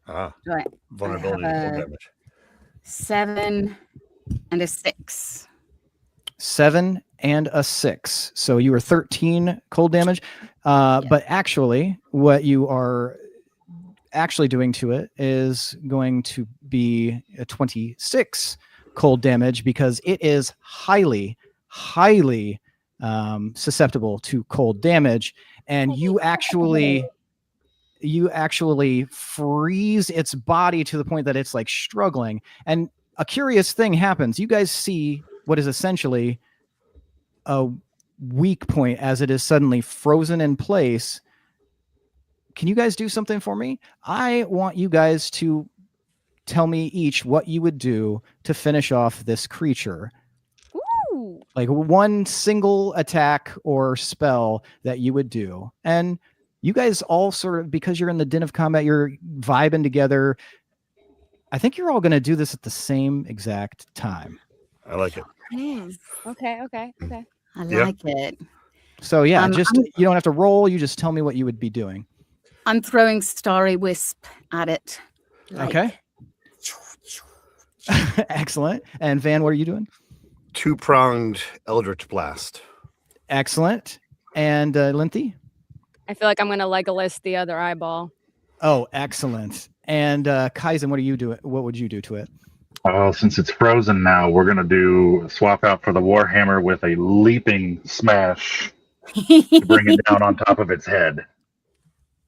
Speaker 3: Right.
Speaker 2: Vulnerability to cold damage.
Speaker 3: 7 and a 6.
Speaker 1: 7 and a 6. So you were 13 cold damage. But actually, what you are actually doing to it is going to be a 26 cold damage because it is highly susceptible to cold damage, and you actually freeze its body to the point that it's like struggling. And a curious thing happens. You guys see what is essentially a weak point as it is suddenly frozen in place. Can you guys do something for me? I want you guys to tell me each what you would do to finish off this creature.
Speaker 5: Ooh.
Speaker 1: Like one single attack or spell that you would do. And you guys all sort of, because you're in the din of combat, you're vibing together. I think you're all going to do this at the same exact time.
Speaker 2: I like it.
Speaker 5: Okay.
Speaker 3: I
Speaker 2: Yeah.
Speaker 3: like it.
Speaker 1: So yeah,
Speaker 3: I'm-
Speaker 1: you don't have to roll. You just tell me what you would be doing.
Speaker 3: I'm throwing Starry Wisp at it.
Speaker 1: Okay. Excellent. And Van, what are you doing?
Speaker 2: 2-pronged Eldritch Blast.
Speaker 1: Excellent. And Linty?
Speaker 5: I feel like I'm gonna Legolas the other eyeball.
Speaker 1: Oh, excellent. And Kaizen, what are you doing? What would you do to it?
Speaker 6: Since it's frozen now, we're gonna do swap out for the Warhammer with a leaping smash to bring it down on top of its head.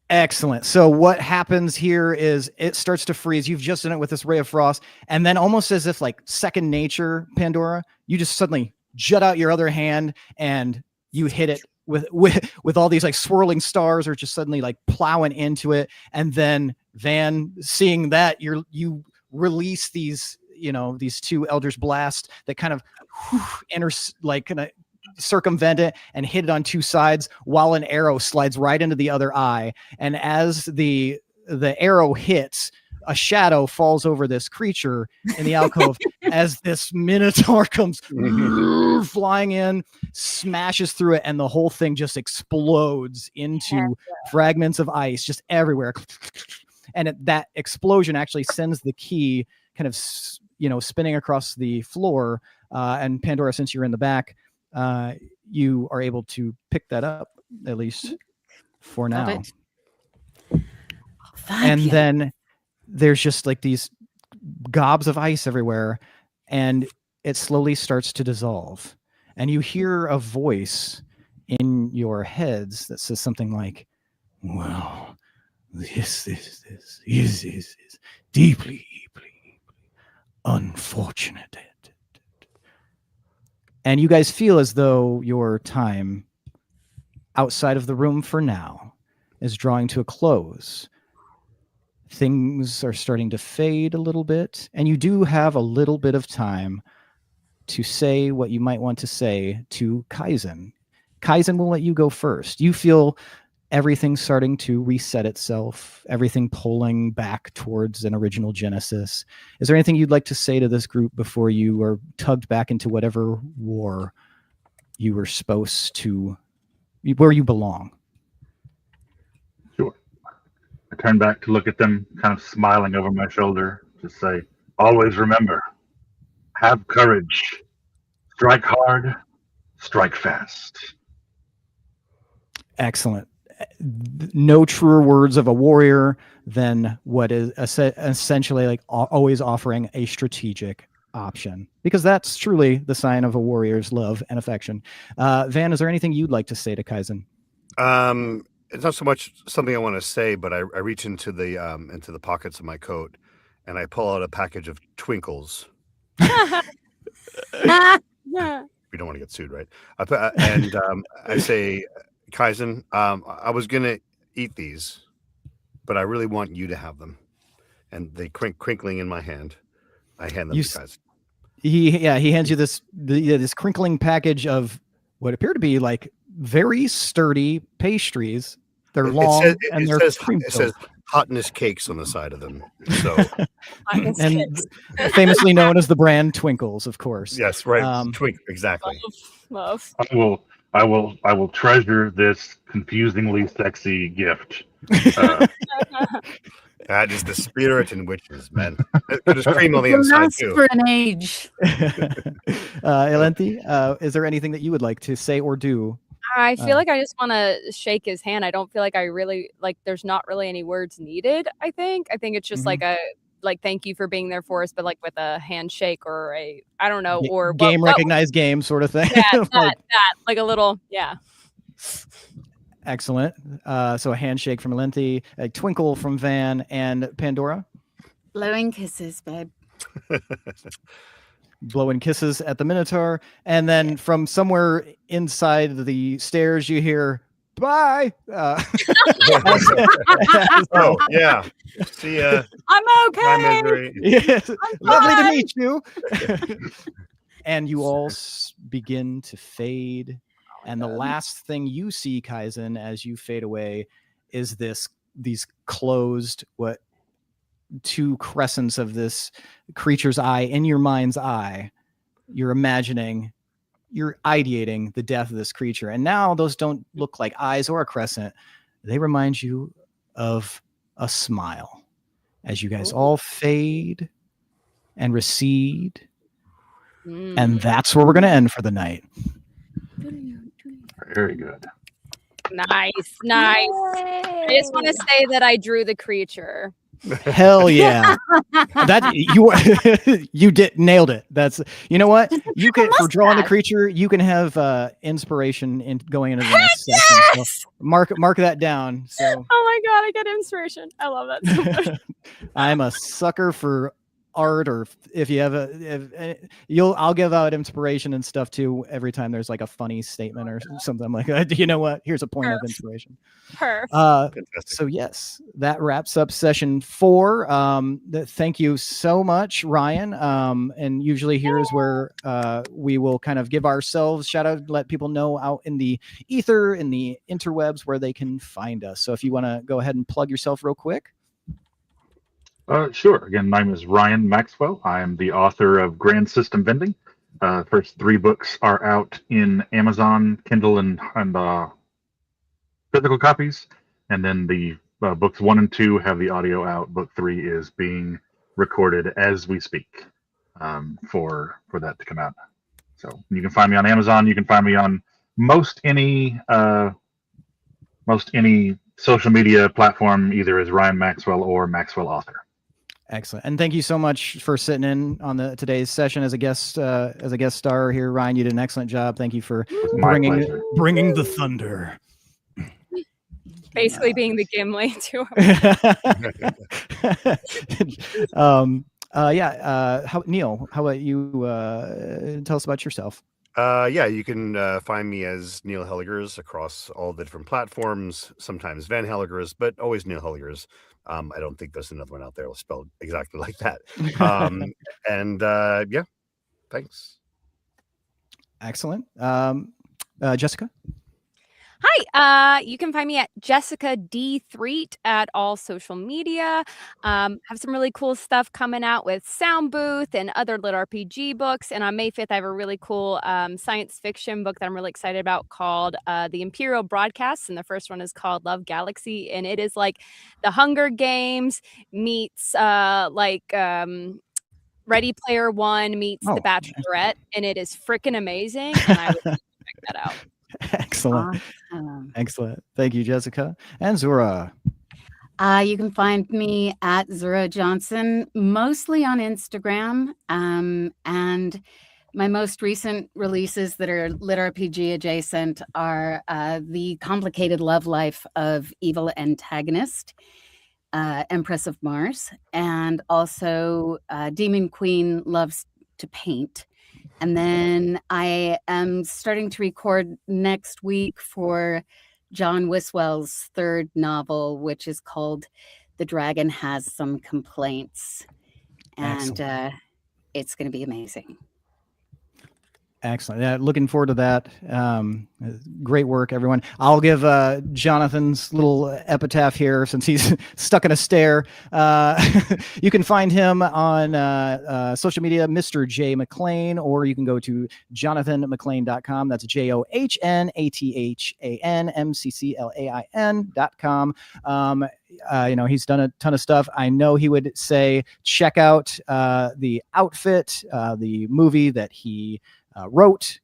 Speaker 1: Excellent. So what happens here is it starts to freeze. You've just done it with this ray of frost, and then almost as if like second nature, Pandora, you just suddenly jut out your other hand and you hit it with all these like swirling stars are just suddenly like plowing into it. And then Van, seeing that, you release these, these two Eldritch Blast that kind of kind of circumvent it and hit it on two sides, while an arrow slides right into the other eye. And as the arrow hits, a shadow falls over this creature in the alcove as this minotaur comes flying in, smashes through it, and the whole thing just explodes into fragments of ice just everywhere. And that explosion actually sends the key kind of spinning across the floor. And Pandora, since you're in the back, you are able to pick that up, at least for now. And then there's just like these gobs of ice everywhere, and it slowly starts to dissolve. And you hear a voice in your heads that says something like, well, this is deeply unfortunate. And you guys feel as though your time outside of the room for now is drawing to a close. Things are starting to fade a little bit, and you do have a little bit of time to say what you might want to say to Kaizen. Kaizen will let you go first. You feel everything starting to reset itself, everything pulling back towards an original genesis. Is there anything you'd like to say to this group before you are tugged back into whatever war you were supposed to, where you belong?
Speaker 6: Sure. I turn back to look at them, kind of smiling over my shoulder, to say, always remember, have courage, strike hard, strike fast.
Speaker 1: Excellent. No truer words of a warrior than what is essentially like always offering a strategic option, because that's truly the sign of a warrior's love and affection. Van, is there anything you'd like to say to Kaizen?
Speaker 2: It's not so much something I want to say, but I reach into the pockets of my coat and I pull out a package of Twinkles. We don't want to get sued, right? I say, Kaizen, I was gonna eat these, but I really want you to have them. And they crinkling in my hand. I hand them to Kaizen.
Speaker 1: He hands you this crinkling package of what appear to be like very sturdy pastries. They're long and they're cream filled. It says
Speaker 2: hotness cakes on the side of them. So
Speaker 1: and famously known as the brand Twinkles, of course.
Speaker 2: Yes, right. Exactly.
Speaker 5: Love.
Speaker 6: I will treasure this confusingly sexy gift.
Speaker 2: That is the spirit in witches, man. There's cream on the inside too.
Speaker 3: For an age.
Speaker 1: Elenti, is there anything that you would like to say or do?
Speaker 5: I feel like I just want to shake his hand. I don't feel like I really there's not really any words needed. I think it's just like a thank you for being there for us, but like with a handshake or I don't know, or
Speaker 1: recognized game sort of thing.
Speaker 5: Yeah, that like a little, yeah.
Speaker 1: Excellent. So a handshake from Elenti, a twinkle from Van, and Pandora.
Speaker 3: Blowing kisses, babe.
Speaker 1: Blowing kisses at the Minotaur, and then from somewhere inside the stairs you hear bye.
Speaker 2: Oh yeah. See ya.
Speaker 3: I'm okay.
Speaker 1: Yes. Lovely to meet you. And you all begin to fade. And the last thing you see, Kaizen, as you fade away, is these closed, what two crescents of this creature's eye in your mind's eye, you're imagining, you're ideating the death of this creature. And now those don't look like eyes or a crescent. They remind you of a smile as you guys all fade and recede. And that's where we're going to end for the night.
Speaker 6: Very good.
Speaker 5: Nice. I just want to say that I drew the creature.
Speaker 1: Hell yeah. That you did nailed it. That's, you know what? You can, for drawing the creature, you can have inspiration in going into the next session. So mark that down. So
Speaker 5: oh my god, I get inspiration. I love that so much.
Speaker 1: I'm a sucker for art, or if you have I'll give out inspiration and stuff too every time there's like a funny statement or something. I'm like, you know what, here's a point of inspiration. So yes, that wraps up session 4. Thank you so much, Ryan. And usually here is where we will kind of give ourselves shout out, let people know out in the ether, in the interwebs, where they can find us. So if you want to go ahead and plug yourself real quick.
Speaker 6: Sure. Again, my name is Ryan Maxwell. I am the author of Grand System Vending. First 3 books are out in Amazon, Kindle, and physical copies. And then the books 1 and 2 have the audio out. Book 3 is being recorded as we speak for that to come out. So you can find me on Amazon. You can find me on most any social media platform, either as Ryan Maxwell or Maxwell Author.
Speaker 1: Excellent. And thank you so much for sitting in on today's session as a guest star here, Ryan. You did an excellent job. Thank you for bringing the thunder.
Speaker 5: Basically being the Gimli too.
Speaker 1: Neil, how about you tell us about yourself?
Speaker 2: You can find me as Neil Helligers across all the different platforms, sometimes Van Helligers, but always Neil Helligers. I don't think there's another one out there spelled exactly like that. Thanks.
Speaker 1: Excellent. Jessica?
Speaker 5: Hi, you can find me at Jessica D. Threet at all social media. Have some really cool stuff coming out with Sound Booth and other lit RPG books. And on May 5th, I have a really cool science fiction book that I'm really excited about called The Imperial Broadcasts. And the first one is called Love Galaxy. And it is like the Hunger Games meets Ready Player One meets The Bachelorette. And it is freaking amazing. And I would check that out.
Speaker 1: Excellent. Excellent. Thank you, Jessica. And Zura.
Speaker 3: You can find me at Zura Johnson, mostly on Instagram. And my most recent releases that are lit RPG adjacent are The Complicated Love Life of Evil Antagonist, Empress of Mars, and also Demon Queen Loves to Paint. And then I am starting to record next week for John Wiswell's 3rd novel, which is called The Dragon Has Some Complaints. And it's going to be amazing.
Speaker 1: Excellent. Yeah, looking forward to that. Great work, everyone. I'll give Jonathan's little epitaph here since he's stuck in a stare. You can find him on social media, Mr. J. McClain, or you can go to jonathanmcclain.com. That's JOHNATHANMCCLAIN.com. He's done a ton of stuff. I know he would say, check out the Outfit, the movie that he wrote.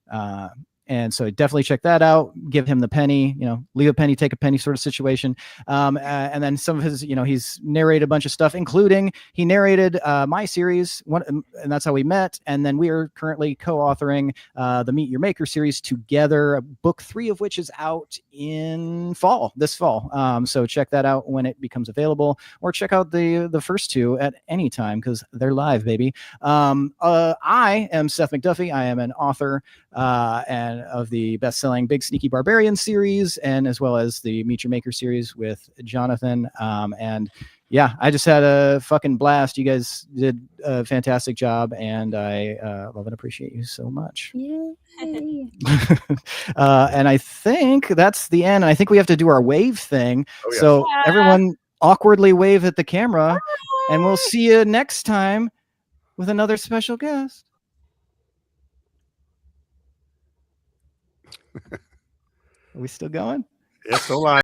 Speaker 1: And so definitely check that out. Give him the penny, leave a penny, take a penny sort of situation. And then some of his, he's narrated a bunch of stuff, including he narrated my series, and that's how we met. And then we are currently co-authoring the Meet Your Maker series together, book 3 of which is out in this fall. So check that out when it becomes available, or check out the first 2 at any time because they're live, baby. I am Seth McDuffie. I am an author and of the best-selling Big Sneaky Barbarian series, and as well as the Meet Your Maker series with Jonathan. And yeah, I just had a fucking blast. You guys did a fantastic job, and I love and appreciate you so much.
Speaker 3: Yay.
Speaker 1: And I think that's the end. I think we have to do our wave thing.
Speaker 2: Oh, yeah.
Speaker 1: So everyone awkwardly wave at the camera. And we'll see you next time with another special guest. Are we still going?
Speaker 2: It's still live.